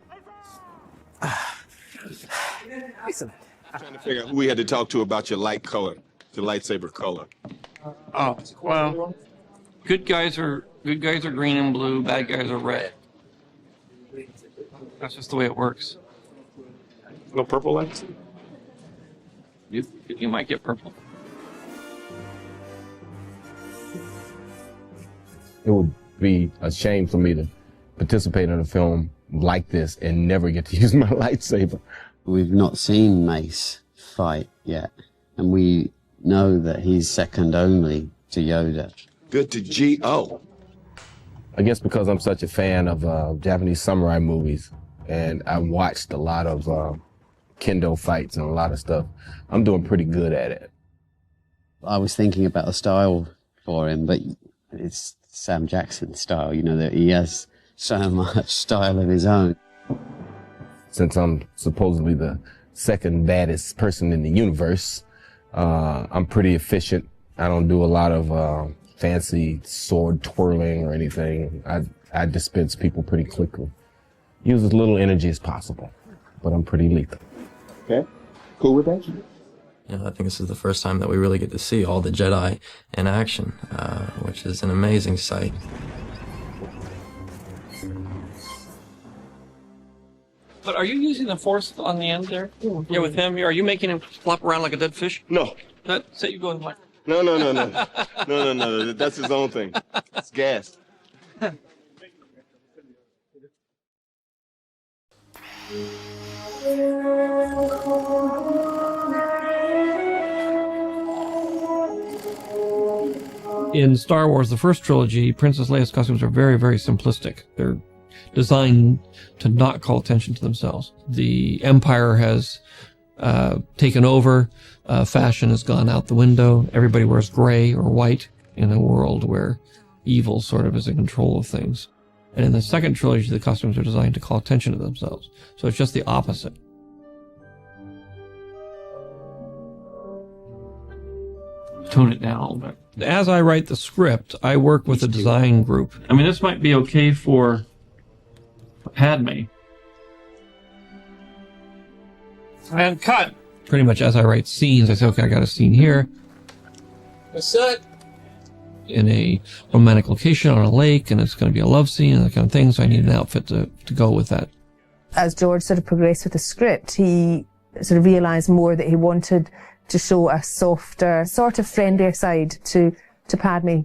Listen, I'm trying to figure out who we had to talk to about your light color, your lightsaber color. Oh, well, good guys are green and blue, bad guys are red. That's just the way it works. No purple lights? You might get purple. It would be a shame for me to participate in a film like this and never get to use my lightsaber. We've not seen Mace fight yet, and we know that he's second only to Yoda. Good to G.O. I guess because I'm such a fan of Japanese samurai movies, and I watched a lot of kendo fights and a lot of stuff, I'm doing pretty good at it. I was thinking about a style for him, but it's Sam Jackson's style, you know, that he has so much style of his own. Since I'm supposedly the second baddest person in the universe, I'm pretty efficient. I don't do a lot of fancy sword twirling or anything. I dispense people pretty quickly. Use as little energy as possible, but I'm pretty lethal. Okay, cool with that? You know, I think this is the first time that we really get to see all the Jedi in action, which is an amazing sight. But are you using the force on the end there? Yeah, with him. Are you making him flop around like a dead fish? No. Say you going like... No. No. That's his own thing. It's gas. In Star Wars, the first trilogy, Princess Leia's costumes are very, very simplistic. They're designed to not call attention to themselves. The Empire has taken over. Fashion has gone out the window. Everybody wears gray or white in a world where evil sort of is in control of things. And in the second trilogy, the costumes are designed to call attention to themselves. So it's just the opposite. Tone it down a little bit. As I write the script, I work with a design group. I mean, this might be okay for Padme. And cut. pretty much as I write scenes, I say, okay, I got a scene here. What's up? In a romantic location on a lake, and it's going to be a love scene and that kind of thing, so I need an outfit to go with that. As George sort of progressed with the script, he sort of realised more that he wanted to show a softer, sort of friendlier side to Padme.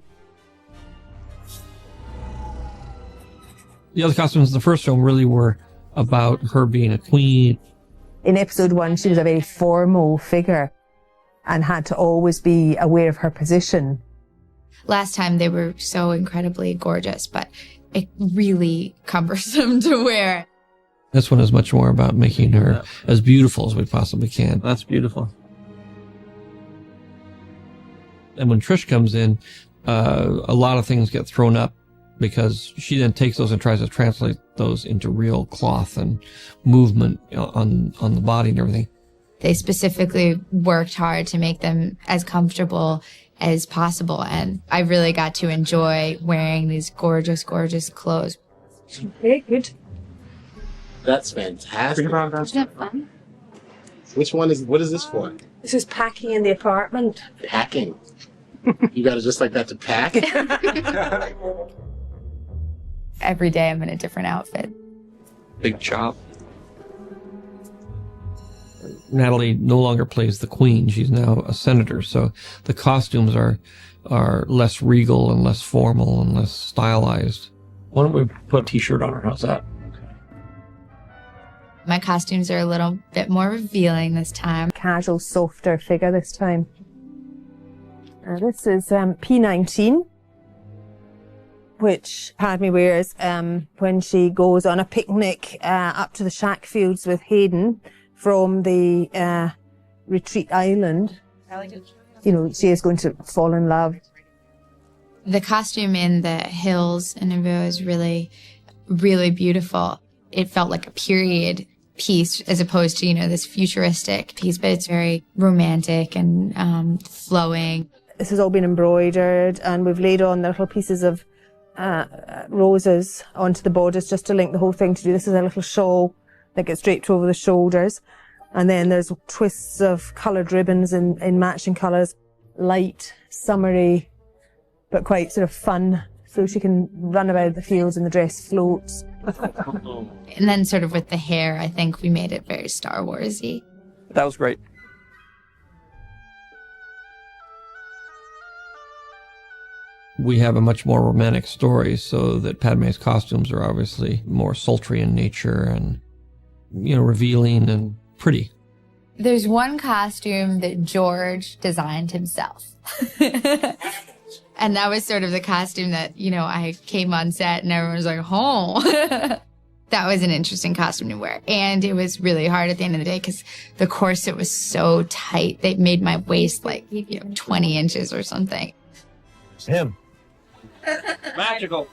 The other costumes in the first film really were about her being a queen. In episode 1, she was a very formal figure and had to always be aware of her position. Last time they were so incredibly gorgeous, but it really cumbersome to wear. This one is much more about making her as beautiful as we possibly can. That's beautiful. And when Trish comes in, a lot of things get thrown up because she then takes those and tries to translate those into real cloth and movement on the body and everything. They specifically worked hard to make them as comfortable as possible, and I really got to enjoy wearing these gorgeous, gorgeous clothes. Very good. That's fantastic. Isn't that fun? What is this for? This is packing in the apartment. Packing. You got it just like that to pack? Every day I'm in a different outfit. Big job. Natalie no longer plays the queen. She's now a senator. So the costumes are less regal and less formal and less stylized. Why don't we put a t-shirt on her? How's that? My costumes are a little bit more revealing this time. Casual, softer figure this time. This is P19, which Padme wears when she goes on a picnic up to the shack fields with Hayden from the retreat island. You know, she is going to fall in love. The costume in the hills in Naboo is really, really beautiful. It felt like a period piece as opposed to, you know, this futuristic piece, but it's very romantic and flowing. This has all been embroidered, and we've laid on the little pieces of roses onto the borders just to link the whole thing together. This is a little shawl that gets draped over the shoulders. And then there's twists of coloured ribbons in matching colours. Light, summery, but quite sort of fun. So she can run about the fields and the dress floats. And then sort of with the hair, I think we made it very Star Wars-y. That was great. We have a much more romantic story, so that Padme's costumes are obviously more sultry in nature and, you know, revealing and pretty. There's one costume that George designed himself. And that was sort of the costume that, you know, I came on set and everyone was like, oh. That was an interesting costume to wear. And it was really hard at the end of the day because the corset was so tight. They made my waist like, you know, 20 inches or something. It's him. Magical.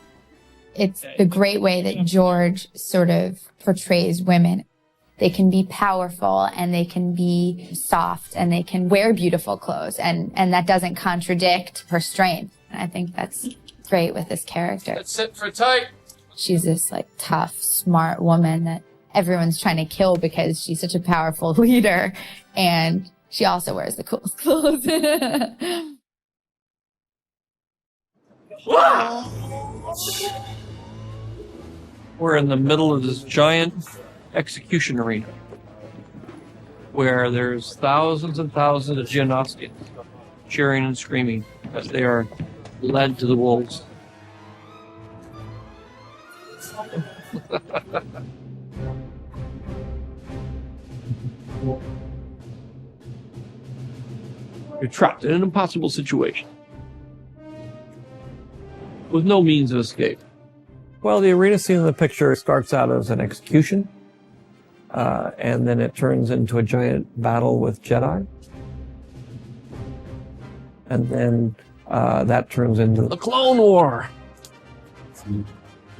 It's the great way that George sort of portrays women. They can be powerful and they can be soft and they can wear beautiful clothes and that doesn't contradict her strength. And I think that's great with this character. Let's sit for tight. She's this like tough, smart woman that everyone's trying to kill because she's such a powerful leader and she also wears the coolest clothes. We're in the middle of this giant execution arena where there's thousands and thousands of Geonosians cheering and screaming as they are led to the wolves. You're trapped in an impossible situation with no means of escape. Well, the arena scene in the picture starts out as an execution, and then it turns into a giant battle with Jedi. And then that turns into the Clone War.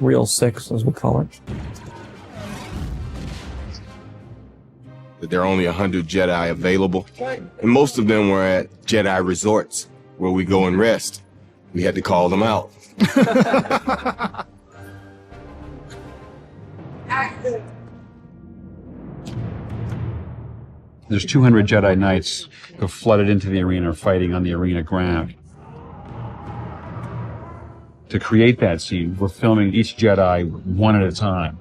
Real 6, as we call it. There are only 100 Jedi available, and most of them were at Jedi resorts where we go and rest. We had to call them out. There's 200 Jedi Knights who flooded into the arena, fighting on the arena ground. To create that scene, we're filming each Jedi one at a time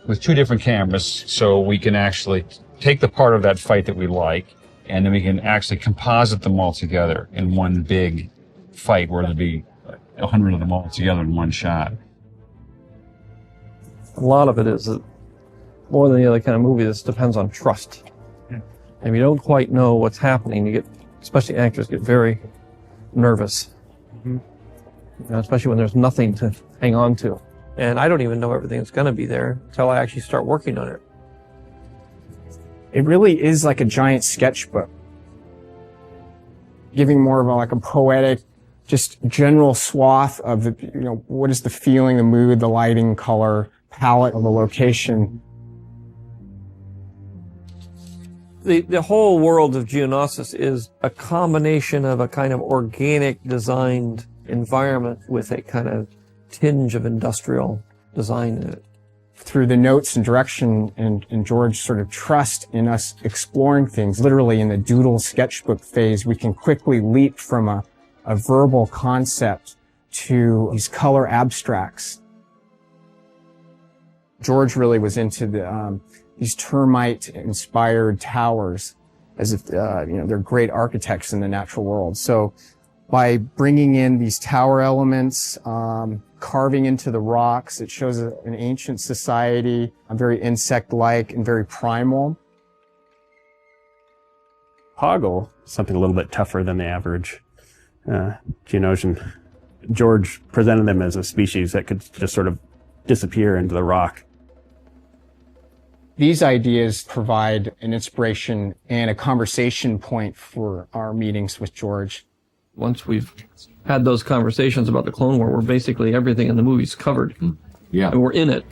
with 2 different cameras, so we can actually take the part of that fight that we like, and then we can actually composite them all together in one big fight where there'll be 100 of them all together in one shot. A lot of it is that more than the other kind of movie, this depends on trust. And if you don't quite know what's happening, you get, especially actors, get very nervous. You know, especially when there's nothing to hang on to. And I don't even know everything that's going to be there until I actually start working on it. It really is like a giant sketchbook, giving more of like a poetic, just general swath of the, you know, what is the feeling, the mood, the lighting, color, palette of the location. The whole world of Geonosis is a combination of a kind of organic designed environment with a kind of tinge of industrial design in it. Through the notes and direction and George's sort of trust in us exploring things, literally in the doodle sketchbook phase, we can quickly leap from a verbal concept to these color abstracts. George really was into these termite-inspired towers, as if you know, they're great architects in the natural world. So by bringing in these tower elements, carving into the rocks, it shows an ancient society, very insect-like and very primal. Hoggle, something a little bit tougher than the average Geonosian. George presented them as a species that could just sort of disappear into the rock. These ideas provide an inspiration and a conversation point for our meetings with George. Once we've had those conversations about the Clone War, where basically everything in the movie's covered. Yeah. And we're in it,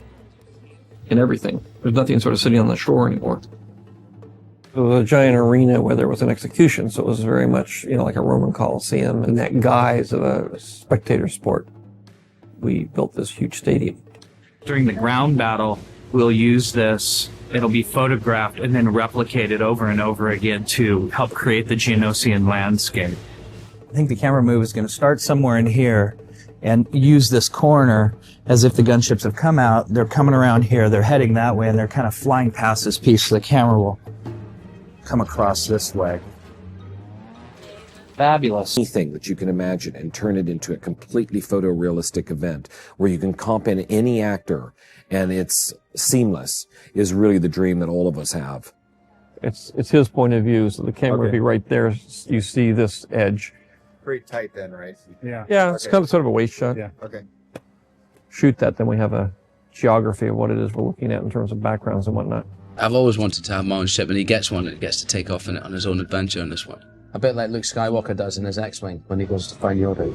in everything. There's nothing sort of sitting on the shore anymore. It was a giant arena where there was an execution, so it was very much, you know, like a Roman Colosseum in that guise of a spectator sport. We built this huge stadium. During the ground battle, we'll use this. It'll be photographed and then replicated over and over again to help create the Geonosian landscape. I think the camera move is going to start somewhere in here and use this corner as if the gunships have come out. They're coming around here, they're heading that way, and they're kind of flying past this piece, so the camera will come across this way. Fabulous. Anything that you can imagine and turn it into a completely photorealistic event where you can comp in any actor and it's seamless is really the dream that all of us have. It's his point of view, so the camera would be right there. You see this edge. Pretty tight then, right? Yeah. Yeah, it's kind of sort of a waist shot. Yeah. Okay. Shoot that, then we have a geography of what it is we're looking at in terms of backgrounds and whatnot. I've always wanted to have my own ship, and he gets one and gets to take off on his own adventure in this one. A bit like Luke Skywalker does in his X-Wing when he goes to find Yoda.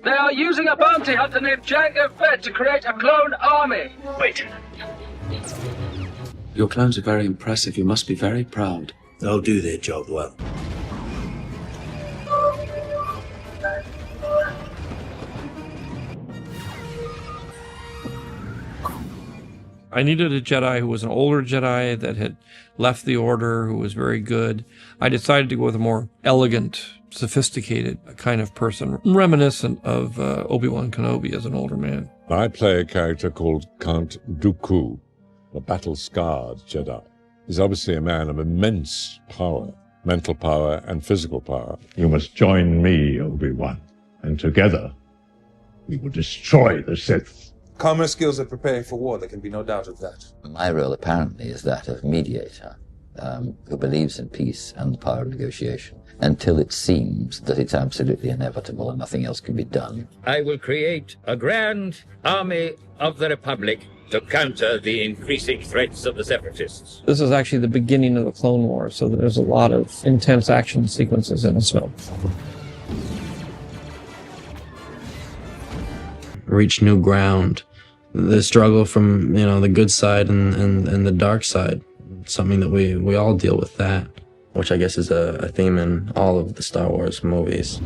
They are using a bounty hunter named Jango Fett to create a clone army. Wait. Your clones are very impressive. You must be very proud. They'll do their job well. I needed a Jedi who was an older Jedi that had left the Order, who was very good. I decided to go with a more elegant, sophisticated kind of person, reminiscent of Obi-Wan Kenobi as an older man. I play a character called Count Dooku, a battle-scarred Jedi. He's obviously a man of immense power, mental power and physical power. You must join me, Obi-Wan, and together we will destroy the Sith. Commerce skills are preparing for war, there can be no doubt of that. My role apparently is that of mediator, who believes in peace and the power of negotiation, until it seems that it's absolutely inevitable and nothing else can be done. I will create a grand army of the Republic to counter the increasing threats of the Separatists. This is actually the beginning of the Clone Wars, so there's a lot of intense action sequences in this film. Reach new ground. The struggle from, you know, the good side and the dark side. Something that we all deal with that, which I guess is a theme in all of the Star Wars movies.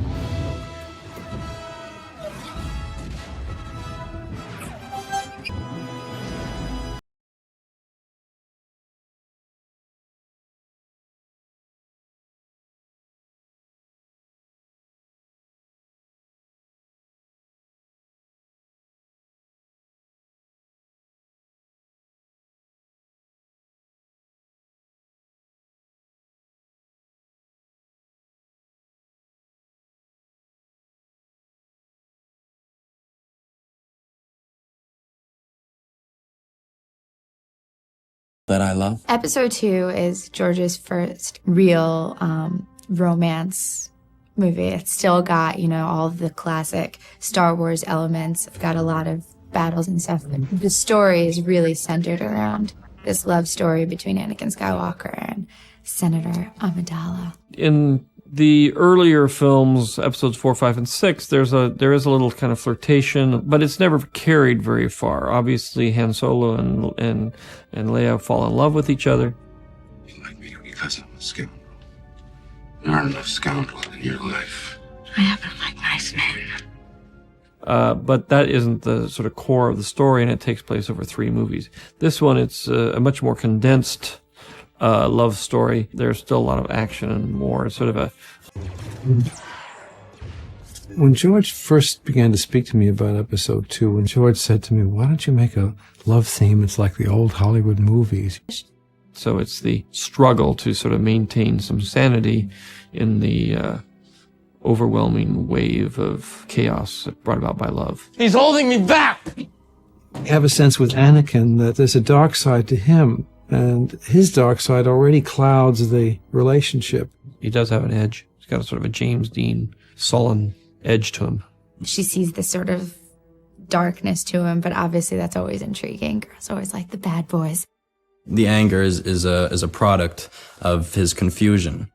that I love. Episode 2 is George's first real romance movie. It's still got, all of the classic Star Wars elements. It's got a lot of battles and stuff. But the story is really centered around this love story between Anakin Skywalker and Senator Amidala. In the earlier films, episodes 4, 5, and 6, there is a little kind of flirtation, but it's never carried very far. Obviously, Han Solo and Leia fall in love with each other. You like me because I'm a scoundrel. There aren't enough scoundrels in your life. I happen to like nice men. But that isn't the sort of core of the story, and it takes place over 3 movies. This one, it's a much more condensed love story. There's still a lot of action and more. It's sort of a... When George first began to speak to me about episode 2, when George said to me, why don't you make a love theme? It's like the old Hollywood movies. So it's the struggle to sort of maintain some sanity in the overwhelming wave of chaos brought about by love. He's holding me back! I have a sense with Anakin that there's a dark side to him, and his dark side already clouds the relationship. He does have an edge. He's got a sort of a James Dean sullen edge to him. She sees this sort of darkness to him, but obviously that's always intriguing. Girls always like the bad boys. The anger is a product of his confusion.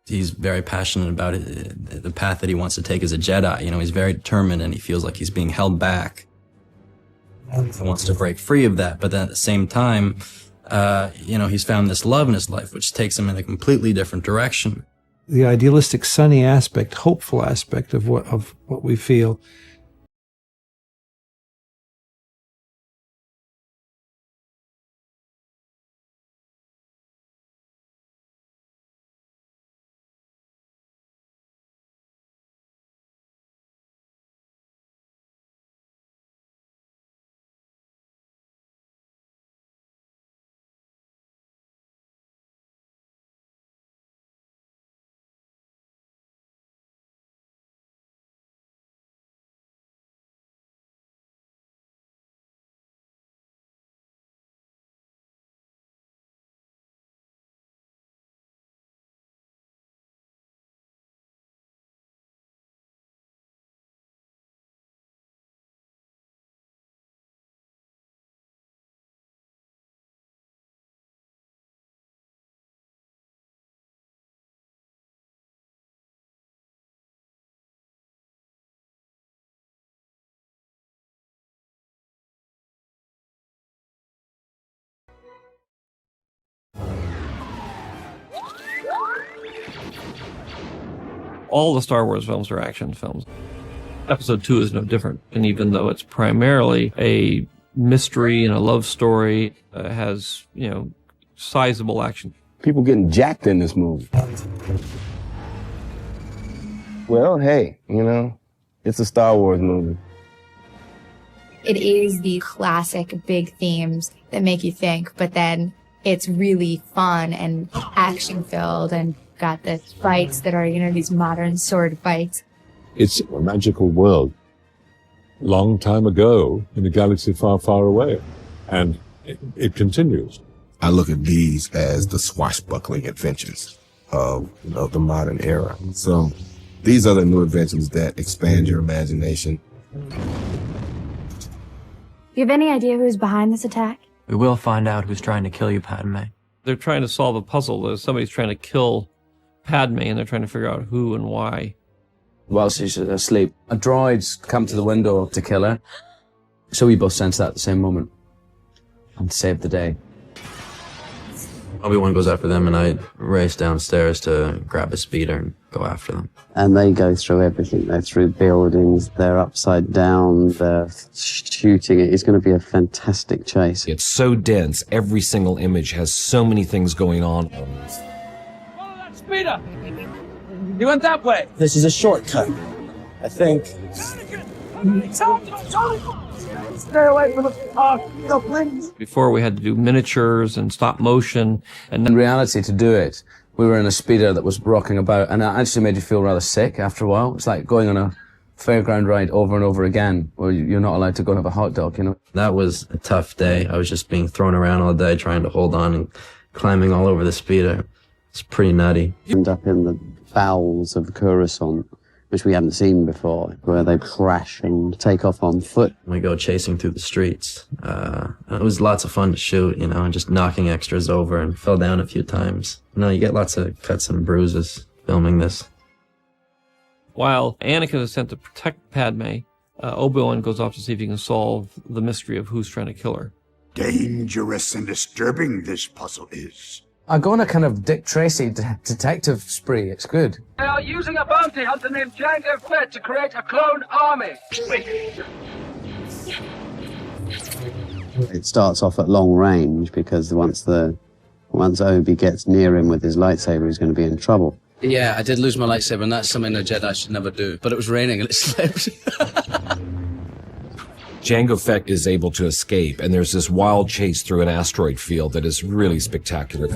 He's very passionate about it, the path that he wants to take as a Jedi. He's very determined, and he feels like he's being held back. He wants to break free of that, but then at the same time, he's found this love in his life, which takes him in a completely different direction. The idealistic, sunny aspect, hopeful aspect of what we feel. All the Star Wars films are action films. Episode 2 is no different. And even though it's primarily a mystery and a love story, has, sizable action. People getting jacked in this movie. Well, hey, it's a Star Wars movie. It is the classic big themes that make you think, but then it's really fun and action-filled and got the fights that are, these modern sword fights. It's a magical world. Long time ago, in a galaxy far, far away. And it continues. I look at these as the swashbuckling adventures of the modern era. So these are the new adventures that expand your imagination. You have any idea who's behind this attack? We will find out who's trying to kill you, Padme. They're trying to solve a puzzle. Somebody's trying to kill Padme, and they're trying to figure out who and why. While she's asleep, a droid's come to the window to kill her. So we both sense that at the same moment and save the day. Obi-Wan goes after them, and I race downstairs to grab a speeder and go after them. And they go through everything. They're through buildings, they're upside down, they're shooting it. It's going to be a fantastic chase. It's so dense. Every single image has so many things going on. Speeder! You went that way! This is a shortcut, I think. Stay away from the planes! Before we had to do miniatures and stop motion. And in reality, to do it, we were in a speeder that was rocking about, and it actually made you feel rather sick after a while. It's like going on a fairground ride over and over again, where you're not allowed to go and have a hot dog, you know. That was a tough day. I was just being thrown around all day trying to hold on and climbing all over the speeder. It's pretty nutty. End up in the bowels of Coruscant, which we hadn't seen before, where they crash and take off on foot. We go chasing through the streets. It was lots of fun to shoot, you know, and just knocking extras over and fell down a few times. You know, you get lots of cuts and bruises filming this. While Anakin is sent to protect Padme, Obi-Wan goes off to see if he can solve the mystery of who's trying to kill her. Dangerous and disturbing this puzzle is. I go on a kind of Dick Tracy detective spree. It's good. They are using a bounty hunter named Jango Fett to create a clone army. It starts off at long range because once Obi gets near him with his lightsaber, he's going to be in trouble. Yeah, I did lose my lightsaber, and that's something a Jedi should never do. But it was raining and it slipped. Jango Fett is able to escape, and there's this wild chase through an asteroid field that is really spectacular.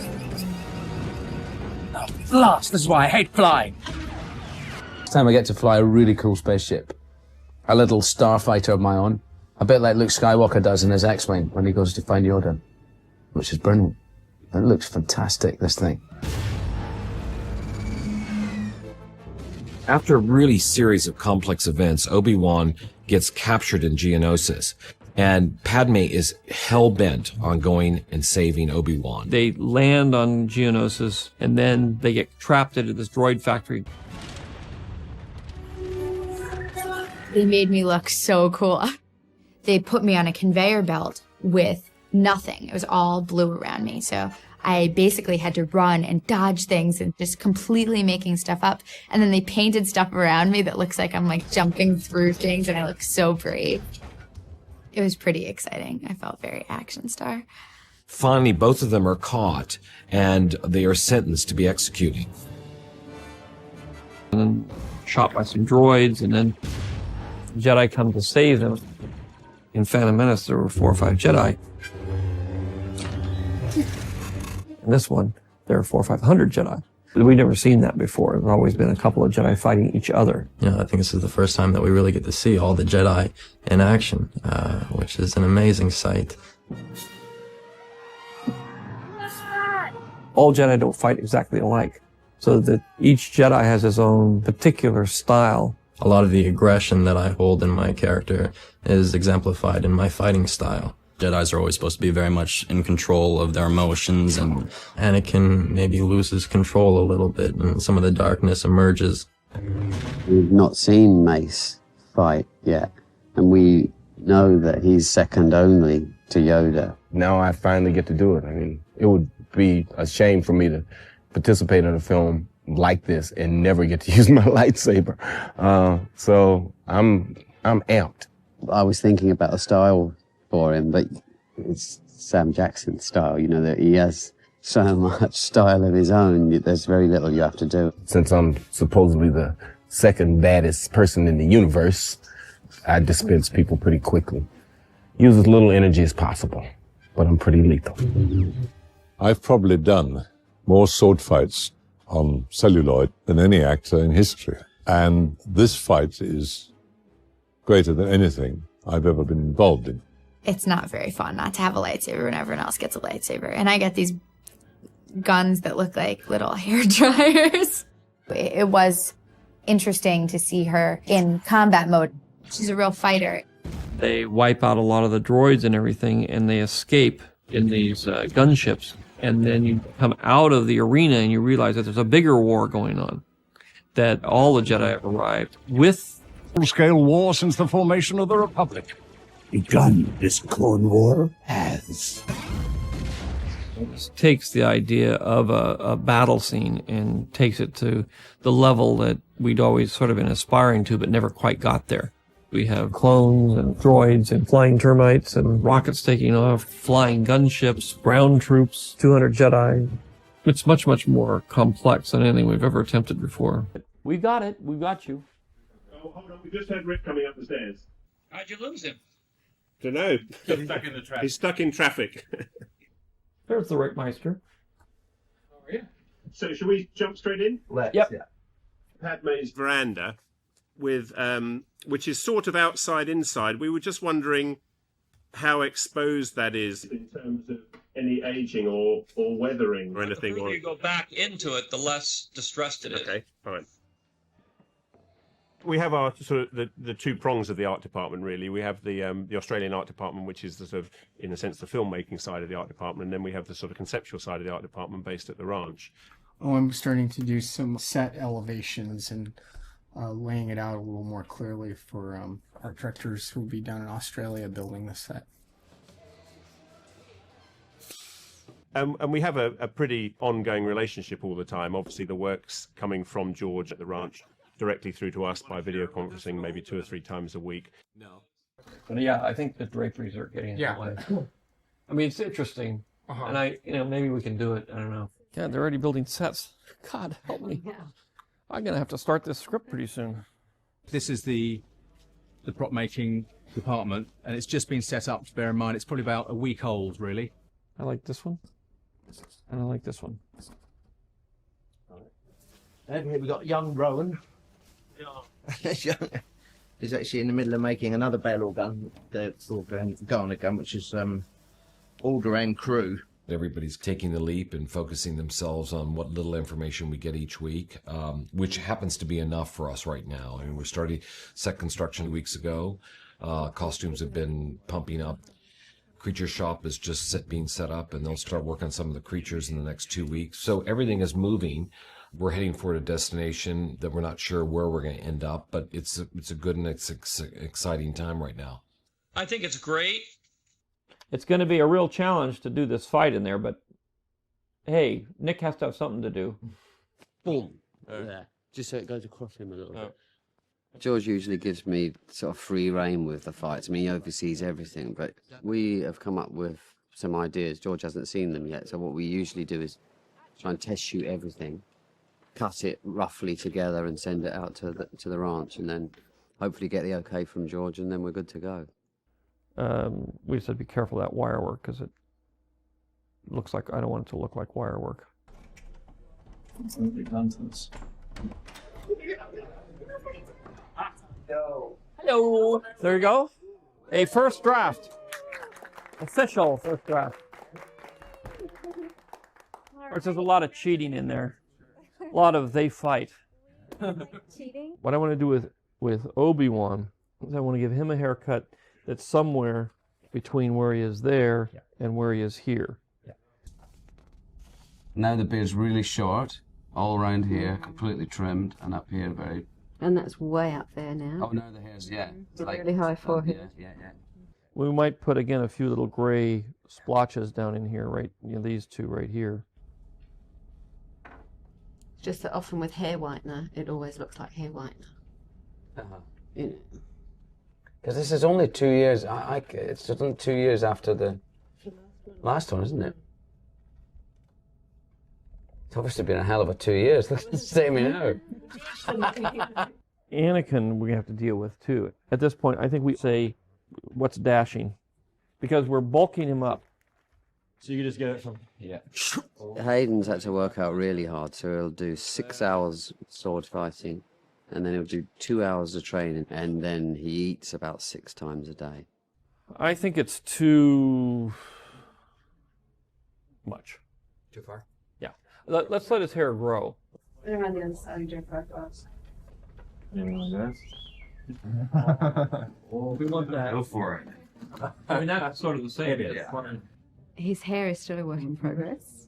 Blast! This is why I hate flying. This time I get to fly a really cool spaceship. A little starfighter of my own. A bit like Luke Skywalker does in his X-Wing when he goes to find Yoda. Which is brilliant. It looks fantastic, this thing. After a really series of complex events, Obi-Wan gets captured in Geonosis, and Padme is hell-bent on going and saving Obi-Wan. They land on Geonosis, and then they get trapped into this droid factory. They made me look so cool. They put me on a conveyor belt with nothing. It was all blue around me, so I basically had to run and dodge things and just completely making stuff up. And then they painted stuff around me that looks like I'm like jumping through things and I look so brave. It was pretty exciting. I felt very action star. Finally, both of them are caught and they are sentenced to be executed. And then shot by some droids, and then Jedi come to save them. In Phantom Menace, there were 4 or 5 Jedi. In this one, there are 400 or 500 Jedi. We've never seen that before. There's always been a couple of Jedi fighting each other. Yeah, I think this is the first time that we really get to see all the Jedi in action, which is an amazing sight. All Jedi don't fight exactly alike, so that each Jedi has his own particular style. A lot of the aggression that I hold in my character is exemplified in my fighting style. Jedis are always supposed to be very much in control of their emotions, and Anakin maybe loses control a little bit, and some of the darkness emerges. We've not seen Mace fight yet, and we know that he's second only to Yoda. Now I finally get to do it. I mean, it would be a shame for me to participate in a film like this and never get to use my lightsaber. So I'm amped. I was thinking about a style for him, but it's Sam Jackson's style, you know, that he has so much style of his own. There's very little you have to do. Since I'm supposedly the second baddest person in the universe, I dispense people pretty quickly. Use as little energy as possible, but I'm pretty lethal. I've probably done more sword fights on celluloid than any actor in history. And this fight is greater than anything I've ever been involved in. It's not very fun not to have a lightsaber when everyone else gets a lightsaber. And I get these guns that look like little hair dryers. It was interesting to see her in combat mode. She's a real fighter. They wipe out a lot of the droids and everything, and they escape in these gunships. And then you come out of the arena and you realize that there's a bigger war going on, that all the Jedi have arrived with Full-scale war since the formation of the Republic. Begun this Clone War has. It takes the idea of a battle scene and takes it to the level that we'd always sort of been aspiring to, but never quite got there. We have clones and droids and flying termites and rockets taking off, flying gunships, ground troops, 200 Jedi. It's much, much more complex than anything we've ever attempted before. We got it. We got you. Oh, hold on. We just had Rick coming up the stairs. How'd you lose him? Dunno. He's stuck in the traffic. He's stuck in traffic. There's the Rickmeister. Oh, yeah. So should we jump straight in? Yep. Padme's veranda. with which is sort of outside inside. We were just wondering how exposed that is in terms of any aging or weathering or anything. The further you go back into it, the less distressed it is. Okay, fine. We have our sort of the two prongs of the art department, really. We have the Australian art department, which is the sort of, in a sense, the filmmaking side of the art department, and then we have the sort of conceptual side of the art department based at the ranch. Oh, I'm starting to do some set elevations and laying it out a little more clearly for art directors who will be down in Australia building the set. And we have a pretty ongoing relationship all the time. Obviously, the work's coming from George at the ranch directly through to us by video conferencing maybe 2 or 3 times a week. No. But yeah, I think the draperies are getting in the way. I mean, it's interesting, and maybe we can do it. I don't know. Yeah, they're already building sets. God help me. I'm gonna have to start this script pretty soon. This is the prop making department, and it's just been set up. Bear in mind, it's probably about a week old, really. I like this one, and I like this one. And here we got young Rowan. He's actually in the middle of making another barrel gun, the Garner gun, which is all-around crew. Everybody's taking the leap and focusing themselves on what little information we get each week, which happens to be enough for us right now. I mean, we're starting set construction weeks ago. Costumes have been pumping up. Creature shop is just being set up, and they'll start working on some of the creatures in the next 2 weeks. So everything is moving. We're heading for a destination that we're not sure where we're going to end up, but it's a good and exciting time right now. I think it's great. It's going to be a real challenge to do this fight in there, but hey, Nick has to have something to do. Boom. There. Just so it goes across him a little bit. George usually gives me sort of free rein with the fights. I mean, he oversees everything, but we have come up with some ideas. George hasn't seen them yet, so what we usually do is try and test shoot everything, cut it roughly together and send it out to the ranch, and then hopefully get the okay from George, and then we're good to go. We said be careful of that wire work, because it looks like, I don't want it to look like wire work. Hello. There you go. A first draft. Official first draft. Of course, there's a lot of cheating in there. A lot of they fight. Cheating? What I want to do with Obi-Wan is I want to give him a haircut that's somewhere between where he is there and where he is here. Now the beard's really short, all around here, completely trimmed, and up here very... And that's way up there now. Oh, no, the hair's, It's a really high forehead. Yeah. We might put, again, a few little gray splotches down in here, right? These two right here. Just that often with hair whitener, it always looks like hair whitener. Because this is only 2 years, it's only 2 years after the last one, isn't it? It's obviously been a hell of a 2 years. Look at the same now. Anakin we have to deal with too. At this point, I think we say, what's dashing? Because we're bulking him up. So you can just get it from... Yeah. Hayden's had to work out really hard, so he'll do 6 hours sword fighting, and then he'll do 2 hours of training, and then he eats about 6 times a day. I think it's too much. Too far? Yeah. Let's let his hair grow. Around the other side of your profiles. We want that. Go for it. I mean, that's sort of the same. His hair is still a work in progress.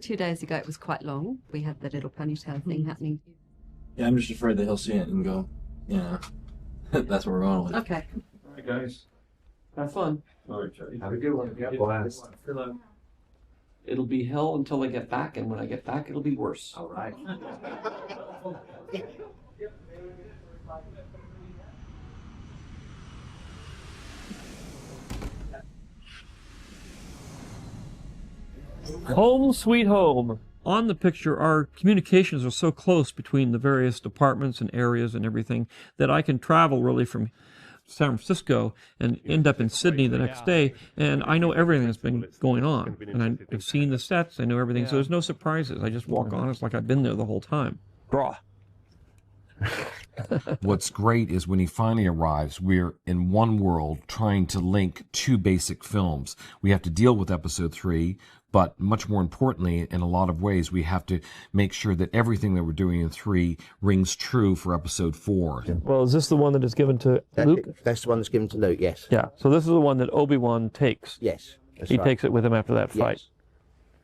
2 days ago it was quite long. We had the little ponytail thing happening. Yeah, I'm just afraid that he'll see it and go, that's what we're going with. Okay. All right, guys. Have fun. All right, Charlie. Have a good one. Yeah, blast. It'll be hell until I get back, and when I get back, it'll be worse. All right. Home sweet home. On the picture, our communications are so close between the various departments and areas and everything that I can travel really from San Francisco and end up in Sydney the next day, and I know everything that's been going on. And I've seen the sets, I know everything, so there's no surprises. I just walk on, it's like I've been there the whole time. Draw. What's great is when he finally arrives, we're in one world trying to link two basic films. We have to deal with episode 3, but much more importantly, in a lot of ways, we have to make sure that everything that we're doing in 3 rings true for episode 4. Well, is this the one that is given to Luke? That's the one that's given to Luke, yes. Yeah, so this is the one that Obi-Wan takes. Yes. He takes it with him after that fight. Yes.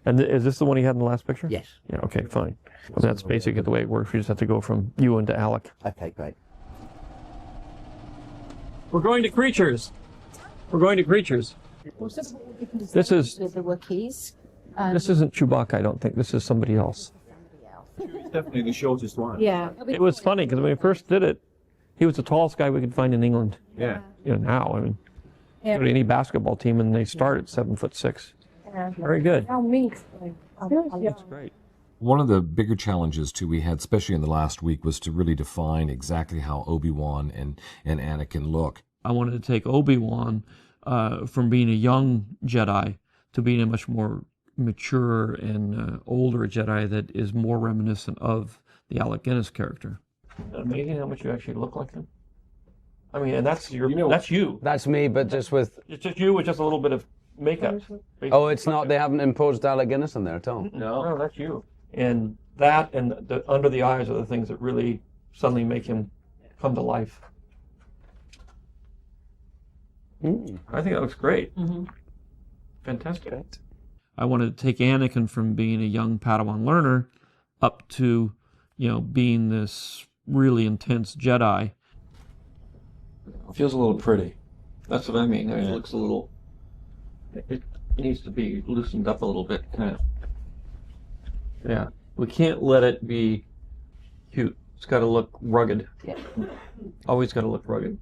And is this the one he had in the last picture? Yes. Yeah, okay, fine. Well, that's basically the way it works. We just have to go from Ewan to Alec. Okay, great. We're going to creatures. We're going to creatures. This is... The Wookiees. This isn't Chewbacca, I don't think. This is somebody else. Definitely the shortest one. Yeah. It was funny, because when we first did it, he was the tallest guy we could find in England. Yeah. You know, now, I mean, go to any basketball team and they start at 7'6". Very good. That's great. One of the bigger challenges, too, we had, especially in the last week, was to really define exactly how Obi-Wan and Anakin look. I wanted to take Obi-Wan from being a young Jedi to being a much more mature and older Jedi that is more reminiscent of the Alec Guinness character. Amazing how much you actually look like him. I mean, and that's that's you. That's me, but just with... It's just you with just a little bit of makeup. Oh, it's not, they haven't imposed Alec Guinness in there at all? No, that's you. And that and the under the eyes are the things that really suddenly make him come to life. I think that looks great. Fantastic. I wanted to take Anakin from being a young Padawan learner up to, you know, being this really intense Jedi. It feels a little pretty. That's what I mean. It looks a little... It needs to be loosened up a little bit, kind of. Yeah. We can't let it be cute. It's got to look rugged. Yeah. Always got to look rugged.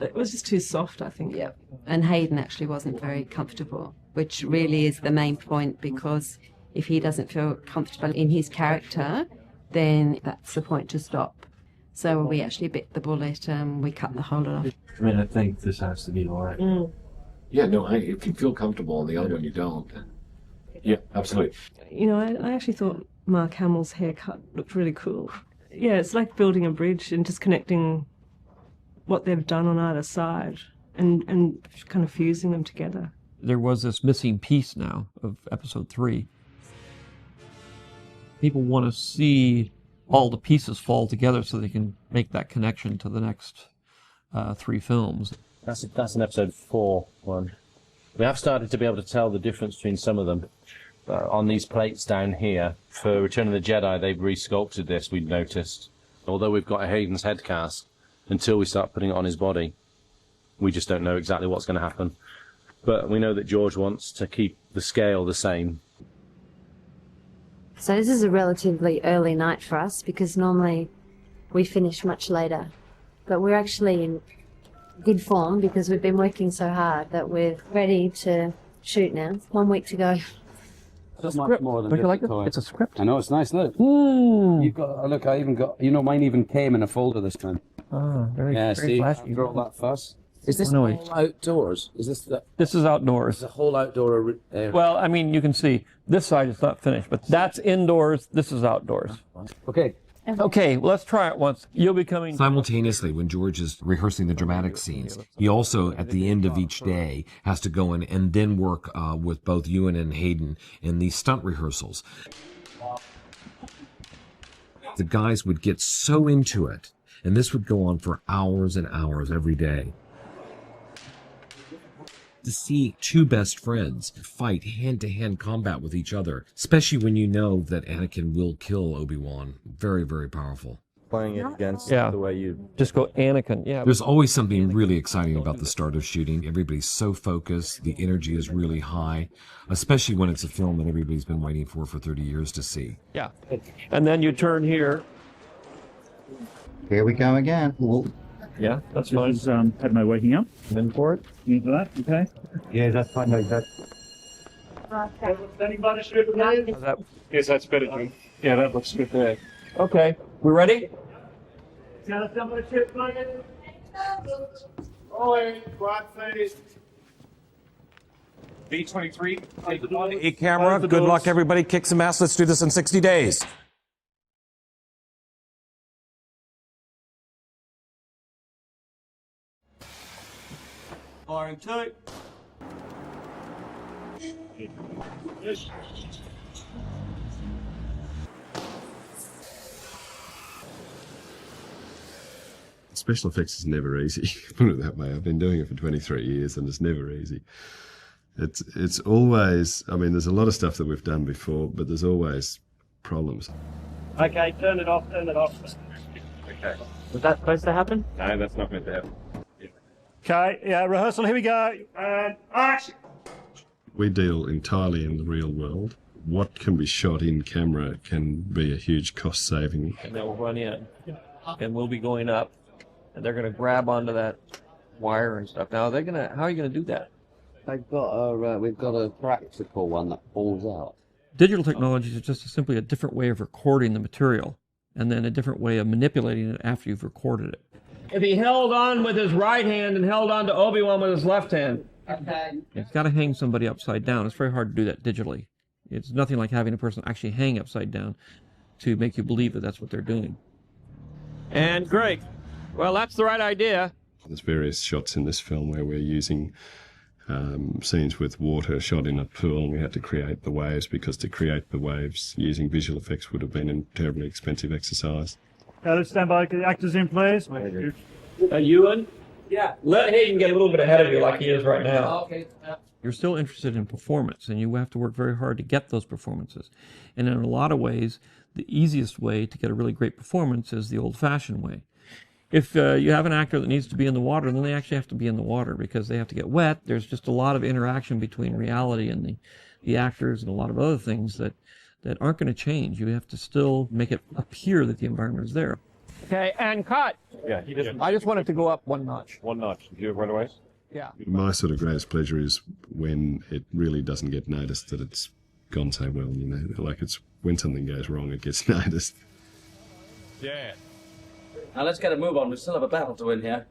It was just too soft, I think. Yeah. And Hayden actually wasn't very comfortable, which really is the main point, because if he doesn't feel comfortable in his character, then that's the point to stop. So we actually bit the bullet and we cut the whole lot off. I mean, I think this has to be all right. Yeah, no, if you feel comfortable and the other one you don't. Yeah, absolutely. You know, I actually thought Mark Hamill's haircut looked really cool. Yeah, it's like building a bridge and just connecting what they've done on either side and kind of fusing them together. There was this missing piece now of episode 3. People want to see all the pieces fall together so they can make that connection to the next 3 films. That's an episode 4 one. We have started to be able to tell the difference between some of them. On these plates down here, for Return of the Jedi, they've resculpted this, we've noticed. Although we've got a Hayden's head cast, until we start putting it on his body, we just don't know exactly what's going to happen. But we know that George wants to keep the scale the same. So this is a relatively early night for us, because normally we finish much later. But we're actually in good form because we've been working so hard that we're ready to shoot now. 1 week to go. It's much more than Don't you like it? toy. It's a script. I know, it's nice, look. You've got, look, I even got, you know, mine even came in a folder this time. Oh, very, yeah, very see, flashy. after all that fuss. Is this No, all outdoors? Is this the... This is outdoors. The whole outdoor area? Well, I mean, you can see this side is not finished, but that's indoors. This is outdoors. Okay. Okay, let's try it once. You'll be coming... Simultaneously, when George is rehearsing the dramatic scenes, he also, at the end of each day, has to go in and then work with both Ewan and Hayden in these stunt rehearsals. The guys would get so into it, and this would go on for hours and hours every day. To see 2 best friends fight hand-to-hand combat with each other, especially when you know that Anakin will kill Obi-Wan. Very, very powerful. Playing it against Yeah. the way you... Just go Anakin, yeah. There's always something really exciting about the start of shooting. Everybody's so focused, the energy is really high, especially when it's a film that everybody's been waiting for 30 years to see. Yeah. And then you turn here. Here we go again. Ooh. Yeah, that's fine. This is Padme waking up. Then for it. Into that, okay? Yeah, that's fine. No, that... Anybody strip That... Yes, that's better, Jim. Yeah, that looks good there. Okay, we ready? Rolling, quad phase. B-23. Hey, camera. Good luck, everybody. Kick some ass. Let's do this in 60 days. Firing 2. Special effects is never easy, put it that way. I've been doing it for 23 years and it's never easy. It's always, I mean, there's a lot of stuff that we've done before, but there's always problems. Okay, turn it off. Okay. Was that supposed to happen? No, that's not meant to happen. Okay, yeah, rehearsal, here we go. And action! We deal entirely in the real world. What can be shot in camera can be a huge cost saving. And they'll run in, and we'll be going up, and they're going to grab onto that wire and stuff. Now, how are you going to do that? We've got a practical one that pulls out. Digital technologies is just simply a different way of recording the material, and then a different way of manipulating it after you've recorded it. If he held on with his right hand and held on to Obi-Wan with his left hand. Okay. You've got to hang somebody upside down. It's very hard to do that digitally. It's nothing like having a person actually hang upside down to make you believe that that's what they're doing. And great. Well, that's the right idea. There's various shots in this film where we're using scenes with water shot in a pool, and we had to create the waves, because to create the waves using visual effects would have been a terribly expensive exercise. Okay, let's stand by. Get the actors in, please. Ewan? Yeah. Let Hayden get a little bit ahead of you like he is right now. Okay. You're still interested in performance, and you have to work very hard to get those performances. And in a lot of ways, the easiest way to get a really great performance is the old-fashioned way. If you have an actor that needs to be in the water, then they actually have to be in the water because they have to get wet. There's just a lot of interaction between reality and the actors and a lot of other things that aren't going to change. You have to still make it appear that the environment is there. Okay, and cut. Yeah, I just wanted to go up one notch. One notch. You run away? Yeah. My sort of greatest pleasure is when it really doesn't get noticed that it's gone so well, you know. Like, it's when something goes wrong, it gets noticed. Yeah. Now let's get a move on. We still have a battle to win here.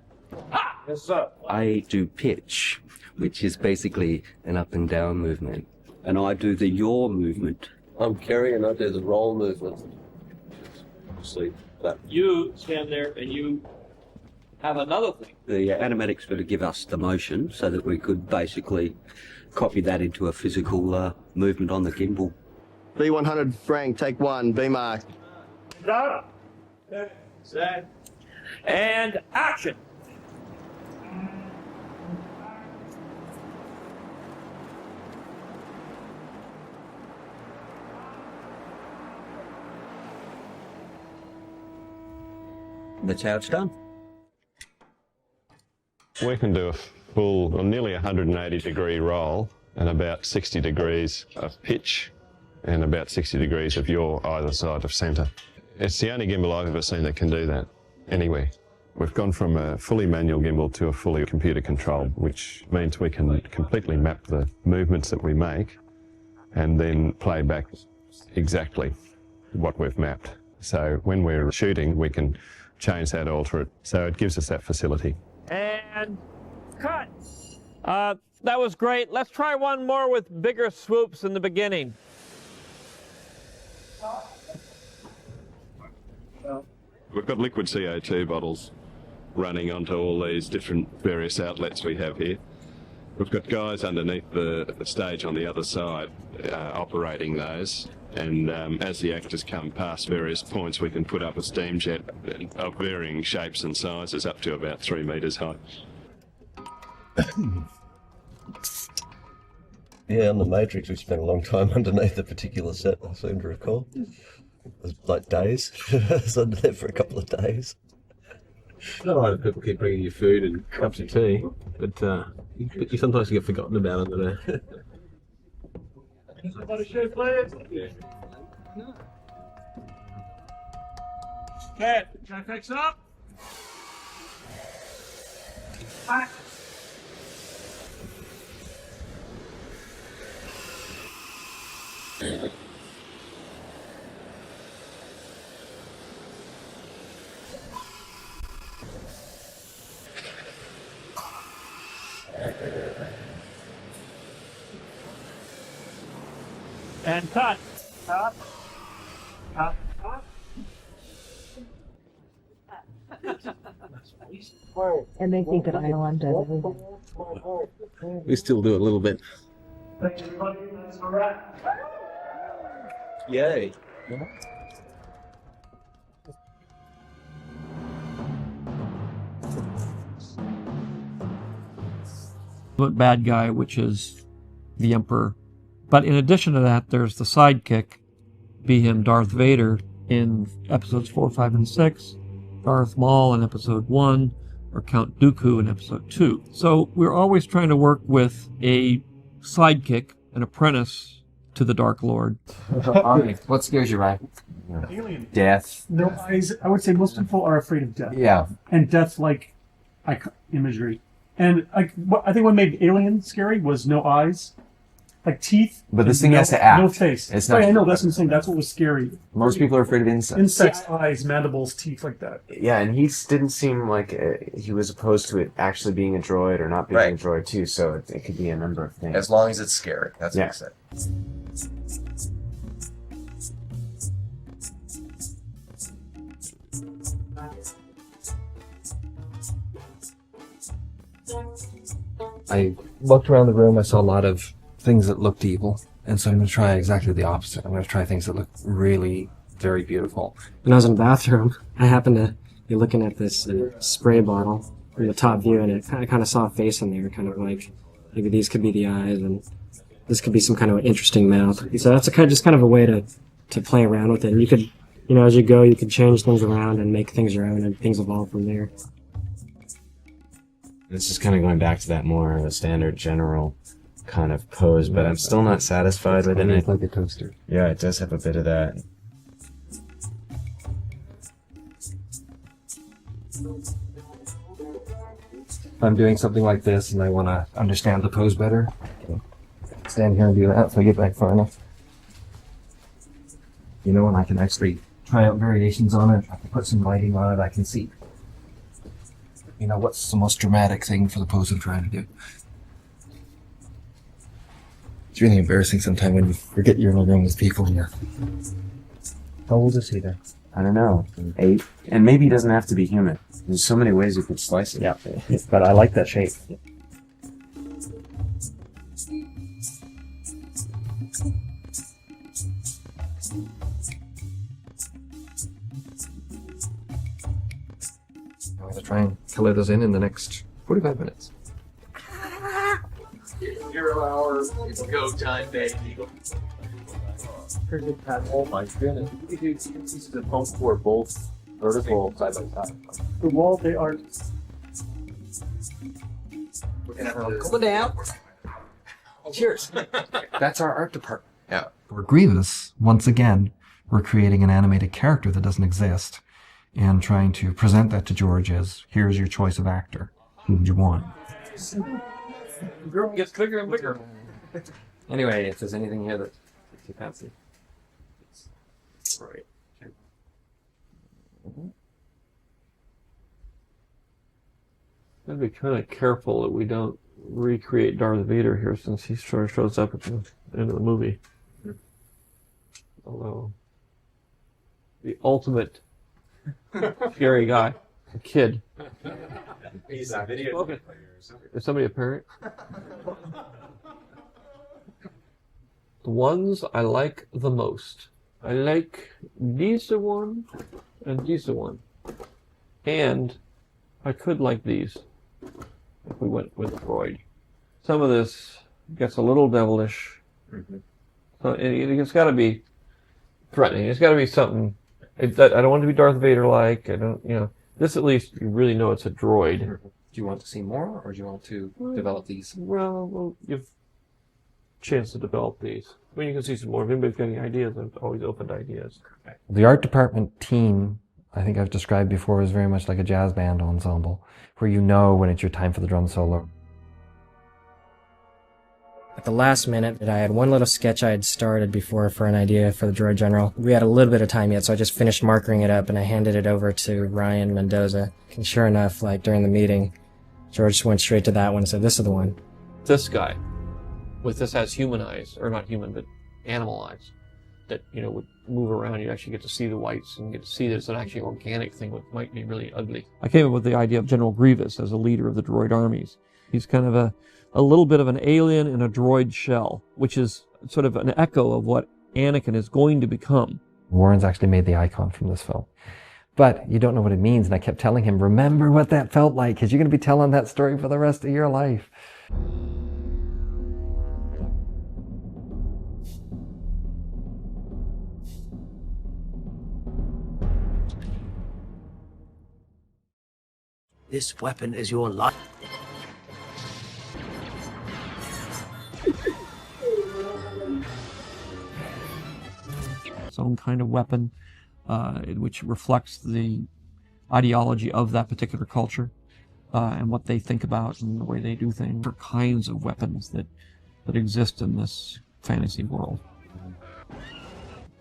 Ha! Yes, sir. I do pitch, which is basically an up and down movement. And I do the yaw movement. I'm Kerry and I do the roll movement. See that? You stand there and you have another thing. The animatics were to give us the motion so that we could basically copy that into a physical movement on the gimbal. B100 Frank, take 1, B mark. Stop. Set. And action. That's how it's done. We can do a full, or nearly 180-degree roll and about 60 degrees of pitch and about 60 degrees of yaw either side of centre. It's the only gimbal I've ever seen that can do that anywhere. We've gone from a fully manual gimbal to a fully computer controlled, which means we can completely map the movements that we make and then play back exactly what we've mapped. So when we're shooting, we can change that, alter it. So it gives us that facility. And cut. That was great. Let's try one more with bigger swoops in the beginning. We've got liquid CO2 bottles running onto all these different various outlets we have here. We've got guys underneath the stage on the other side operating those, and as the actors come past various points, we can put up a steam jet of varying shapes and sizes up to about 3 metres high. Yeah, on the Matrix, we spent a long time underneath a particular set, I seem to recall. It was like days. I was under there for a couple of days. Not a lot of people keep bringing you food and cups of tea, but you sometimes get forgotten about under there. Somebody shoot, please. Okay, fix up. Back. And cut. Cut. Cut. And they think that I does everything. We still do a little bit. Yay. Bad guy, which is the Emperor. But in addition to that, there's the sidekick, be him Darth Vader in episodes 4, 5, and 6, Darth Maul in episode 1, or Count Dooku in episode 2. So we're always trying to work with a sidekick, an apprentice to the Dark Lord. What scares you, Ryan? Alien. Death. No eyes. I would say most people are afraid of death. Yeah. And death like imagery. And I think what made Alien scary was no eyes, like teeth. But this and thing has to act. No taste. It's not. I know, that's what I'm saying. That's what was scary. Most people are afraid of insects. Insects, eyes, mandibles, teeth, like that. Yeah, and he didn't seem like he was opposed to it actually being a droid or not being a droid too, so it could be a number of things. As long as it's scary. That's what he said. I looked around the room, I saw a lot of things that looked evil, and so I'm going to try exactly the opposite. I'm going to try things that look really very beautiful. When I was in the bathroom, I happened to be looking at this spray bottle from the top view, and I kind of saw a face in there, kind of like maybe these could be the eyes, and this could be some kind of interesting mouth. So that's just kind of a way to play around with it. And you could, as you go, you could change things around and make things your own, and things evolve from there. It's just kind of going back to that more of a standard general kind of pose, but I'm still not satisfied with it. It's like a toaster. Yeah, it does have a bit of that. If I'm doing something like this and I want to understand the pose better, stand here and do that so I get back far enough. And I can actually try out variations on it. I can put some lighting on it. I can see, what's the most dramatic thing for the pose I'm trying to do. It's really embarrassing sometimes when you forget you're in a room with people and you're... How old is he then? I don't know, 8. And maybe he doesn't have to be human. There's so many ways you could slice it. Yeah, but I like that shape. I'm going to try and color those in the next 45 minutes. 0 hours, it's go time, baby. Oh my goodness. You can see the post for both vertical side by side. The wall, they are. Cool down. Cheers. That's our art department. Yeah. For Grievous, once again, we're creating an animated character that doesn't exist and trying to present that to George as, here's your choice of actor. Who would you want? The room gets bigger and bigger. Anyway, if there's anything here that you fancy. Right. Gotta be kind of careful that we don't recreate Darth Vader here, since he sort of shows up at the end of the movie. Although, the ultimate scary guy, a kid. He's a video player. Is somebody a parent? The ones I like the most. I like these one and these one. And I could like these if we went with droid. Some of this gets a little devilish. So it's got to be threatening. It's got to be something. I don't want it to be Darth Vader-like. I don't, this at least you really know it's a droid. Do you want to see more, or do you want to develop these? Well, we'll give a chance to develop these. I mean, you can see some more. If anybody's got any ideas, I'm always open to ideas. The art department team, I think I've described before, is very much like a jazz band ensemble, where you know when it's your time for the drum solo. At the last minute, I had one little sketch I had started before for an idea for the Droid General. We had a little bit of time yet, so I just finished marking it up and I handed it over to Ryan Mendoza. And sure enough, during the meeting, George went straight to that one and said, "This is the one." This guy, this has human eyes, or not human, but animal eyes, that, would move around. You actually get to see the whites and get to see that it's an actually organic thing, which might be really ugly. I came up with the idea of General Grievous as a leader of the droid armies. He's kind of a little bit of an alien in a droid shell, which is sort of an echo of what Anakin is going to become. Warren's actually made the icon from this film. But you don't know what it means, and I kept telling him, remember what that felt like, because you're going to be telling that story for the rest of your life. This weapon is your life. Its own kind of weapon, which reflects the ideology of that particular culture and what they think about and the way they do things. There are kinds of weapons that exist in this fantasy world.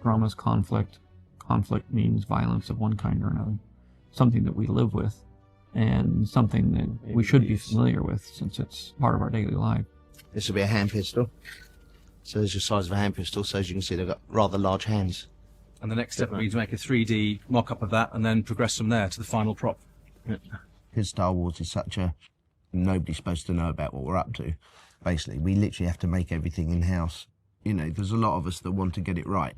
Drama is conflict. Conflict means violence of one kind or another. Something that we live with and something that we should be familiar with since it's part of our daily life. This will be a hand pistol. So there's the size of a hand pistol, so as you can see they've got rather large hands. And the next step would be to make a 3D mock-up of that and then progress from there to the final prop. Because Star Wars is such a... nobody's supposed to know about what we're up to. Basically, we literally have to make everything in-house. You know, there's a lot of us that want to get it right.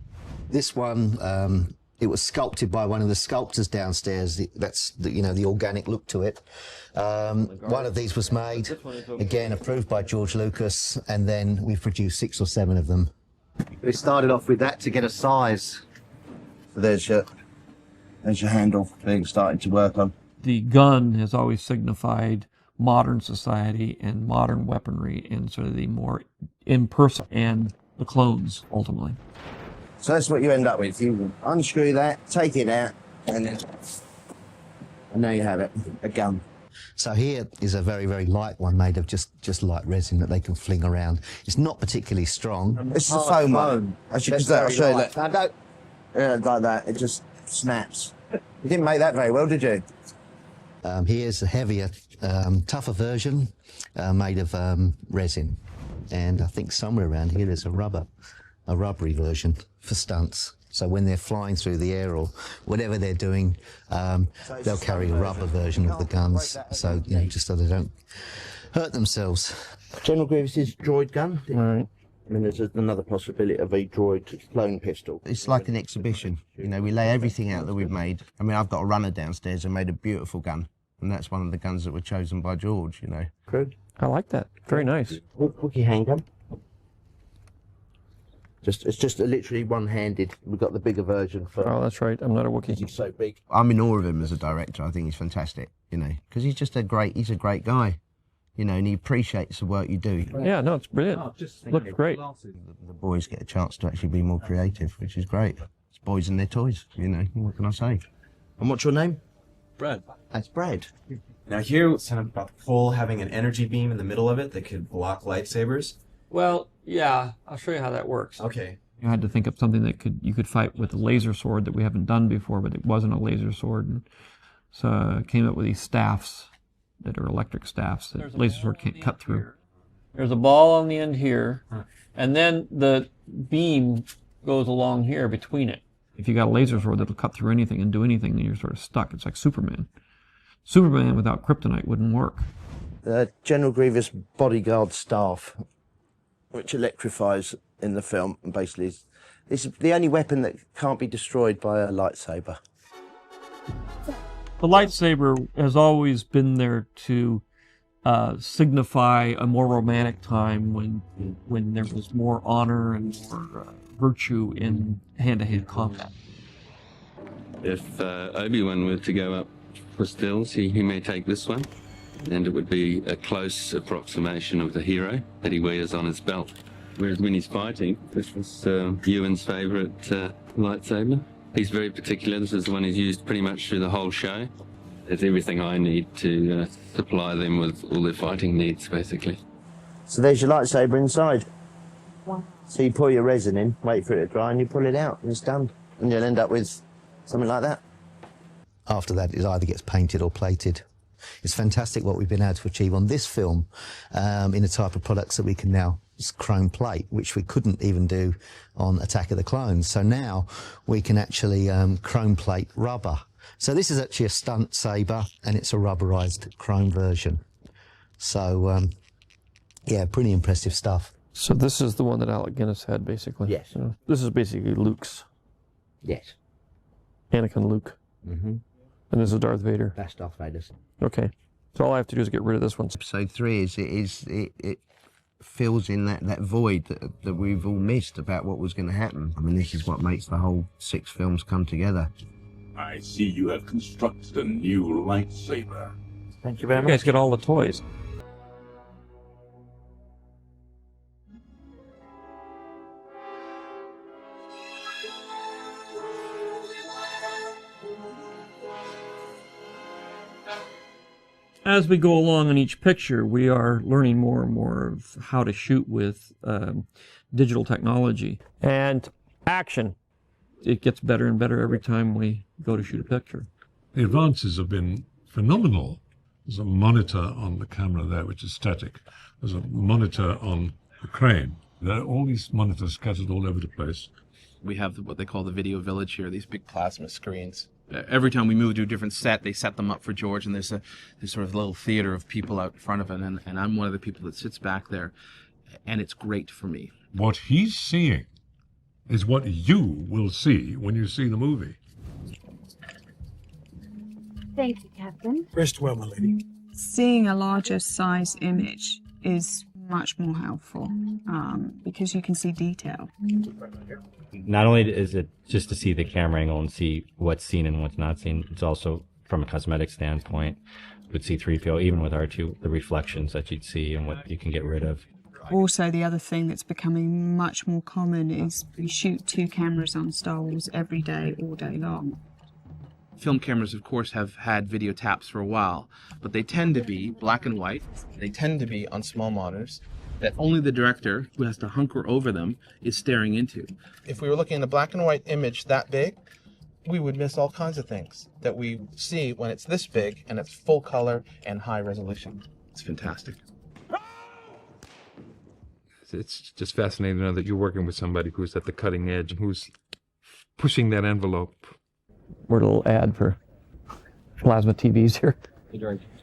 This one, it was sculpted by one of the sculptors downstairs. That's the organic look to it. One of these was made, again approved by George Lucas, and then we've produced 6 or 7 of them. We started off with that to get a size. So there's your handle being started to work on. The gun has always signified modern society and modern weaponry and sort of the more impersonal and the clones, ultimately. So that's what you end up with. You unscrew that, take it out, and there you have it, a gun. So here is a very, very light one made of just light resin that they can fling around. It's not particularly strong. This is a foam one. As you can see, I'll show you that. No, yeah, like that, it just snaps. You didn't make that very well, did you? Here's a heavier, tougher version made of resin. And I think somewhere around here there's a rubbery version for stunts. So when they're flying through the air or whatever they're doing, they'll carry a rubber version of the guns, so just so they don't hurt themselves. General Grievous's droid gun. Right. I mean, there's another possibility of a droid clone pistol. It's like an exhibition. You know, we lay everything out that we've made. I mean, I've got a runner downstairs and made a beautiful gun, and that's one of the guns that were chosen by George. You know. Good. I like that. Very nice. Wookiee handgun. It's just literally one-handed. We've got the bigger version for... Oh, that's right. I'm not a Wookiee. He's so big. I'm in awe of him as a director. I think he's fantastic, you know, because he's a great guy, you know, and he appreciates the work you do. Yeah, no, it's brilliant. Looks great. The boys get a chance to actually be more creative, which is great. It's boys and their toys, you know, what can I say? And what's your name? Brad. That's Brad. Now here it's kind of about the pole having an energy beam in the middle of it that could block lightsabers. Well, yeah, I'll show you how that works. Okay. You had to think of something that you could fight with a laser sword that we haven't done before, but it wasn't a laser sword. And so I came up with these staffs that are electric staffs that a laser sword can't cut through. There's a ball on the end here, and then the beam goes along here between it. If you got a laser sword that'll cut through anything and do anything, then you're sort of stuck. It's like Superman. Superman without kryptonite wouldn't work. General Grievous bodyguard staff, which electrifies in the film, and basically is the only weapon that can't be destroyed by a lightsaber. The lightsaber has always been there to signify a more romantic time when there was more honor and more virtue in hand-to-hand combat. If Obi-Wan were to go up for stills, he may take this one, and it would be a close approximation of the hero that he wears on his belt. Whereas when he's fighting, this was Ewan's favourite lightsaber. He's very particular. This is the one he's used pretty much through the whole show. It's everything I need to supply them with all their fighting needs, basically. So there's your lightsaber inside. So you pour your resin in, wait for it to dry, and you pull it out, and it's done. And you'll end up with something like that. After that, it either gets painted or plated. It's fantastic what we've been able to achieve on this film in the type of products that we can now chrome plate, which we couldn't even do on Attack of the Clones. So now we can actually chrome plate rubber. So this is actually a stunt saber, and it's a rubberized chrome version. So, yeah, pretty impressive stuff. So this is the one that Alec Guinness had, basically. Yes. So this is basically Luke's. Yes. Anakin Luke. Mm-hmm. And this is Darth Vader. That's Darth Vader's. Okay. So all I have to do is get rid of this one. Episode 3 it fills in that void that we've all missed about what was going to happen. I mean, this is what makes the whole 6 films come together. I see you have constructed a new lightsaber. Thank you very much. You guys get all the toys. As we go along in each picture, we are learning more and more of how to shoot with digital technology. And action. It gets better and better every time we go to shoot a picture. The advances have been phenomenal. There's a monitor on the camera there, which is static. There's a monitor on the crane. There are all these monitors scattered all over the place. We have what they call the video village here, these big plasma screens. Every time we move to a different set, they set them up for George, and there's sort of little theater of people out in front of it, and I'm one of the people that sits back there, and it's great for me. What he's seeing is what you will see when you see the movie. Thank you, Captain. Rest well, my lady. Seeing a larger size image is much more helpful because you can see detail. Not only is it just to see the camera angle and see what's seen and what's not seen, it's also from a cosmetic standpoint with C-3PO, even with R2, the reflections that you'd see and what you can get rid of. Also, the other thing that's becoming much more common is we shoot 2 cameras on Star Wars every day, all day long. Film cameras, of course, have had video taps for a while, but they tend to be black and white. They tend to be on small monitors that only the director, who has to hunker over them, is staring into. If we were looking at a black and white image that big, we would miss all kinds of things that we see when it's this big and it's full color and high resolution. It's fantastic. It's just fascinating to know that you're working with somebody who's at the cutting edge, who's pushing that envelope. We're a little ad for plasma TVs here.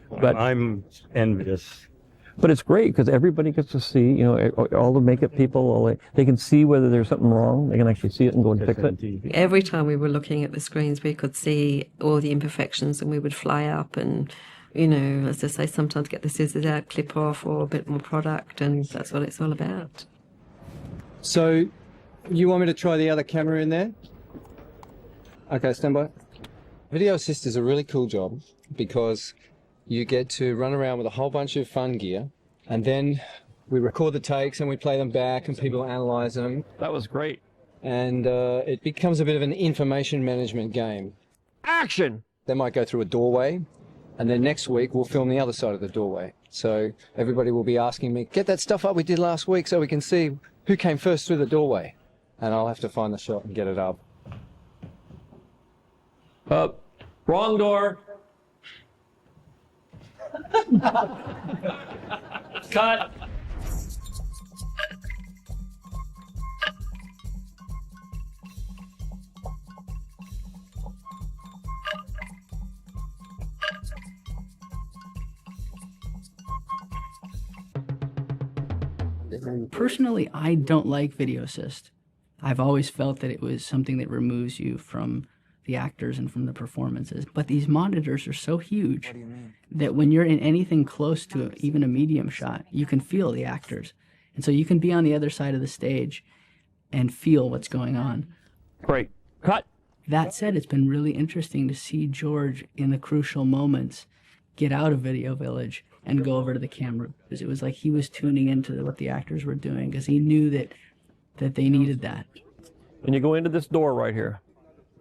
But I'm envious. But it's great because everybody gets to see, you know, all the makeup people, they can see whether there's something wrong. They can actually see it and go and fix it. Every time we were looking at the screens, we could see all the imperfections and we would fly up and, you know, as I say, sometimes get the scissors out, clip off, or a bit more product, and that's what it's all about. So, you want me to try the other camera in there? Okay, stand by. Video assist is a really cool job because you get to run around with a whole bunch of fun gear, and then we record the takes and we play them back and people analyze them. That was great. And it becomes a bit of an information management game. Action! They might go through a doorway, and then next week we'll film the other side of the doorway. So everybody will be asking me, get that stuff up we did last week so we can see who came first through the doorway. And I'll have to find the shot and get it up. Wrong door. Cut. Personally, I don't like video assist. I've always felt that it was something that removes you from the actors and from the performances. But these monitors are so huge that when you're in anything close to even a medium shot, you can feel the actors. And so you can be on the other side of the stage and feel what's going on. Great. Cut. That said, it's been really interesting to see George in the crucial moments get out of Video Village and go over to the camera, because it was like he was tuning into what the actors were doing, because he knew that they needed that. And you go into this door right here.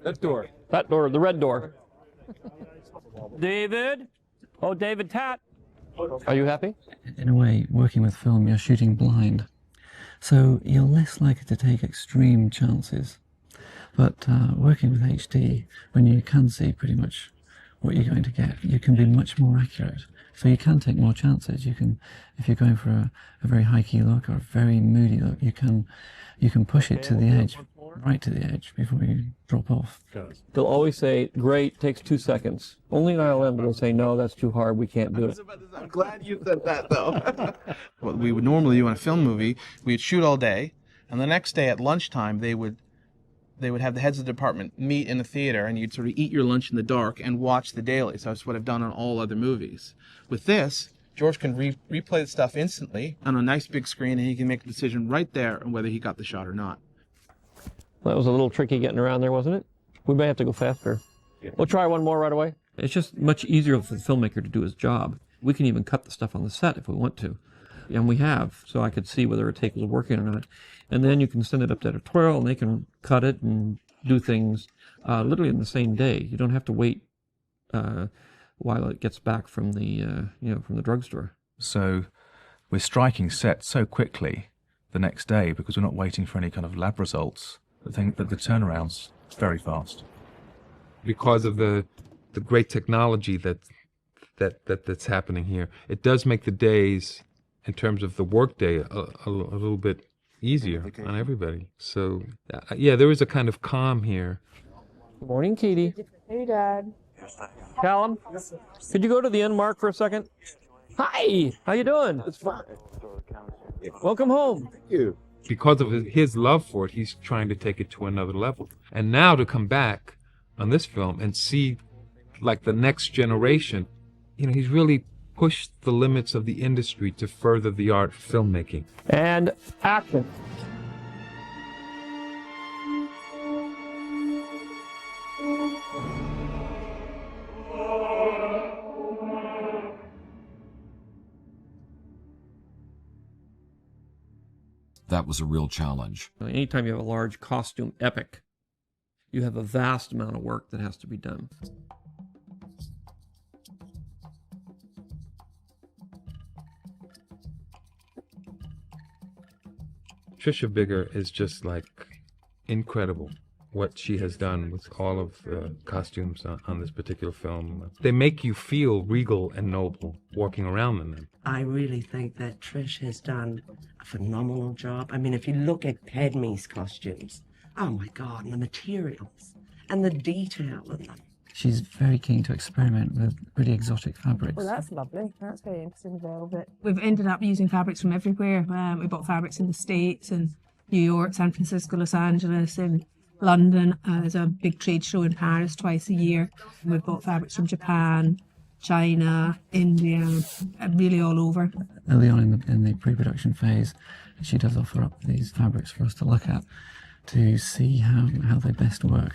That door. That door, the red door. David? Oh, David Tat. Are you happy? In a way, working with film, you're shooting blind. So you're less likely to take extreme chances. But working with HD, when you can see pretty much what you're going to get, you can be much more accurate. So you can take more chances. You can, if you're going for a very high key look or a very moody look, you can push it to the edge right to the edge before you drop off. They'll always say, great, takes 2 seconds. Only in ILM will say, no, that's too hard, we can't do it. I'm glad you said that, though. What we would normally do in a film movie, we'd shoot all day, and the next day at lunchtime, they would have the heads of the department meet in the theater, and you'd sort of eat your lunch in the dark and watch the daily. So that's what I've done on all other movies. With this, George can replay the stuff instantly on a nice big screen, and he can make a decision right there on whether he got the shot or not. That was a little tricky getting around there, wasn't it? We may have to go faster. We'll try one more right away. It's just much easier for the filmmaker to do his job. We can even cut the stuff on the set if we want to. And we have, so I could see whether a take was working or not. And then you can send it up to editorial, and they can cut it and do things literally in the same day. You don't have to wait while it gets back from the from the drugstore. So we're striking set so quickly the next day because we're not waiting for any kind of lab results. I think that the turnaround's very fast. Because of the great technology that's happening here, it does make the days, in terms of the workday, a little bit easier on everybody. So yeah, there is a kind of calm here. Good morning, Katie. Hey, Dad. Callum, could you go to the end mark for a second? Hi, how you doing? It's fine. Welcome home. Thank you. Because of his love for it, he's trying to take it to another level. And now to come back on this film and see, like, the next generation, he's really pushed the limits of the industry to further the art of filmmaking. And action. That was a real challenge. Anytime you have a large costume epic, you have a vast amount of work that has to be done. Trisha Bigger is just like incredible what she has done with all of the costumes on this particular film. They make you feel regal and noble walking around in them. I really think that Trish has done a phenomenal job. I mean, if you look at Padme's costumes, oh my God, and the materials and the detail in them. She's very keen to experiment with really exotic fabrics. Well, that's lovely. That's very interesting, velvet. We've ended up using fabrics from everywhere. We bought fabrics in the States and New York, San Francisco, Los Angeles, and London. There's a big trade show in Paris twice a year. We've bought fabrics from Japan, China, India, really all over. Early on in the pre-production phase, she does offer up these fabrics for us to look at to see how they best work.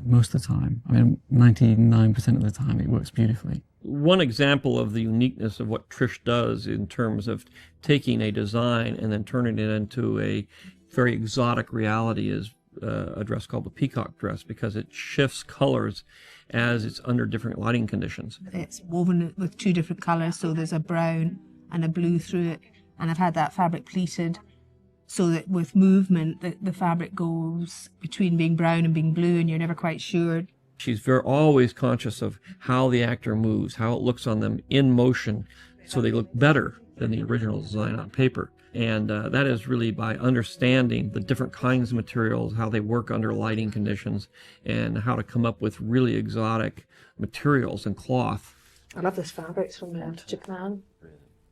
Most of the time, I mean 99% of the time, it works beautifully. One example of the uniqueness of what Trish does in terms of taking a design and then turning it into a very exotic reality is a dress called the peacock dress, because it shifts colors as it's under different lighting conditions. It's woven with two different colours, so there's a brown and a blue through it, and I've had that fabric pleated so that with movement the fabric goes between being brown and being blue, and you're never quite sure. She's always conscious of how the actor moves, how it looks on them in motion, so they look better than the original design on paper. And that is really by understanding the different kinds of materials, how they work under lighting conditions, and how to come up with really exotic materials and cloth. I love this fabrics from Japan.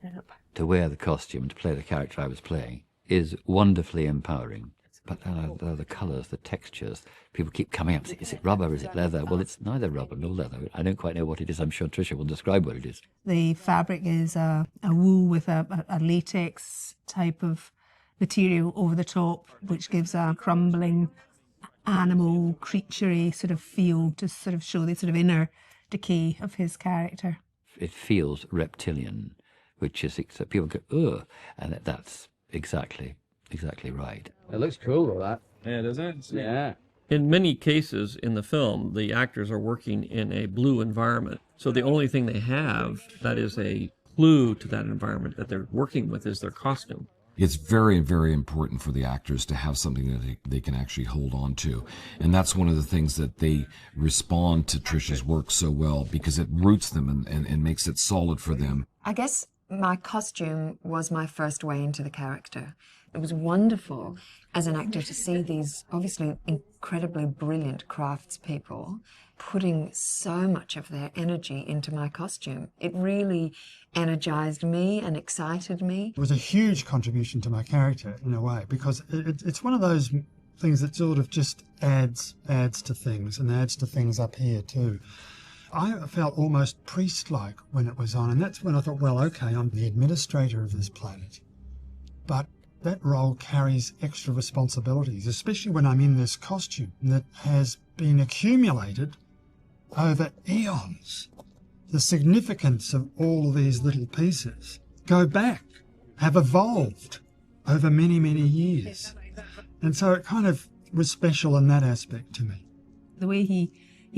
Yep. To wear the costume, to play the character I was playing, is wonderfully empowering. But the colours, the textures, people keep coming up and saying, is it rubber, is it leather? Well, it's neither rubber nor leather. I don't quite know what it is. I'm sure Tricia will describe what it is. The fabric is a wool with a latex type of material over the top, which gives a crumbling, animal, creaturey sort of feel to sort of show the sort of inner decay of his character. It feels reptilian, which is, people go, ugh, and that's exactly right. It looks cool, though, that. Yeah, doesn't it? Yeah. In many cases in the film, the actors are working in a blue environment. So the only thing they have that is a clue to that environment that they're working with is their costume. It's very, very important for the actors to have something that they can actually hold on to. And that's one of the things that they respond to Trisha's work so well, because it roots them and makes it solid for them. I guess My costume was my first way into the character. It was wonderful as an actor to see these obviously incredibly brilliant craftspeople putting so much of their energy into my costume. It really energized me and excited me. It was a huge contribution to my character in a way, because it's one of those things that sort of just adds to things, and adds to things up here too. I felt almost priest-like when it was on, and that's when I thought, well, okay, I'm the administrator of this planet. But that role carries extra responsibilities, especially when I'm in this costume that has been accumulated over eons. The significance of all of these little pieces go back, have evolved over many, many years. And so it kind of was special in that aspect to me. The way he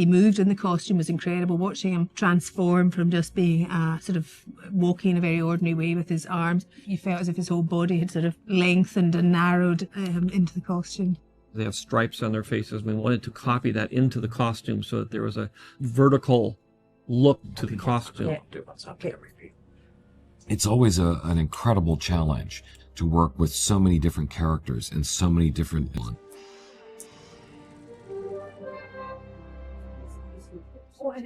moved in the costume was incredible. Watching him transform from just being sort of walking in a very ordinary way with his arms, you felt as if his whole body had sort of lengthened and narrowed into the costume. They have stripes on their faces. We wanted to copy that into the costume so that there was a vertical look to the costume. It's always an incredible challenge to work with so many different characters and so many different...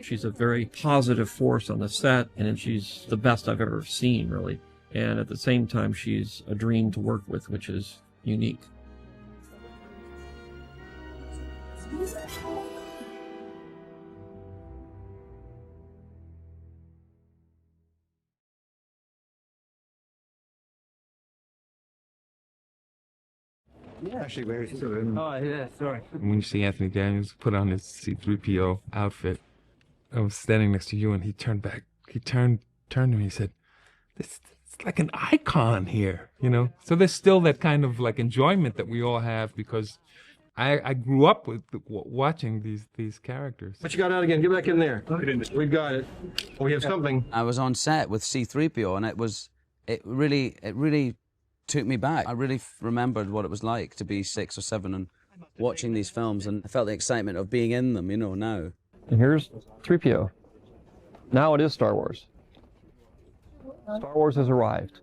She's a very positive force on the set, and she's the best I've ever seen, really. And at the same time, she's a dream to work with, which is unique. Yeah, actually, very soon. Oh, yeah, sorry. When you see Anthony Daniels put on his C-3PO outfit, I was standing next to you, and he turned back. He turned to me. He said, "It's like an icon here, you know." So there's still that kind of like enjoyment that we all have, because I grew up with watching these characters. What you got out again? Get back in there. We've got it. We have something. I was on set with C-3PO, and it really took me back. I really remembered what it was like to be 6 or 7 and watching these films, and I felt the excitement of being in them, you know, now. And here's 3PO. Now it is Star Wars. Star Wars has arrived.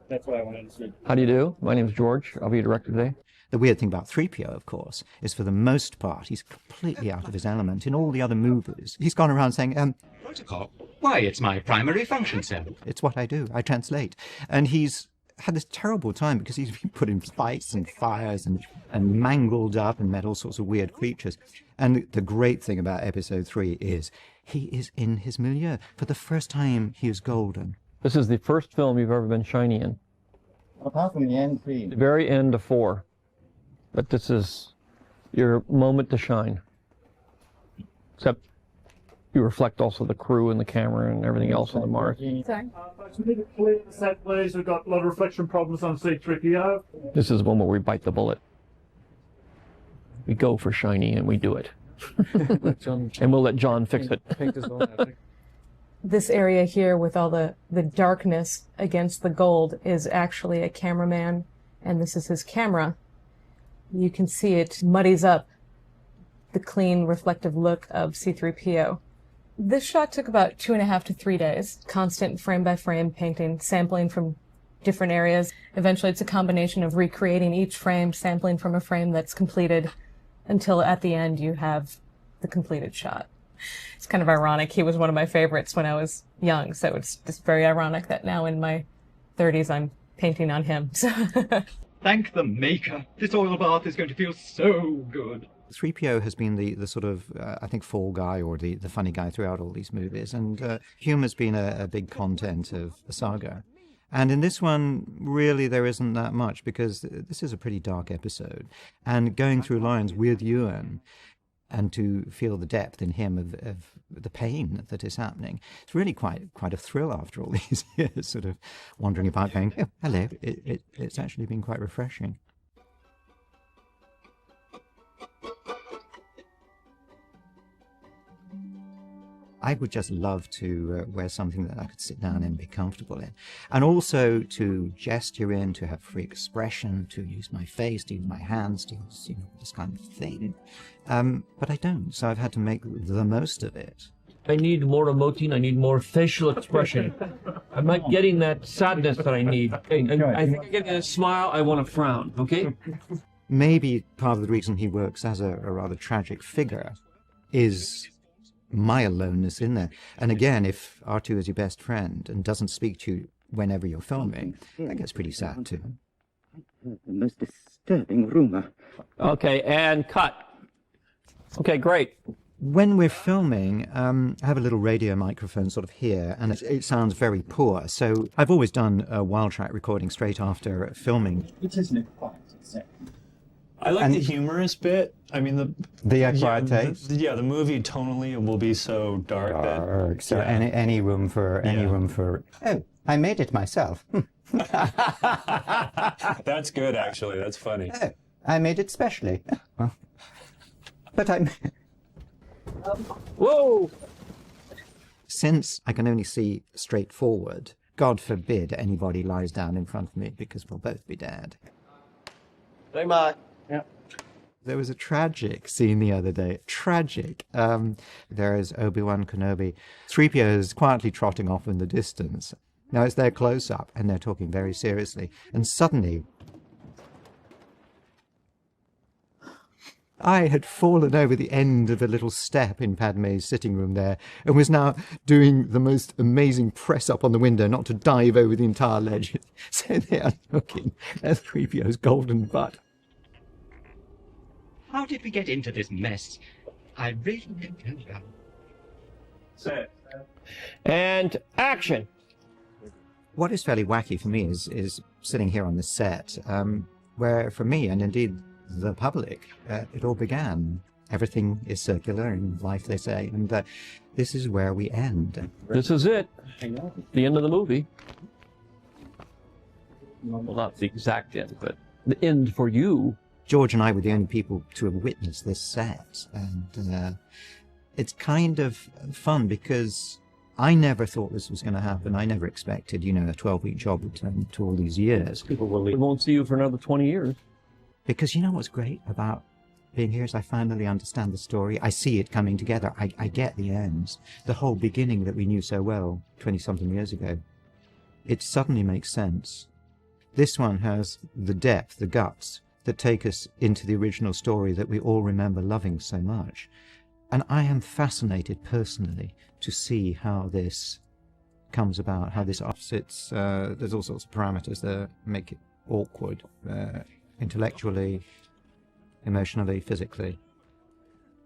That's what I wanted to see. How do you do? My name's George. I'll be your director today. The weird thing about 3PO, of course, is for the most part, he's completely out of his element. In all the other movies, he's gone around saying, Protocol? Why, it's my primary function, sir. It's what I do. I translate. And he's had this terrible time because he's been put in fights and fires and mangled up and met all sorts of weird creatures. And the great thing about Episode 3 is he is in his milieu. For the first time, he is golden. This is the first film you've ever been shiny in. Apart from the end scene. The very end of 4. But this is your moment to shine. Except you reflect also the crew and the camera and everything else on the mark. Sorry. We need to clear the set, please. We've got a lot of reflection problems on C-3PO. This is one where we bite the bullet. We go for shiny and we do it. And we'll let John fix it. This area here with all the darkness against the gold is actually a cameraman, and this is his camera. You can see it muddies up the clean, reflective look of C-3PO. This shot took about 2.5 to 3 days. Constant frame-by-frame painting, sampling from different areas. Eventually it's a combination of recreating each frame, sampling from a frame that's completed, until at the end you have the completed shot. It's kind of ironic. He was one of my favorites when I was young, so it's just very ironic that now in my 30s I'm painting on him. Thank the maker. This oil bath is going to feel so good. 3PO has been the sort of, I think, fall guy or the funny guy throughout all these movies. And humor's been a big content of the saga. And in this one, really, there isn't that much, because this is a pretty dark episode. And going through lines with Ewan, and to feel the depth in him of the pain that is happening, it's really quite a thrill after all these years, sort of wandering about going, oh, hello. It's actually been quite refreshing. I would just love to wear something that I could sit down and be comfortable in. And also to gesture in, to have free expression, to use my face, to use my hands, to use, this kind of thing. But I don't, so I've had to make the most of it. I need more emoting. I need more facial expression. I'm not getting that sadness that I need. I think I get a smile. I want to frown. Okay. Maybe part of the reason he works as a rather tragic figure is my aloneness in there. And again, if R2 is your best friend and doesn't speak to you whenever you're filming, that gets pretty sad too. The most disturbing rumor. Okay, and cut. Okay, great. When we're filming, I have a little radio microphone sort of here, and it sounds very poor. So I've always done a wild track recording straight after filming. It isn't quite exactly. I like the humorous bit. I mean, the acquired taste. The movie tonally will be so dark. So any room for Oh, I made it myself. That's good, actually. That's funny. Oh, I made it specially. But I'm. Whoa! Since I can only see straight forward, God forbid anybody lies down in front of me because we'll both be dead. Hey, Mark. Yeah. There was a tragic scene the other day. Tragic. There is Obi-Wan Kenobi. 3PO is quietly trotting off in the distance. Now it's their close-up, and they're talking very seriously. And suddenly, I had fallen over the end of a little step in Padmé's sitting room there, and was now doing the most amazing press-up on the window, not to dive over the entire ledge. So they are looking at 3PO's golden butt. How did we get into this mess? I really don't know. Set. And action. What is fairly wacky for me is sitting here on the set, where for me, and indeed the public, it all began. Everything is circular in life, they say, and this is where we end. This is it. The end of the movie. Well, not the exact end, but the end for you. George and I were the only people to have witnessed this set, and it's kind of fun because I never thought this was going to happen. I never expected, a 12-week job would turn into all these years. People will leave. We won't see you for another 20 years. Because what's great about being here is I finally understand the story. I see it coming together. I get the ends. The whole beginning that we knew so well 20-something years ago. It suddenly makes sense. This one has the depth, the guts, that take us into the original story that we all remember loving so much. And I am fascinated personally to see how this comes about, how this offsets. There's all sorts of parameters that make it awkward, intellectually, emotionally, physically.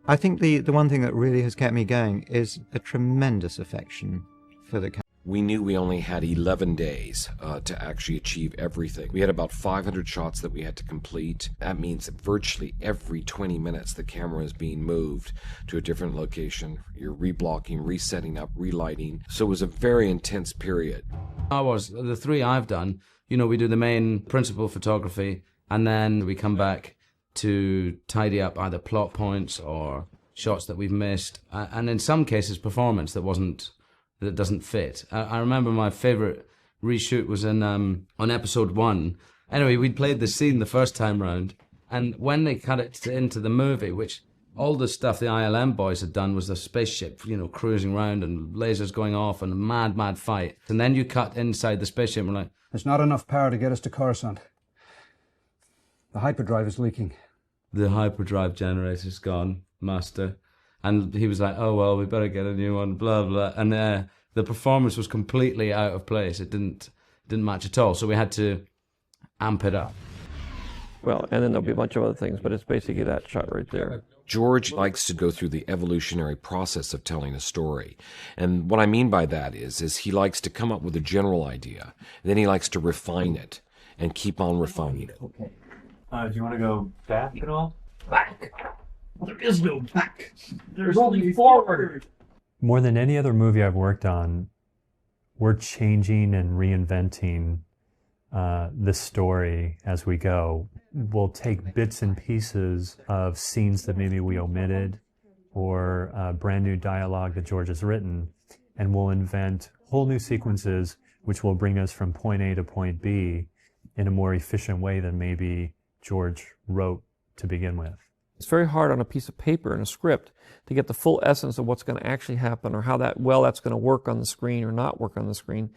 I think the one thing that really has kept me going is a tremendous affection for the character. We knew we only had 11 days to actually achieve everything. We had about 500 shots that we had to complete. That means that virtually every 20 minutes the camera is being moved to a different location. You're reblocking, resetting up, relighting. So it was a very intense period. The three I've done, we do the main principal photography, and then we come back to tidy up either plot points or shots that we've missed, and in some cases performance that doesn't fit. I remember my favorite reshoot was on episode 1. Anyway, we'd played the scene the first time round, and when they cut it into the movie, which all the stuff the ILM boys had done was the spaceship, cruising around and lasers going off and a mad fight. And then you cut inside the spaceship and we're like, there's not enough power to get us to Coruscant. The hyperdrive is leaking. The hyperdrive generator's gone, master. And he was like, oh, well, we better get a new one, blah, blah. And the performance was completely out of place. It didn't match at all. So we had to amp it up. Well, and then there'll be a bunch of other things, but it's basically that shot right there. George likes to go through the evolutionary process of telling a story. And what I mean by that is he likes to come up with a general idea. And then he likes to refine it and keep on refining it. Okay. Do you want to go back at all? Back. There is no back. There's only forward. More than any other movie I've worked on, we're changing and reinventing the story as we go. We'll take bits and pieces of scenes that maybe we omitted or brand new dialogue that George has written, and we'll invent whole new sequences which will bring us from point A to point B in a more efficient way than maybe George wrote to begin with. It's very hard on a piece of paper in a script to get the full essence of what's going to actually happen or how that's going to work on the screen or not work on the screen.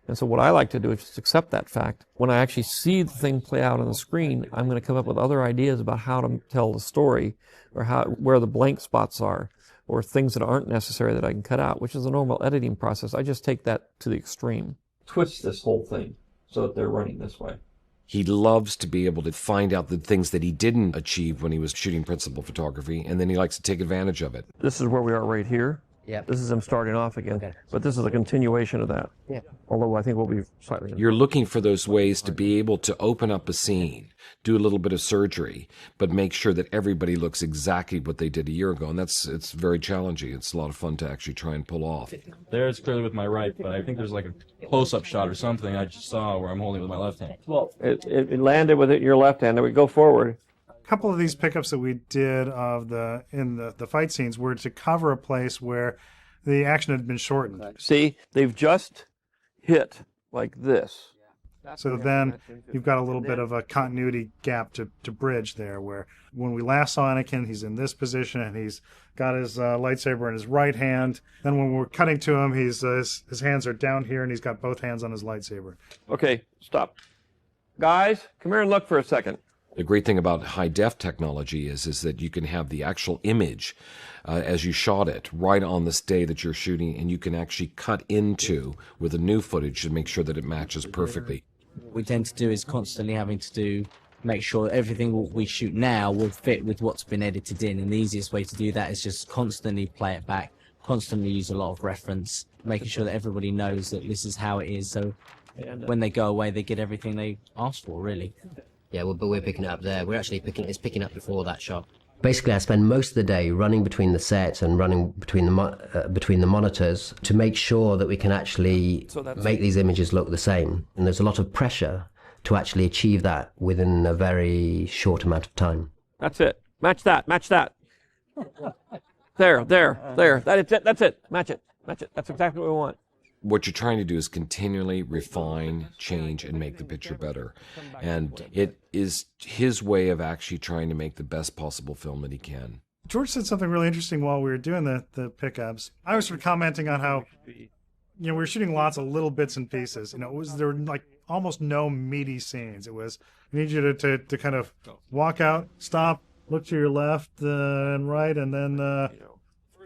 And so what I like to do is just accept that fact. When I actually see the thing play out on the screen, I'm going to come up with other ideas about how to tell the story or where the blank spots are or things that aren't necessary that I can cut out, which is a normal editing process. I just take that to the extreme. Twist this whole thing so that they're running this way. He loves to be able to find out the things that he didn't achieve when he was shooting principal photography, and then he likes to take advantage of it. This is where we are right here. Yep. This is him starting off again. Okay. But this is a continuation of that. Yeah. Although I think we'll be slightly... You're looking for those ways to be able to open up a scene, do a little bit of surgery, but make sure that everybody looks exactly what they did a year ago. And it's very challenging. It's a lot of fun to actually try and pull off. There it's clearly with my right, but I think there's like a close-up shot or something I just saw where I'm holding it with my left hand. Well, it landed with it in your left hand, and we go forward. A couple of these pickups that we did in the fight scenes were to cover a place where the action had been shortened. See, they've just hit like this. So then you've got a little bit of a continuity gap to bridge there, where when we last saw Anakin, he's in this position and he's got his lightsaber in his right hand. Then when we're cutting to him, his hands are down here and he's got both hands on his lightsaber. Okay, stop. Guys, come here and look for a second. The great thing about high-def technology is that you can have the actual image as you shot it right on this day that you're shooting, and you can actually cut into with the new footage to make sure that it matches perfectly. What we tend to do is constantly having to make sure everything we shoot now will fit with what's been edited in, and the easiest way to do that is just constantly play it back, constantly use a lot of reference, making sure that everybody knows that this is how it is, so when they go away they get everything they asked for, really. Yeah, well, but we're picking it up there. We're actually picking up before that shot. Basically, I spend most of the day running between the sets and running between the monitors to make sure that we can actually make these images look the same. And there's a lot of pressure to actually achieve that within a very short amount of time. That's it. Match that. Match that. There. That's it. Match it. That's exactly what we want. What you're trying to do is continually refine, change, and make the picture better. And it is his way of actually trying to make the best possible film that he can. George said something really interesting while we were doing the pickups. I was sort of commenting on how, we were shooting lots of little bits and pieces. There were like almost no meaty scenes. It was, I need you to kind of walk out, stop, look to your left and right, and then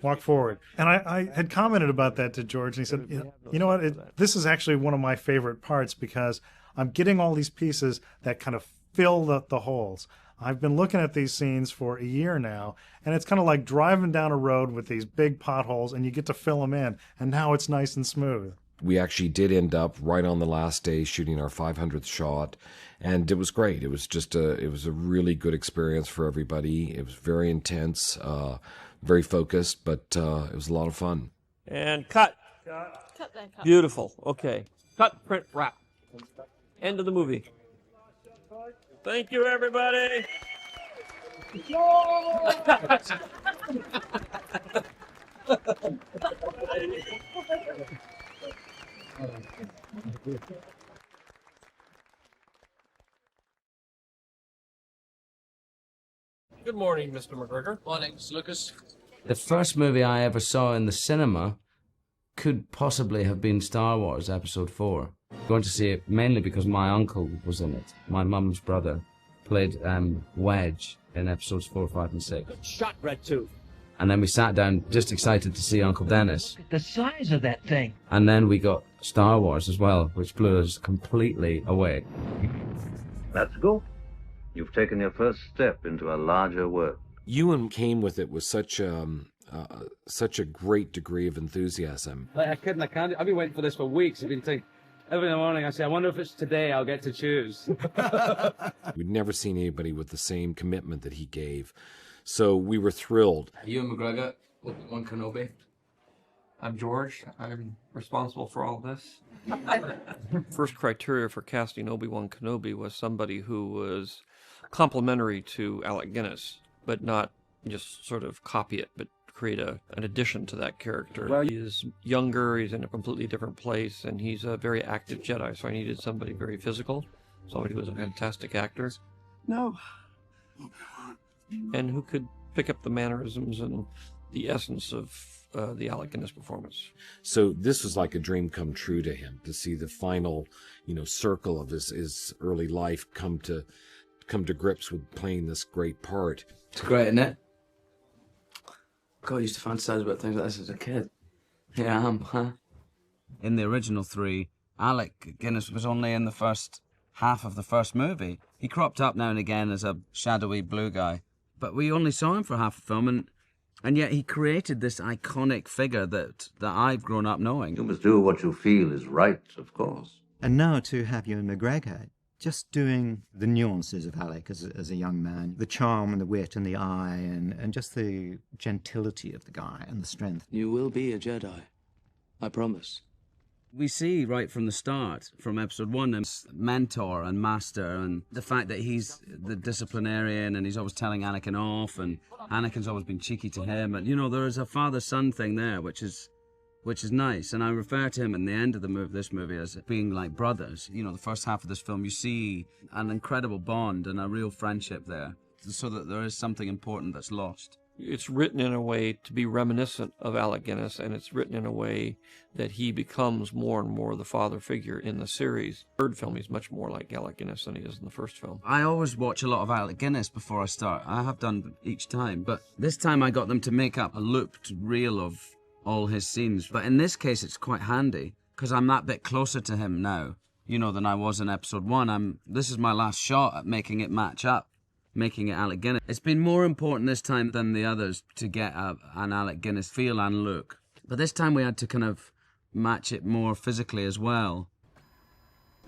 walk forward. And I had commented about that to George, and he said, you know what, this is actually one of my favorite parts because I'm getting all these pieces that kind of fill the holes. I've been looking at these scenes for a year now, and it's kind of like driving down a road with these big potholes, and you get to fill them in, and now it's nice and smooth. We actually did end up right on the last day shooting our 500th shot, and it was great. It was just it was a really good experience for everybody. It was very intense, very focused, but it was a lot of fun. And cut. Cut that cut. Beautiful. Okay. Cut, print, wrap. End of the movie. Thank you, everybody. Good morning, Mr. McGregor. Morning, Mr. Lucas. The first movie I ever saw in the cinema could possibly have been Star Wars Episode 4. Going to see it mainly because my uncle was in it. My mum's brother played Wedge in Episodes 4, 5, and 6. Shot, Red Tooth. And then we sat down just excited to see Uncle Dennis. The size of that thing. And then we got Star Wars as well, which blew us completely away. Let's go. You've taken your first step into a larger work. Ewan came with it with such a great degree of enthusiasm. Like I can't. I've been waiting for this for weeks. I've been thinking every morning. I say, I wonder if it's today I'll get to choose. We'd never seen anybody with the same commitment that he gave, so we were thrilled. Ewan McGregor, Obi-Wan Kenobi. I'm George. I'm responsible for all of this. First criteria for casting Obi-Wan Kenobi was somebody who was complementary to Alec Guinness, but not just sort of copy it, but create an addition to that character. Well, he is younger, he's in a completely different place, and he's a very active Jedi, so I needed somebody very physical, somebody who was a fantastic actor. No. and who could pick up the mannerisms and the essence of the Alec Guinness performance. So this was like a dream come true to him, to see the final, circle of his early life come to grips with playing this great part. It's great, isn't it? God, I used to fantasize about things like this as a kid. Here I am, huh? In the original 3, Alec Guinness was only in the first half of the first movie. He cropped up now and again as a shadowy blue guy, but we only saw him for half the film, and yet he created this iconic figure that I've grown up knowing. You must do what you feel is right, of course. And now to have Ewan McGregor just doing the nuances of Alec as a young man, the charm and the wit and the eye and just the gentility of the guy and the strength. You will be a Jedi, I promise. We see right from the start, from episode 1, his mentor and master, and the fact that he's the disciplinarian and he's always telling Anakin off, and Anakin's always been cheeky to him. And, there is a father-son thing there, which is nice. And I refer to him in the end of this movie as being like brothers. The first half of this film, you see an incredible bond and a real friendship there, so that there is something important that's lost. It's written in a way to be reminiscent of Alec Guinness, and it's written in a way that he becomes more and more the father figure in the series. Third film, he's much more like Alec Guinness than he is in the first film. I always watch a lot of Alec Guinness before I start. I have done each time, but this time I got them to make up a looped reel of all his scenes. But in this case, it's quite handy, because I'm that bit closer to him now, than I was in episode 1. This is my last shot at making it match up, making it Alec Guinness. It's been more important this time than the others to get an Alec Guinness feel and look. But this time we had to kind of match it more physically as well.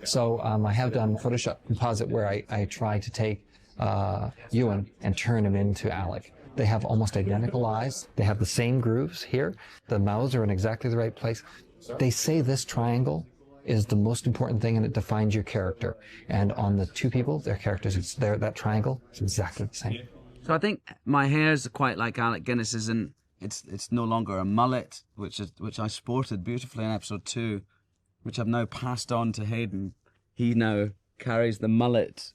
So I have done Photoshop composite where I try to take Ewan and turn him into Alec. They have almost identical eyes. They have the same grooves here. The mouths are in exactly the right place. They say this triangle is the most important thing and it defines your character. And on the two people, their characters, that triangle is exactly the same. So I think my hair's quite like Alec Guinness's, and it's no longer a mullet, which I sported beautifully in episode 2, which I've now passed on to Hayden. He now carries the mullet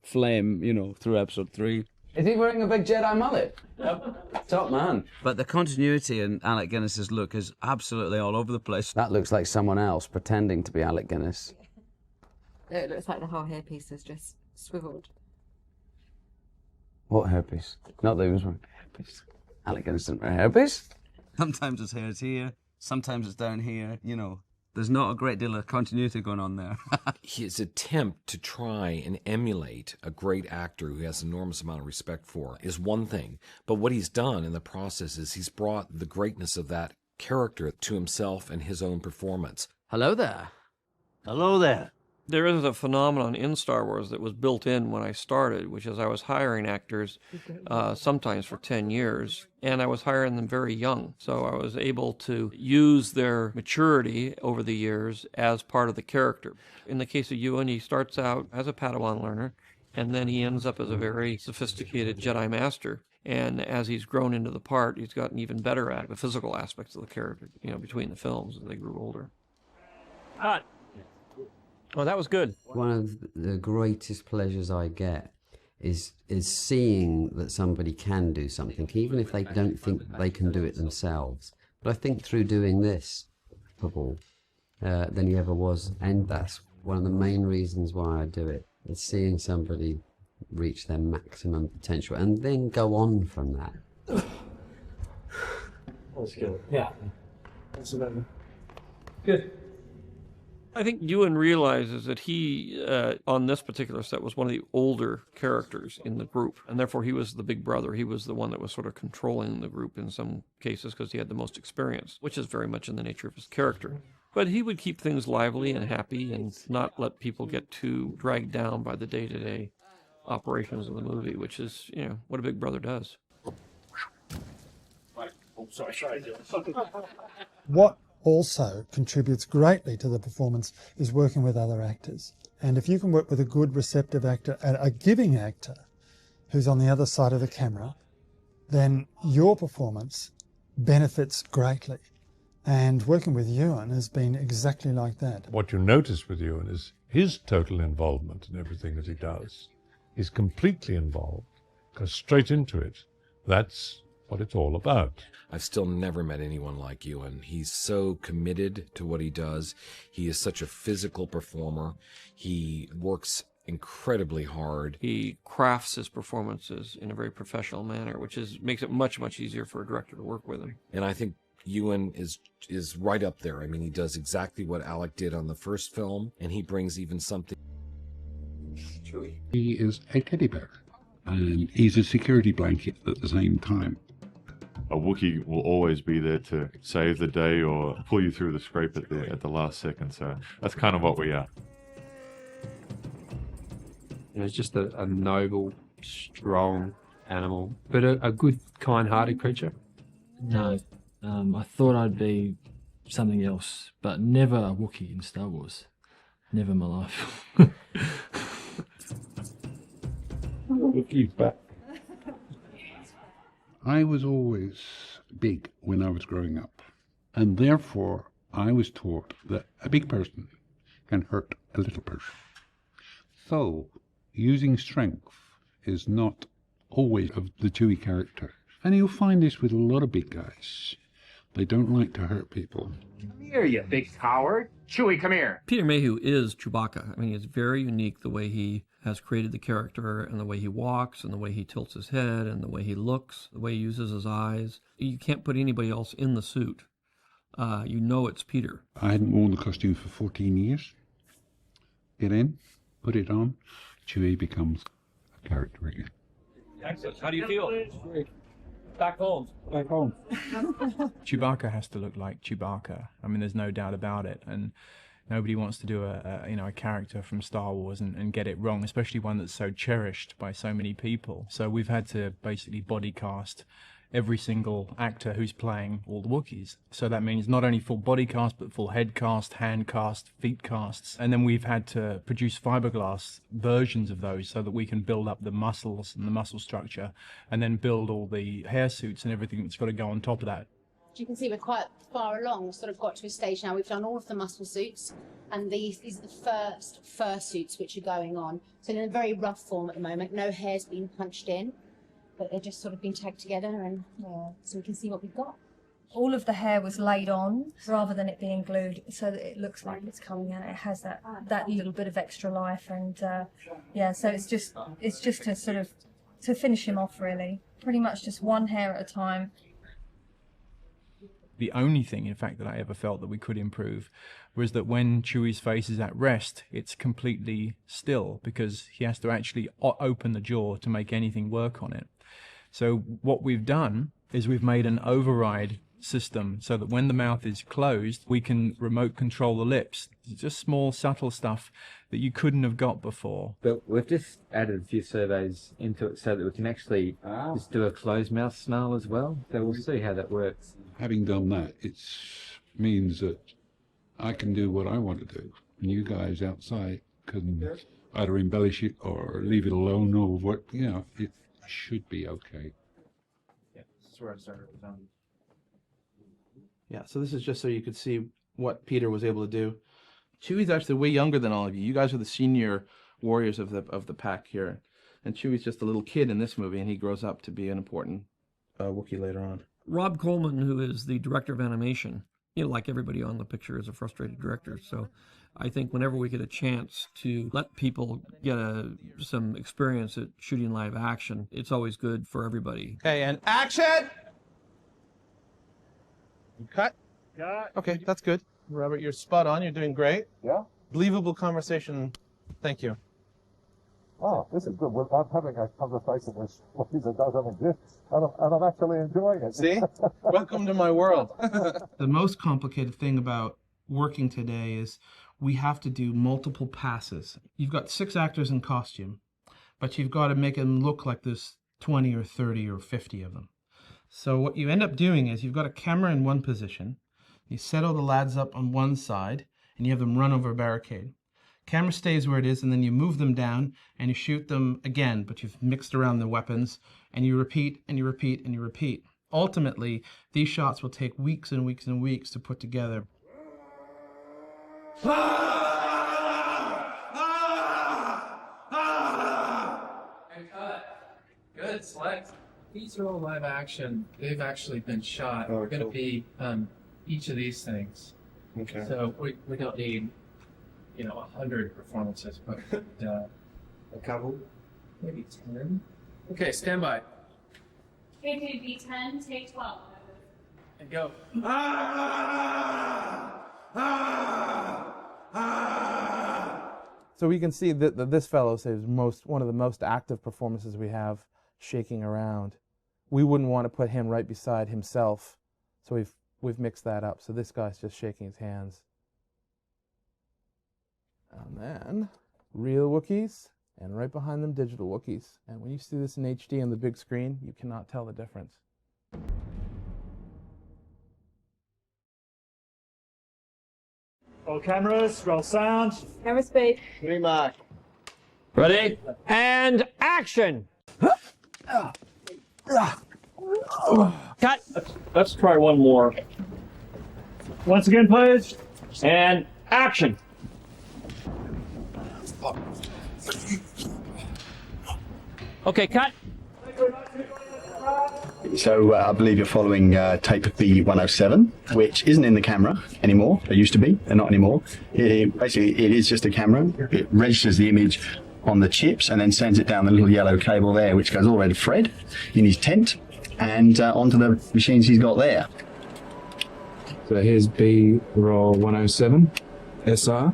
flame, through episode 3. Is he wearing a big Jedi mullet? Yep. Top man. But the continuity in Alec Guinness's look is absolutely all over the place. That looks like someone else pretending to be Alec Guinness. It looks like the whole hairpiece is just swiveled. What hairpiece? Not that he was wearing a hairpiece. Alec Guinness didn't wear a hairpiece. Sometimes his hair's here, sometimes it's down here, There's not a great deal of continuity going on there. His attempt to try and emulate a great actor who has an enormous amount of respect for is one thing, but what he's done in the process is he's brought the greatness of that character to himself and his own performance. Hello there. Hello there. There is a phenomenon in Star Wars that was built in when I started, which is I was hiring actors sometimes for 10 years, and I was hiring them very young. So I was able to use their maturity over the years as part of the character. In the case of Ewan, he starts out as a Padawan learner, and then he ends up as a very sophisticated Jedi Master. And as he's grown into the part, he's gotten even better at the physical aspects of the character, between the films as they grew older. Cut. Well, that was good. One of the greatest pleasures I get is seeing that somebody can do something, even if they don't think they can do it themselves. But I think through doing this, football, than he ever was, and that's one of the main reasons why I do it, is seeing somebody reach their maximum potential and then go on from that. That's good. Yeah. That's about it. Good. I think Ewan realizes that he, on this particular set, was one of the older characters in the group, and therefore he was the big brother. He was the one that was sort of controlling the group in some cases because he had the most experience, which is very much in the nature of his character. But he would keep things lively and happy and not let people get too dragged down by the day-to-day operations of the movie, which is, what a big brother does. Oh, sorry. What also contributes greatly to the performance is working with other actors. And if you can work with a good receptive actor and a giving actor who's on the other side of the camera, then your performance benefits greatly. And working with Ewan has been exactly like that. What you notice with Ewan is his total involvement in everything that he does. He's completely involved. Go straight into it. That's what it's all about. I've still never met anyone like Ewan. He's so committed to what he does. He is such a physical performer. He works incredibly hard. He crafts his performances in a very professional manner, which makes it much, much easier for a director to work with him. And I think Ewan is right up there. I mean, he does exactly what Alec did on the first film, and he brings even something. Chewie. He is a teddy bear, and he's a security blanket at the same time. A Wookiee will always be there to save the day or pull you through the scrape at the last second. So that's kind of what we are. It's just a noble, strong animal, but a good, kind-hearted creature. No, I thought I'd be something else, but never a Wookiee in Star Wars. Never in my life. Wookiee's back. I was always big when I was growing up, and therefore I was taught that a big person can hurt a little person. So, using strength is not always of the Chewie character. And you'll find this with a lot of big guys. They don't like to hurt people. Come here, you big coward. Chewie, come here. Peter Mayhew is Chewbacca. I mean, it's very unique the way he has created the character and the way he walks and the way he tilts his head and the way he looks, the way he uses his eyes. You can't put anybody else in the suit. You know it's Peter. I hadn't worn the costume for 14 years. Get in, put it on. Chewie becomes a character again. Excellent. How do you feel? Back home. Back home. Chewbacca has to look like Chewbacca. I mean, there's no doubt about it. And nobody wants to do a character from Star Wars and get it wrong, especially one that's so cherished by so many people. So we've had to basically body cast every single actor who's playing all the Wookiees. So that means not only full body cast, but full head cast, hand cast, feet casts. And then we've had to produce fiberglass versions of those so that we can build up the muscles and the muscle structure, and then build all the hair suits and everything that's got to go on top of that. You can see we're quite far along, sort of got to a stage now. We've done all of the muscle suits, and these are the first fur suits which are going on. So in a very rough form at the moment, no hair's been punched in, but they're just sort of been tagged together, and so we can see what we've got. All of the hair was laid on rather than it being glued, so that it looks like it's coming out. It has that little bit of extra life, and so it's just to sort of to finish him off, really. Pretty much just one hair at a time. The only thing, in fact, that I ever felt that we could improve was that when Chewie's face is at rest, it's completely still, because he has to actually open the jaw to make anything work on it. So what we've done is we've made an override system so that when the mouth is closed, we can remote control the lips. It's just small, subtle stuff that you couldn't have got before. But we've just added a few surveys into it so that we can actually just do a closed mouth snarl as well. So we'll see how that works. Having done that, it means that I can do what I want to do, and you guys outside can either embellish it or leave it alone, or what, it should be okay. Yeah, this is where I started. Yeah, so this is just so you could see what Peter was able to do. Chewie's actually way younger than all of you. You guys are the senior warriors of the pack here, and Chewie's just a little kid in this movie, and he grows up to be an important Wookiee later on. Rob Coleman, who is the director of animation, like everybody on the picture, is a frustrated director. So I think whenever we get a chance to let people get some experience at shooting live action, it's always good for everybody. Okay, and action! Cut. Okay, that's good. Robert, you're spot on. You're doing great. Yeah? Believable conversation. Thank you. Oh, this is good. I'm having a conversation with Wookiees that doesn't exist, and I'm actually enjoying it. See? Welcome to my world. The most complicated thing about working today is we have to do multiple passes. You've got 6 actors in costume, but you've got to make them look like there's 20 or 30 or 50 of them. So what you end up doing is you've got a camera in one position, you set all the lads up on one side, and you have them run over a barricade. Camera stays where it is, and then you move them down, and you shoot them again, but you've mixed around the weapons, and you repeat, and you repeat, and you repeat. Ultimately, these shots will take weeks and weeks and weeks to put together. Good. It's like these are all live action. They've actually been shot. We're going to be each of these things. Okay. So we don't need 100 performances, but a couple, maybe 10. Okay, stand by. KKB 10, take 12. And go. So we can see that this fellow is one of the most active performances we have, shaking around. We wouldn't want to put him right beside himself, so we've mixed that up. So this guy's just shaking his hands. And then real Wookiees, and right behind them digital Wookiees. And when you see this in HD on the big screen, you cannot tell the difference. Roll cameras, roll sound. Camera speed. Green mark. Ready? And action! Cut! Let's try one more. Once again, please. And action! Okay, cut. So I believe you're following tape B107, which isn't in the camera anymore. It used to be, and not anymore. Basically, it is just a camera. It registers the image on the chips and then sends it down the little yellow cable there, which goes all the way to Fred in his tent and onto the machines he's got there. So here's B roll 107 SR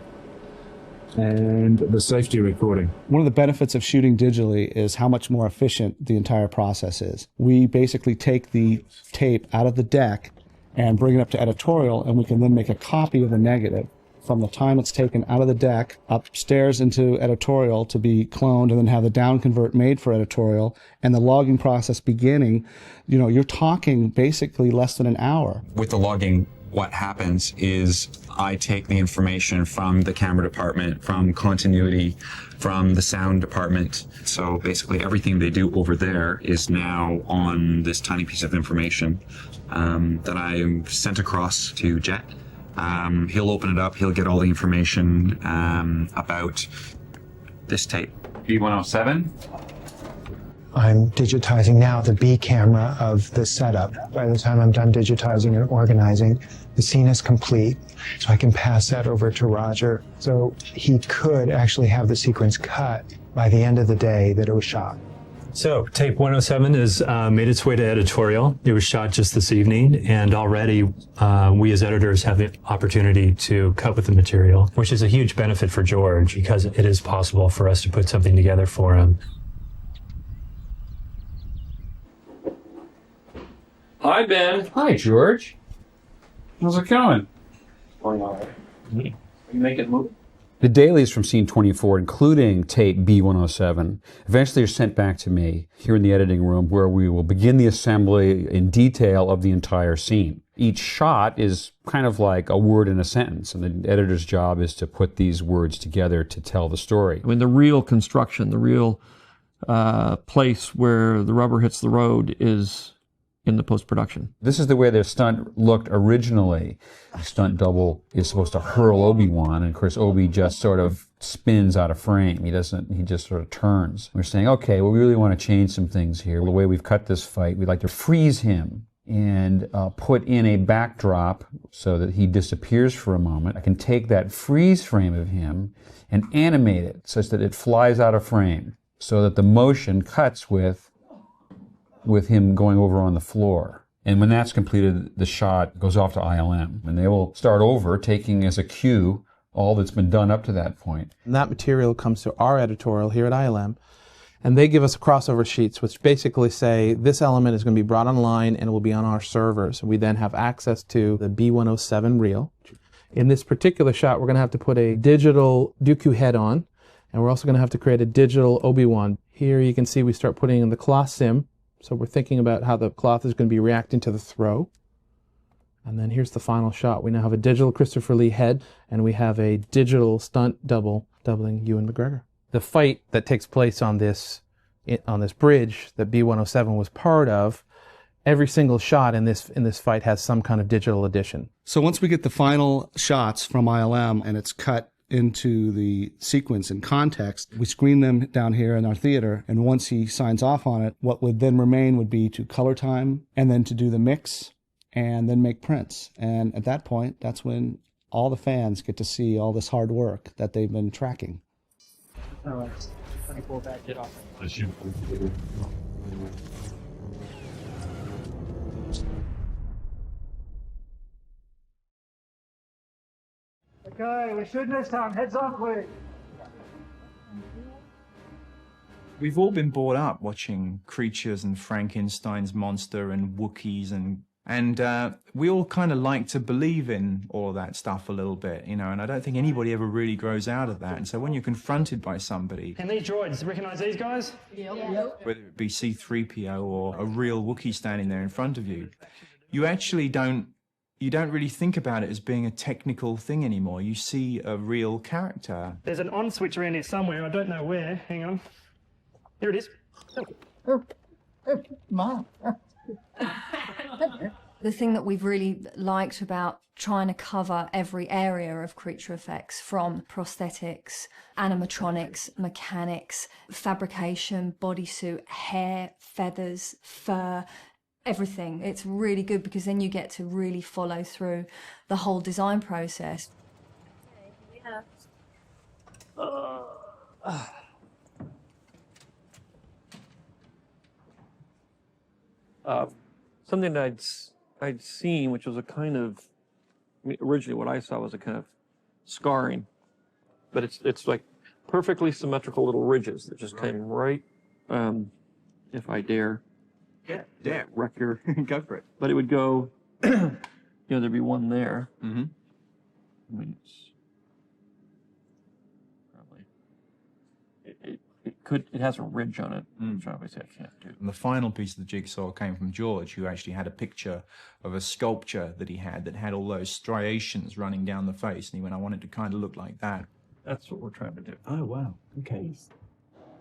and the safety recording. One of the benefits of shooting digitally is how much more efficient the entire process is. We basically take the tape out of the deck and bring it up to editorial, and we can then make a copy of the negative from the time it's taken out of the deck upstairs into editorial to be cloned, and then have the down convert made for editorial, and the logging process beginning. You're talking basically less than an hour. With the logging, what happens is I take the information from the camera department, from continuity, from the sound department. So basically everything they do over there is now on this tiny piece of information that I sent across to Jet. He'll open it up, he'll get all the information about this tape. B107. I'm digitizing now the B camera of the setup. By the time I'm done digitizing and organizing, the scene is complete, so I can pass that over to Roger. So he could actually have the sequence cut by the end of the day that it was shot. So tape 107 has made its way to editorial. It was shot just this evening, and already we as editors have the opportunity to cut with the material, which is a huge benefit for George because it is possible for us to put something together for him. Hi, Ben. Hi, George. How's it going? You make it move. The dailies from scene 24, including tape B107, eventually are sent back to me here in the editing room, where we will begin the assembly in detail of the entire scene. Each shot is kind of like a word in a sentence, and the editor's job is to put these words together to tell the story. I mean, the real construction, the real place where the rubber hits the road is in the post-production. This is the way the stunt looked originally. The stunt double is supposed to hurl Obi-Wan, and of course Obi just sort of spins out of frame. He just sort of turns. We're saying, okay, well, we really want to change some things here. The way we've cut this fight, we'd like to freeze him and put in a backdrop so that he disappears for a moment. I can take that freeze frame of him and animate it such that it flies out of frame, so that the motion cuts with him going over on the floor. And when that's completed, the shot goes off to ILM, and they will start over, taking as a cue all that's been done up to that point. And that material comes to our editorial here at ILM, and they give us crossover sheets, which basically say this element is going to be brought online and it will be on our servers. We then have access to the B107 reel. In this particular shot, we're going to have to put a digital Dooku head on, and we're also going to have to create a digital Obi-Wan. Here you can see we start putting in the cloth sim. So we're thinking about how the cloth is going to be reacting to the throw. And then here's the final shot. We now have a digital Christopher Lee head, and we have a digital stunt double doubling Ewan McGregor. The fight that takes place on this bridge that B107 was part of, every single shot in this fight has some kind of digital addition. So once we get the final shots from ILM and it's cut into the sequence in context. We screen them down here in our theater, and once he signs off on it, what would then remain would be to color time and then to do the mix and then make prints. And at that point, that's when all the fans get to see all this hard work that they've been tracking. All right. 24 back, get off. Okay, we're shooting this time. Heads on, please. We've all been brought up watching Creatures and Frankenstein's monster and Wookiees and we all kind of like to believe in all of that stuff a little bit, you know, and I don't think anybody ever really grows out of that. And so when you're confronted by somebody, Can these droids recognize these guys? Yep. whether it be C-3PO or a real Wookiee standing there in front of you, you actually don't really think about it as being a technical thing anymore. You see a real character. There's an on switch around here somewhere. I don't know where. Hang on. Here it is. Mom. The thing that we've really liked about trying to cover every area of creature effects, from prosthetics, animatronics, mechanics, fabrication, bodysuit, hair, feathers, fur, everything. It's really good because then you get to really follow through the whole design process. Something that I'd seen, which was a kind of, I mean, originally what I saw was a kind of scarring, but it's like perfectly symmetrical little ridges that just came right, if I dare. Yeah. Wreck your... Go for it. But it would go, you know, there'd be one there. Mm-hmm. I mean, it's probably, it has a ridge on it, which obviously I can't do. And the final piece of the jigsaw came from George, who actually had a picture of a sculpture that he had that had all those striations running down the face, and he went, I want it to kind of look like that. That's what we're trying to do. Oh, wow. Okay.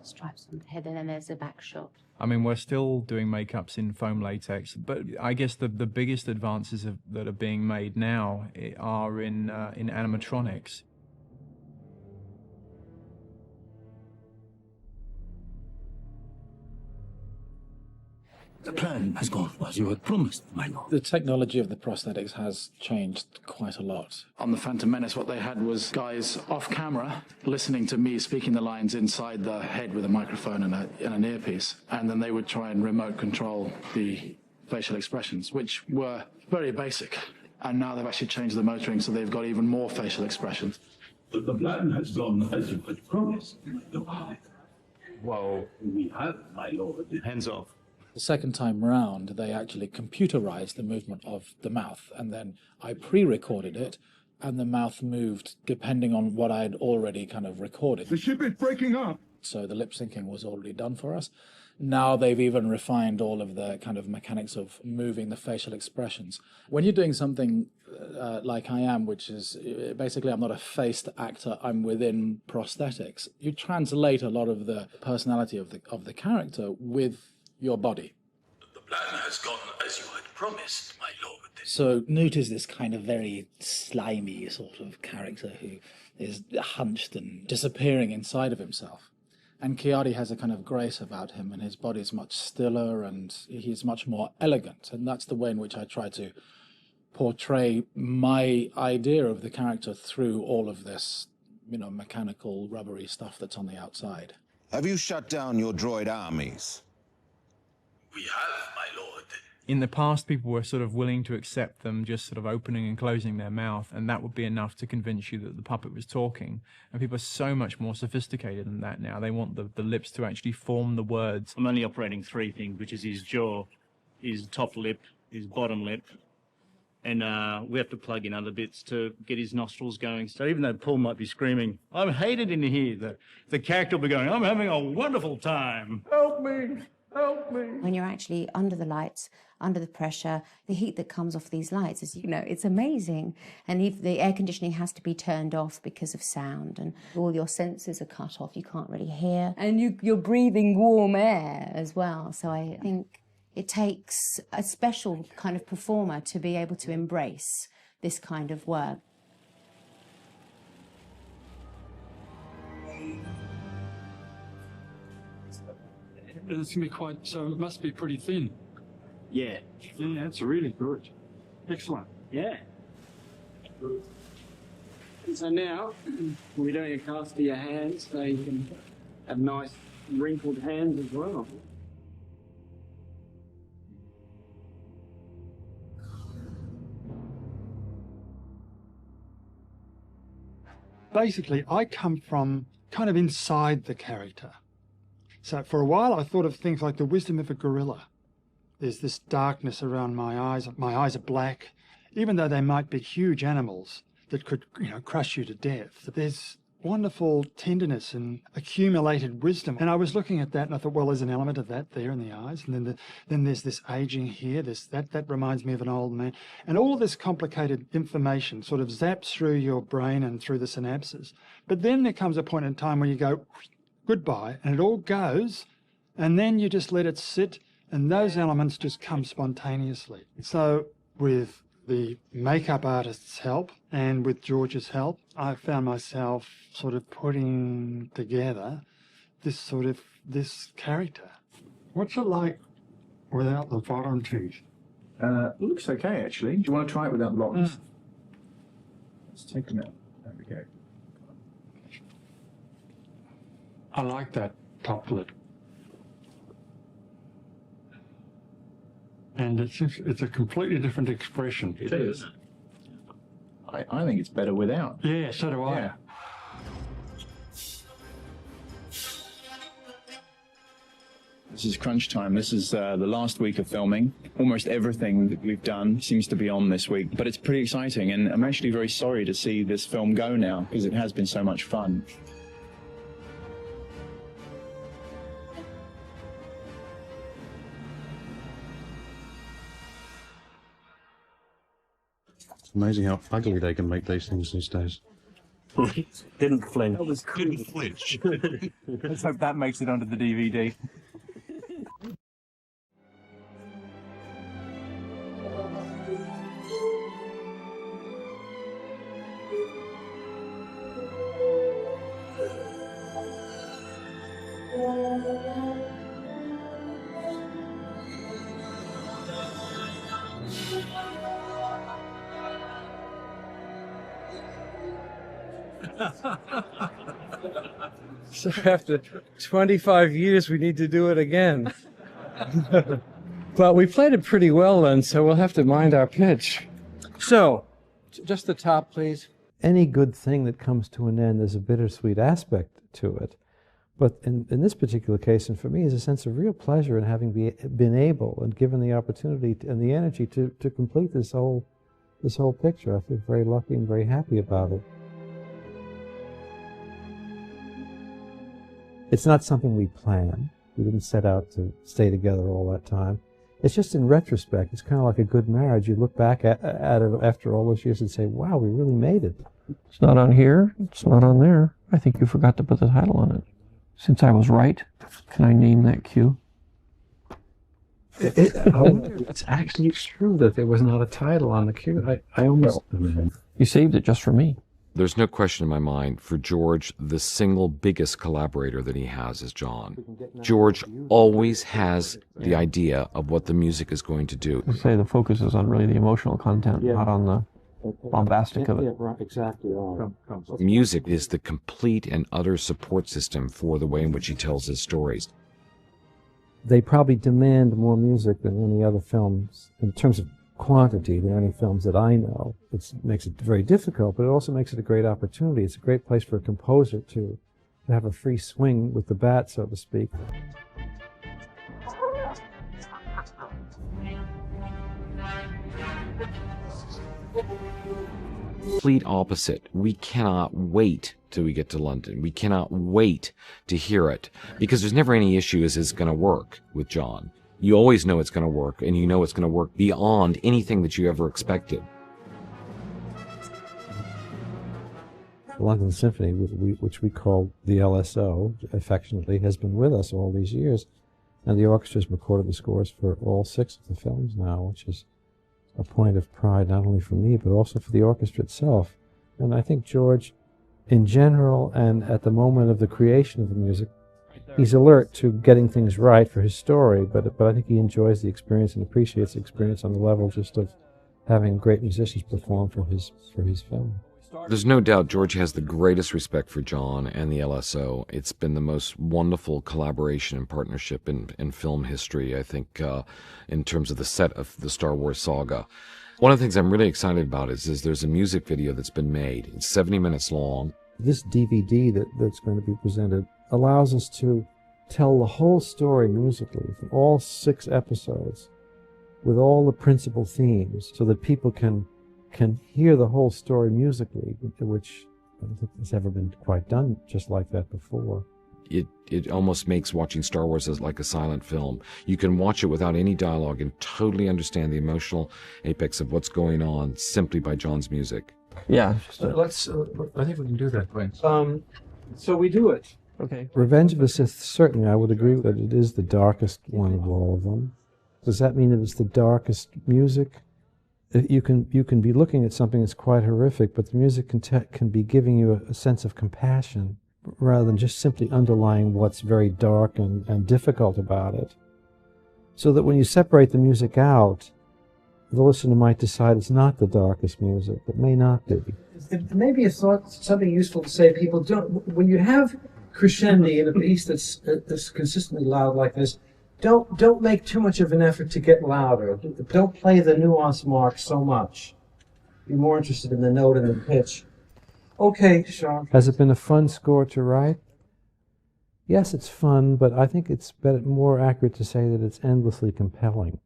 Stripes on the head, and then there's a back shot. I mean, we're still doing makeups in foam latex, but I guess the biggest advances that are being made now are in animatronics. The plan has gone as you had promised, my lord. The technology of the prosthetics has changed quite a lot. On The Phantom Menace, what they had was guys off camera listening to me speaking the lines inside the head with a microphone and an earpiece, and then they would try and remote control the facial expressions, which were very basic. And now they've actually changed the motoring, so they've got even more facial expressions. But the plan has gone as you had promised, my lord. Whoa. We have, my lord. Hands off. The second time round, they actually computerized the movement of the mouth, and then I pre-recorded it, and the mouth moved depending on what I had already kind of recorded. The ship is breaking up! So the lip syncing was already done for us. Now they've even refined all of the kind of mechanics of moving the facial expressions. When you're doing something like I am, which is basically I'm not a faced actor, I'm within prosthetics, you translate a lot of the personality of the character with your body. The plan has gone as you had promised, my lord. So Newt is this kind of very slimy sort of character who is hunched and disappearing inside of himself. And Kiadi has a kind of grace about him, and his body is much stiller and he's much more elegant. And that's the way in which I try to portray my idea of the character through all of this, you know, mechanical, rubbery stuff that's on the outside. Have you shut down your droid armies? We have, my lord. In the past, people were sort of willing to accept them just sort of opening and closing their mouth, and that would be enough to convince you that the puppet was talking. And people are so much more sophisticated than that now. They want the lips to actually form the words. I'm only operating three things, which is his jaw, his top lip, his bottom lip, and we have to plug in other bits to get his nostrils going. So even though Paul might be screaming, I'm hated in here, the character will be going, I'm having a wonderful time. Help me! Help me! When you're actually under the lights, under the pressure, the heat that comes off these lights is, you know, it's amazing. And if the air conditioning has to be turned off because of sound, and all your senses are cut off, you can't really hear. And you're breathing warm air as well. So I think it takes a special kind of performer to be able to embrace this kind of work. It's going to be quite, so it must be pretty thin. Yeah. Yeah, that's really good. Excellent. Yeah. So now, we're doing a cast of your hands so you can have nice wrinkled hands as well. Basically, I come from kind of inside the character. So for a while, I thought of things like the wisdom of a gorilla. There's this darkness around my eyes. My eyes are black, even though they might be huge animals that could, crush you to death. There's wonderful tenderness and accumulated wisdom. And I was looking at that and I thought, well, there's an element of that there in the eyes. And then there's this aging here. That reminds me of an old man. And all this complicated information sort of zaps through your brain and through the synapses. But then there comes a point in time where you go, goodbye, and it all goes. And then you just let it sit. And those elements just come spontaneously. So with the makeup artist's help and with George's help, I found myself sort of putting together this character. What's it like without the bottom teeth? Looks okay, actually. Do you want to try it without the bottoms? Let's take them out. There we go. I like that top lip. And it's a completely different expression. It is. I think it's better without. Yeah, so do I. Yeah. This is crunch time. This is the last week of filming. Almost everything that we've done seems to be on this week, but it's pretty exciting, and I'm actually very sorry to see this film go now because it has been so much fun. It's amazing how ugly they can make these things these days. Didn't flinch. That was cool. Didn't flinch. Let's hope that makes it onto the DVD. So after 25 years, we need to do it again. But we played it pretty well then, so we'll have to mind our pitch. So, just the top, please. Any good thing that comes to an end, there's a bittersweet aspect to it. But in this particular case, and for me, is a sense of real pleasure in having been able and given the opportunity and the energy to complete this whole picture. I feel very lucky and very happy about it. It's not something we plan. We didn't set out to stay together all that time. It's just in retrospect, it's kind of like a good marriage. You look back at it after all those years and say, wow, we really made it. It's not on here. It's not on there. I think you forgot to put the title on it. Since I was right, can I name that cue? I wonder if it's actually true that there was not a title on the cue. I almost... You saved it just for me. There's no question in my mind, for George, the single biggest collaborator that he has is John. George always has the idea of what the music is going to do. I say the focus is on really the emotional content, not on the bombastic of it. Yeah, right, exactly. Music is the complete and utter support system for the way in which he tells his stories. They probably demand more music than any other films in terms of quantity than any films that I know. It makes it very difficult, but it also makes it a great opportunity. It's a great place for a composer to have a free swing with the bat, so to speak. Complete opposite. We cannot wait till we get to London. We cannot wait to hear it, because there's never any issue as it's going to work with John. You always know it's going to work, and you know it's going to work beyond anything that you ever expected. The London Symphony, which we call the LSO affectionately, has been with us all these years, and the orchestra's recorded the scores for all 6 of the films now, which is a point of pride not only for me, but also for the orchestra itself. And I think George, in general, and at the moment of the creation of the music, He's alert to getting things right for his story, but I think he enjoys the experience and appreciates the experience on the level just of having great musicians perform for his film. There's no doubt George has the greatest respect for John and the LSO. It's been the most wonderful collaboration and partnership in film history, I think, in terms of the set of the Star Wars saga. One of the things I'm really excited about is there's a music video that's been made. It's 70 minutes long. This DVD that's going to be presented allows us to tell the whole story musically from all 6 episodes with all the principal themes so that people can hear the whole story musically, which I don't think has ever been quite done just like that before. It almost makes watching Star Wars as like a silent film. You can watch it without any dialogue and totally understand the emotional apex of what's going on simply by John's music. Yeah. Let's. I think we can do that, Gwen. So we do it. Okay. Revenge of the Sith, certainly I would agree that it is the darkest one of all of them. Does that mean that it's the darkest music? You can be looking at something that's quite horrific, but the music can be giving you a sense of compassion rather than just simply underlying what's very dark and difficult about it. So that when you separate the music out, the listener might decide it's not the darkest music. It may not be. Maybe it's something useful to say. People don't. When you have crescendi in a piece that's consistently loud like this, don't make too much of an effort to get louder. Don't play the nuance mark so much. Be more interested in the note and the pitch. Okay, Sean. Has it been a fun score to write? Yes, it's fun, but I think it's more accurate to say that it's endlessly compelling.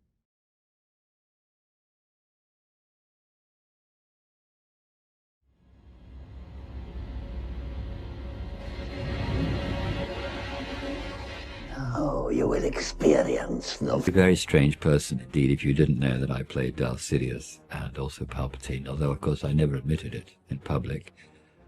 Oh, you will experience no... A very strange person indeed if you didn't know that I played Darth Sidious and also Palpatine, although of course I never admitted it in public,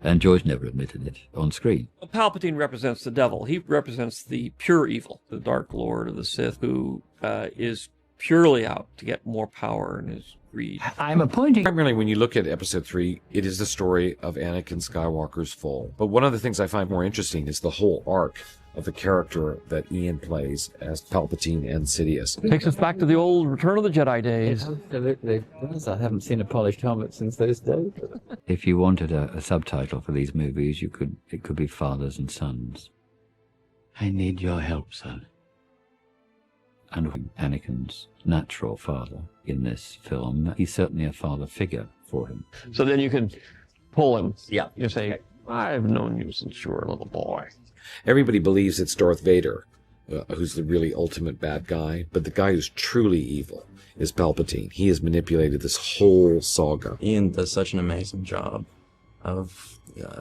and George never admitted it on screen. Well, Palpatine represents the devil. He represents the pure evil, the Dark Lord of the Sith, who is purely out to get more power and his greed. I'm appointing... Primarily, when you look at Episode 3, it is the story of Anakin Skywalker's fall. But one of the things I find more interesting is the whole arc of the character that Ian plays as Palpatine and Sidious. Takes us back to the old Return of the Jedi days. Absolutely. I haven't seen a polished helmet since those days. If you wanted a subtitle for these movies, it could be Fathers and Sons. I need your help, son. And Anakin's natural father in this film, he's certainly a father figure for him. So then you can pull him. Yeah. You say, I've known you since you were a little boy. Everybody believes it's Darth Vader, who's the really ultimate bad guy, but the guy who's truly evil is Palpatine. He has manipulated this whole saga. Ian does such an amazing job of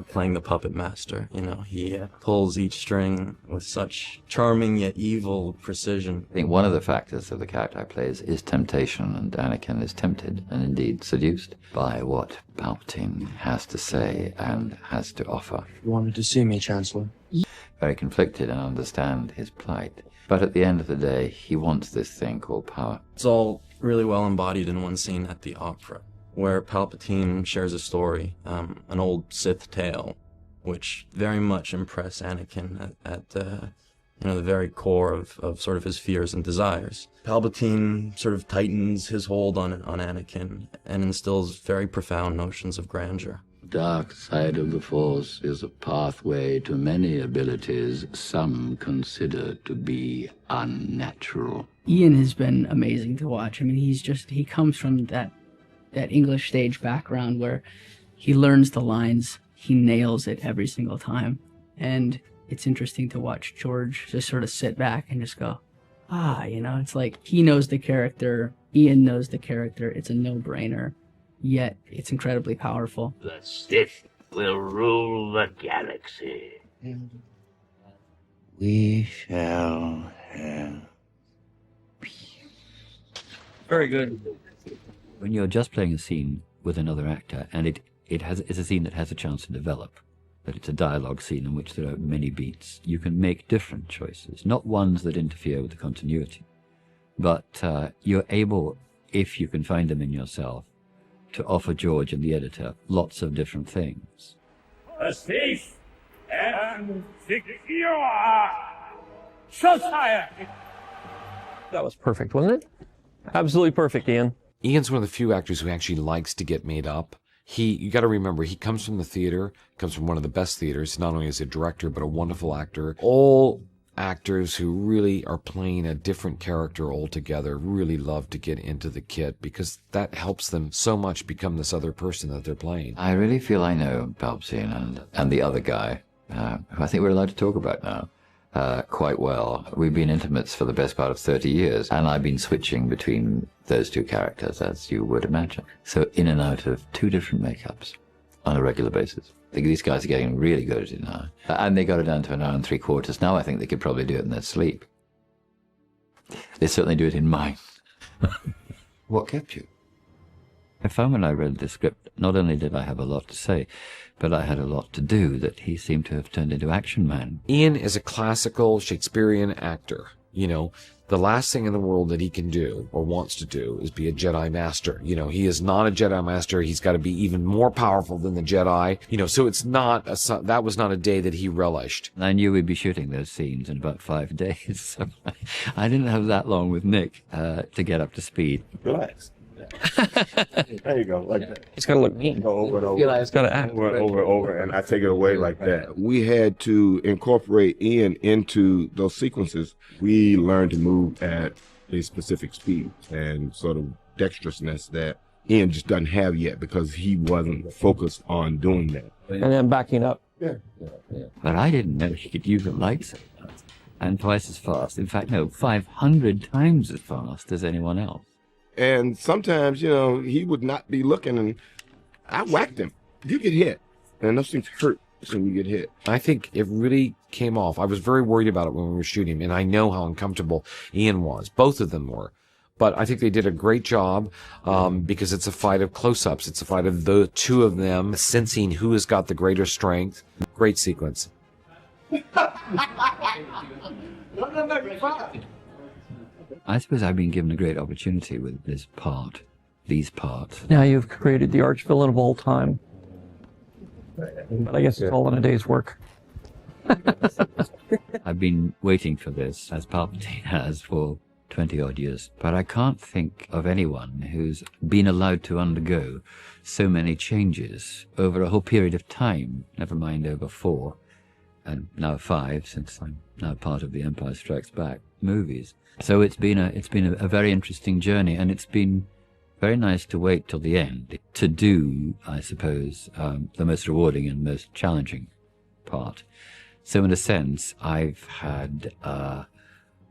playing the puppet master. You know, he pulls each string with such charming yet evil precision. I think one of the factors of the character I play is temptation, and Anakin is tempted and indeed seduced by what Palpatine has to say and has to offer. You wanted to see me, Chancellor? Very conflicted and understand his plight. But at the end of the day, he wants this thing called power. It's all really well embodied in one scene at the opera, where Palpatine shares a story, an old Sith tale, which very much impressed Anakin at the very core of sort of his fears and desires. Palpatine sort of tightens his hold on Anakin and instills very profound notions of grandeur. Dark side of the Force is a pathway to many abilities some consider to be unnatural. Ian has been amazing to watch. I mean, he comes from that English stage background where he learns the lines, he nails it every single time. And it's interesting to watch George just sort of sit back and just go, it's like he knows the character, Ian knows the character, it's a no-brainer. Yet, it's incredibly powerful. The Sith will rule the galaxy. We shall have peace. Very good. When you're just playing a scene with another actor, and it's a scene that has a chance to develop, that it's a dialogue scene in which there are many beats, you can make different choices, not ones that interfere with the continuity. But you're able, if you can find them in yourself, to offer George and the editor lots of different things. A safe and secure Shots fired! That was perfect, wasn't it? Absolutely perfect, Ian. Ian's one of the few actors who actually likes to get made up. You got to remember, he comes from the theater, comes from one of the best theaters, not only as a director, but a wonderful actor. All actors who really are playing a different character altogether really love to get into the kit because that helps them so much become this other person that they're playing. I really feel I know Palpatine and the other guy, who I think we're allowed to talk about now, quite well. We've been intimates for the best part of 30 years, and I've been switching between those two characters, as you would imagine. So in and out of two different makeups on a regular basis. I think these guys are getting really good at it now. And they got it down to an hour and 3/4. Now I think they could probably do it in their sleep. They certainly do it in mine. What kept you? I found when I read the script, not only did I have a lot to say, but I had a lot to do, that he seemed to have turned into Action Man. Ian is a classical Shakespearean actor. You know, the last thing in the world that he can do or wants to do is be a Jedi Master. You know, he is not a Jedi Master. He's got to be even more powerful than the Jedi. You know, so it's not that was not a day that he relished. I knew we'd be shooting those scenes in about 5 days. So I didn't have that long with Nick to get up to speed. Relax. There you go, like that. It's got to look neat. Go over and over. It's got to act. Over and over and over, and I take it away like that. We had to incorporate Ian into those sequences. We learned to move at a specific speed and sort of dexterousness that Ian just doesn't have yet because he wasn't focused on doing that. And then backing up. Yeah. But I didn't know he could use a lightsaber. And twice as fast. In fact, no, 500 times as fast as anyone else. And sometimes, you know, he would not be looking, and I whacked him. You get hit, and those things hurt when you get hit. I think it really came off. I was very worried about it when we were shooting, and I know how uncomfortable Ian was. Both of them were. But I think they did a great job because it's a fight of close-ups. It's a fight of the two of them sensing who has got the greater strength. Great sequence. I suppose I've been given a great opportunity with these parts. Now you've created the arch villain of all time. But I guess it's all in a day's work. I've been waiting for this, as Palpatine has, for 20-odd years. But I can't think of anyone who's been allowed to undergo so many changes over a whole period of time, never mind over 4, and now 5, since I'm now part of the Empire Strikes Back movies. So it's been a very interesting journey, and it's been very nice to wait till the end to do, I suppose, the most rewarding and most challenging part. So in a sense, I've had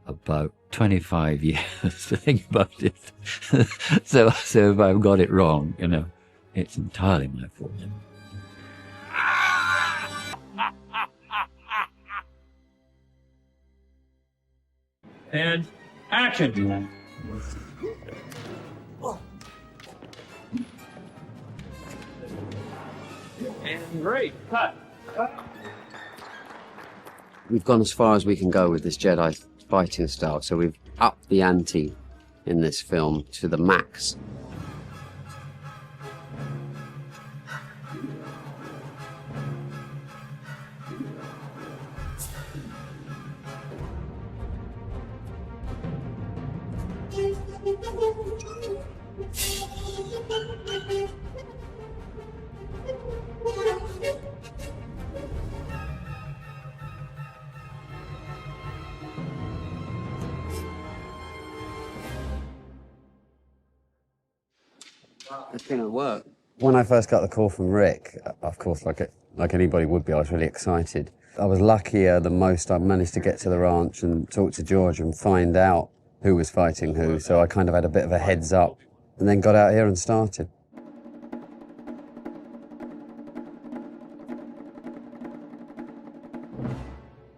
about 25 years to think about it. so if I've got it wrong, you know, it's entirely my fault. And action. And great. Cut. We've gone as far as we can go with this Jedi fighting style, so we've upped the ante in this film to the max. It's been at work. When I first got the call from Rick, of course, like anybody would be, I was really excited. I was luckier than most. I managed to get to the ranch and talk to George and find out who was fighting who, so I kind of had a bit of a heads up, and then got out here and started.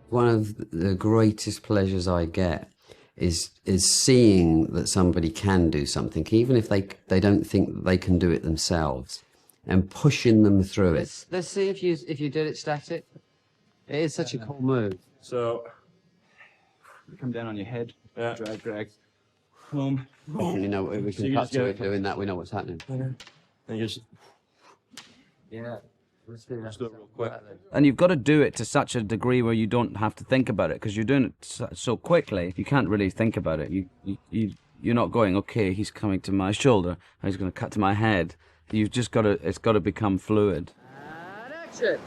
One of the greatest pleasures I get is seeing that somebody can do something, even if they don't think that they can do it themselves, and pushing them through it. Let's see if you did it static. It is such a cool move. So, come down on your head, drag, boom. You know, we can cut to it doing that, we know what's happening. And you just, Yeah. Let's do it real quick. And you've got to do it to such a degree where you don't have to think about it, because you're doing it so quickly. You can't really think about it. You're not going, okay, he's coming to my shoulder, he's going to cut to my head. You've just got to. It's got to become fluid. And action.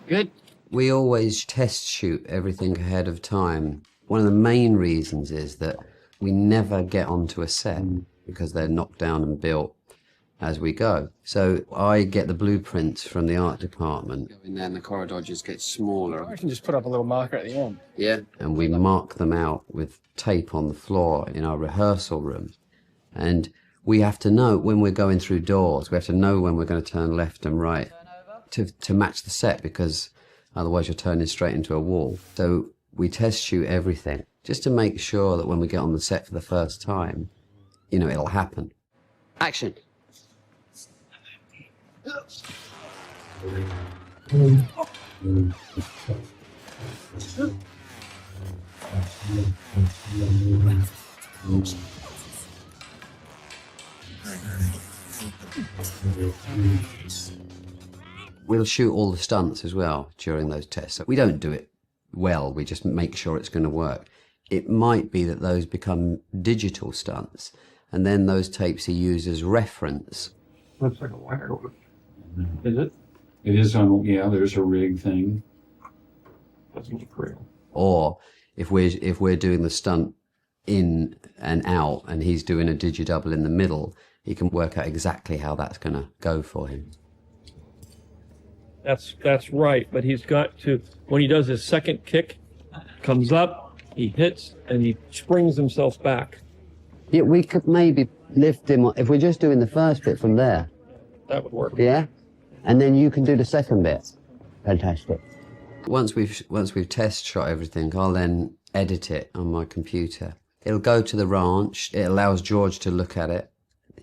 Good. We always test shoot everything ahead of time. One of the main reasons is that we never get onto a set because they're knocked down and built as we go. So I get the blueprints from the art department, and then the corridor just gets smaller. I can just put up a little marker at the end. Yeah. And we mark them out with tape on the floor in our rehearsal room. And we have to know when we're going through doors, we have to know when we're going to turn left and right to match the set, because otherwise you're turning straight into a wall. So we test shoot everything just to make sure that when we get on the set for the first time, you know, it'll happen. Action. We'll shoot all the stunts as well during those tests. So we don't do it well, we just make sure it's going to work. It might be that those become digital stunts, and then those tapes are used as reference. Looks like a wire. Is it? It is on, yeah, there's a rig thing. Doesn't look real. Or if we're doing the stunt in and out, and he's doing a digi-double in the middle, he can work out exactly how that's going to go for him. That's right, but he's got to, when he does his second kick, comes up, he hits, and he springs himself back. Yeah, we could maybe lift him, if we're just doing the first bit from there. That would work. Yeah? And then you can do the second bit. Fantastic. Once we've test shot everything, I'll then edit it on my computer. It'll go to the ranch, it allows George to look at it.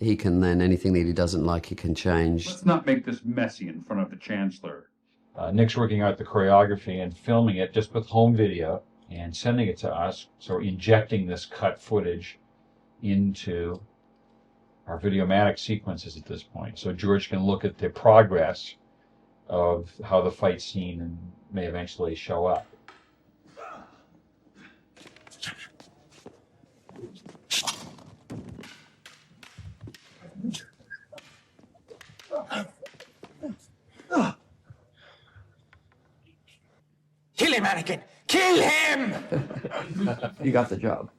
He can then, anything that he doesn't like, he can change. Let's not make this messy in front of the Chancellor. Nick's working out the choreography and filming it just with home video and sending it to us. So we're injecting this cut footage into our Videomatic sequences at this point. So George can look at the progress of how the fight scene may eventually show up. Kill him, Anakin! Kill him! You got the job.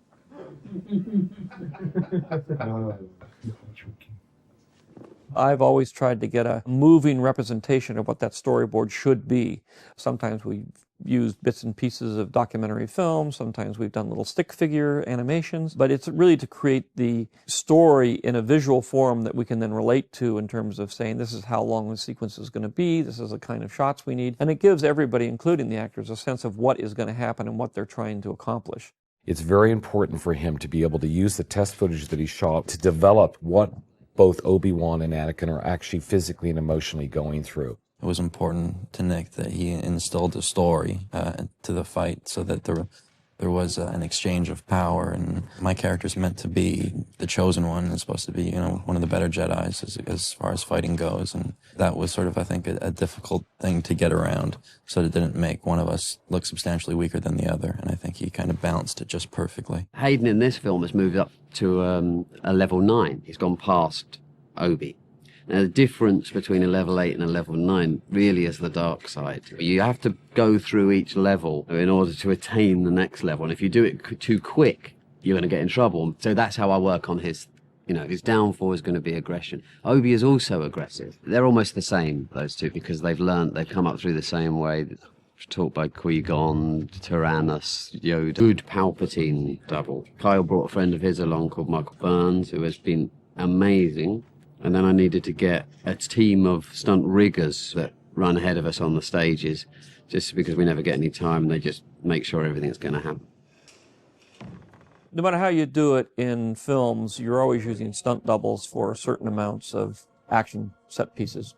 I've always tried to get a moving representation of what that storyboard should be. Sometimes we've used bits and pieces of documentary film, sometimes we've done little stick figure animations, but it's really to create the story in a visual form that we can then relate to in terms of saying this is how long the sequence is going to be, this is the kind of shots we need, and it gives everybody, including the actors, a sense of what is going to happen and what they're trying to accomplish. It's very important for him to be able to use the test footage that he shot to develop what both Obi-Wan and Anakin are actually physically and emotionally going through. It was important to Nick that he instilled a story to the fight so that there was an exchange of power, and my character's meant to be the chosen one. It's supposed to be, you know, one of the better Jedis as far as fighting goes, and that was sort of, I think, a difficult thing to get around so that it didn't make one of us look substantially weaker than the other, and I think he kind of balanced it just perfectly. Hayden in this film has moved up to a level 9. He's gone past Obi. Now, the difference between a level 8 and a level 9 really is the dark side. You have to go through each level in order to attain the next level, and if you do it too quick, you're going to get in trouble. So that's how I work on his, you know, his downfall is going to be aggression. Obi is also aggressive. They're almost the same, those two, because they've come up through the same way. Taught by Qui-Gon, Tyrannus, Yoda. Good Palpatine double. Kyle brought a friend of his along called Michael Burns, who has been amazing. And then I needed to get a team of stunt riggers that run ahead of us on the stages, just because we never get any time, and they just make sure everything's going to happen. No matter how you do it in films, you're always using stunt doubles for certain amounts of action set pieces.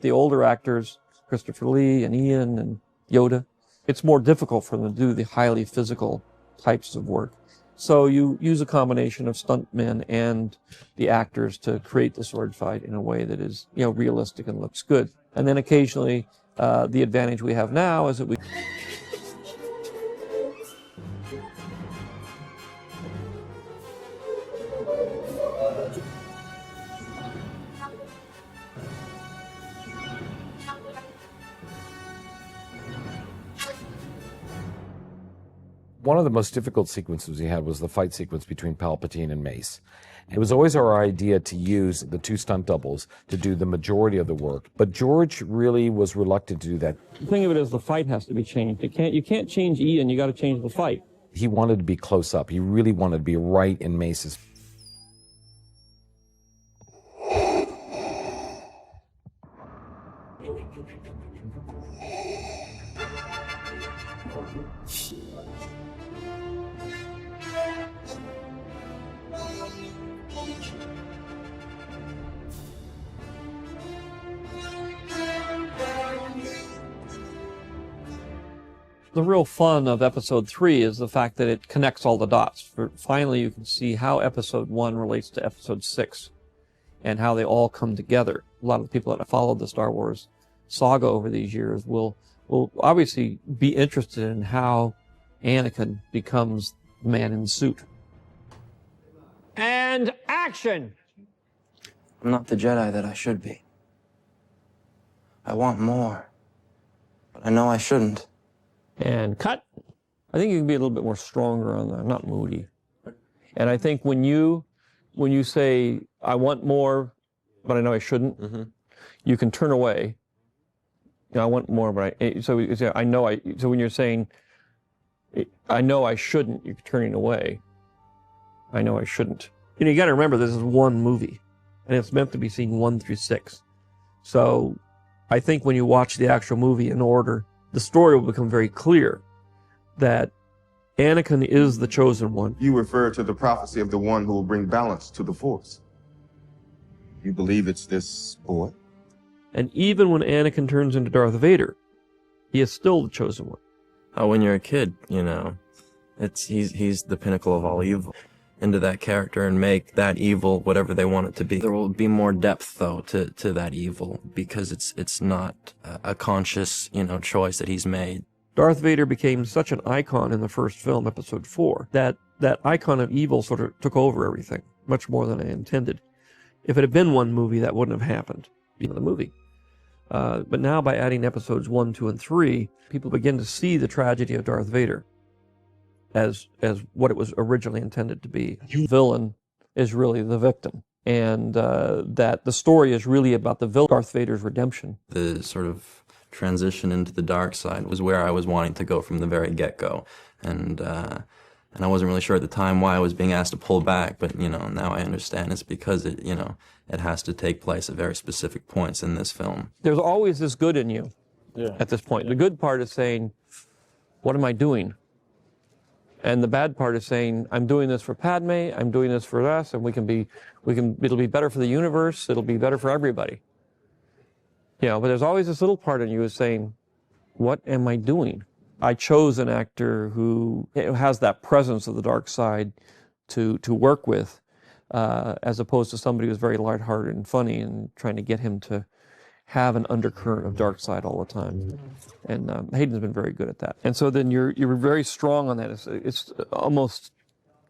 The older actors, Christopher Lee and Ian and Yoda, it's more difficult for them to do the highly physical types of work. So you use a combination of stuntmen and the actors to create the sword fight in a way that is, realistic and looks good. And then occasionally, the advantage we have now is that we... One of the most difficult sequences we had was the fight sequence between Palpatine and Mace. It was always our idea to use the 2 stunt doubles to do the majority of the work, but George really was reluctant to do that. The thing of it is the fight has to be changed. You can't change Ian, you got to change the fight. He wanted to be close up. He really wanted to be right in Mace's. The real fun of episode 3 is the fact that it connects all the dots. Finally, you can see how episode 1 relates to episode 6 and how they all come together. A lot of the people that have followed the Star Wars saga over these years will obviously be interested in how Anakin becomes the man in the suit. And action! I'm not the Jedi that I should be. I want more, but I know I shouldn't. And cut. I think you can be a little bit more stronger on that, not moody. And I think when you say, I want more, but I know I shouldn't, you can turn away. I want more, but so when you're saying, I know I shouldn't, you're turning away. I know I shouldn't. You got to remember, this is one movie, and it's meant to be seen 1 through 6. So I think when you watch the actual movie in order, the story will become very clear that Anakin is the chosen one. You refer to the prophecy of the one who will bring balance to the Force. You believe it's this boy? And even when Anakin turns into Darth Vader, he is still the chosen one. Oh, when you're a kid, he's the pinnacle of all evil. Into that character and make that evil whatever they want it to be. There will be more depth, though, to that evil, because it's not a conscious, choice that he's made. Darth Vader became such an icon in the first film, Episode 4, that icon of evil sort of took over everything, much more than I intended. If it had been one movie, that wouldn't have happened, the movie. But now by adding Episodes 1, 2, and 3, people begin to see the tragedy of Darth Vader as what it was originally intended to be. The villain is really the victim, and that the story is really about the villain, Darth Vader's redemption. The sort of transition into the dark side was where I was wanting to go from the very get-go, and I wasn't really sure at the time why I was being asked to pull back, but now I understand it's because it has to take place at very specific points in this film. There's always this good in you at this point. The good part is saying, what am I doing? And the bad part is saying, I'm doing this for Padme, I'm doing this for us, and it'll be better for the universe, it'll be better for everybody. But there's always this little part in you is saying, what am I doing? I chose an actor who has that presence of the dark side to work with, as opposed to somebody who's very lighthearted and funny and trying to get him to have an undercurrent of dark side all the time. And Hayden's been very good at that. And so then you're very strong on that. It's almost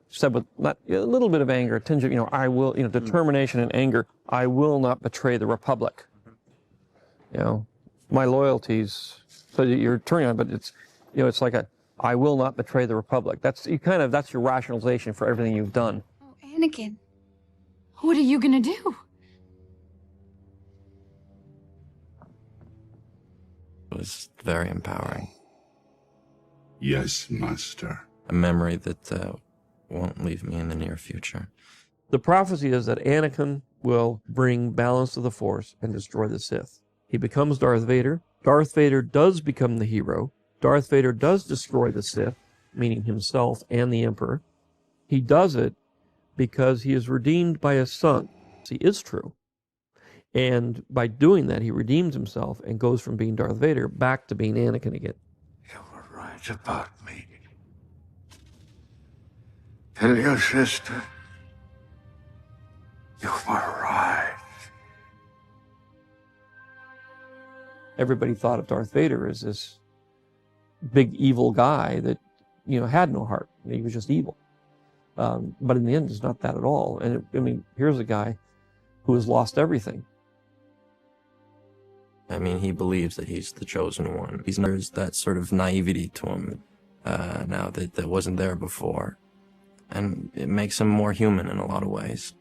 said with not a little bit of anger, a tinge of, I will, determination and anger. I will not betray the Republic. My loyalties. So you're turning on, but it's, it's like I will not betray the Republic. That's your rationalization for everything you've done. Oh, Anakin, what are you gonna do? It was very empowering. Yes, Master. A memory that won't leave me in the near future. The prophecy is that Anakin will bring balance to the Force and destroy the Sith. He becomes Darth Vader. Darth Vader does become the hero. Darth Vader does destroy the Sith, meaning himself and the Emperor. He does it because he is redeemed by his son. He is true. And by doing that, he redeems himself and goes from being Darth Vader back to being Anakin again. You were right about me. Tell your sister you were right. Everybody thought of Darth Vader as this big evil guy that, had no heart. He was just evil. But in the end, it's not that at all. And here's a guy who has lost everything. He believes that he's the chosen one. There's that sort of naivety to him now that wasn't there before. And it makes him more human in a lot of ways.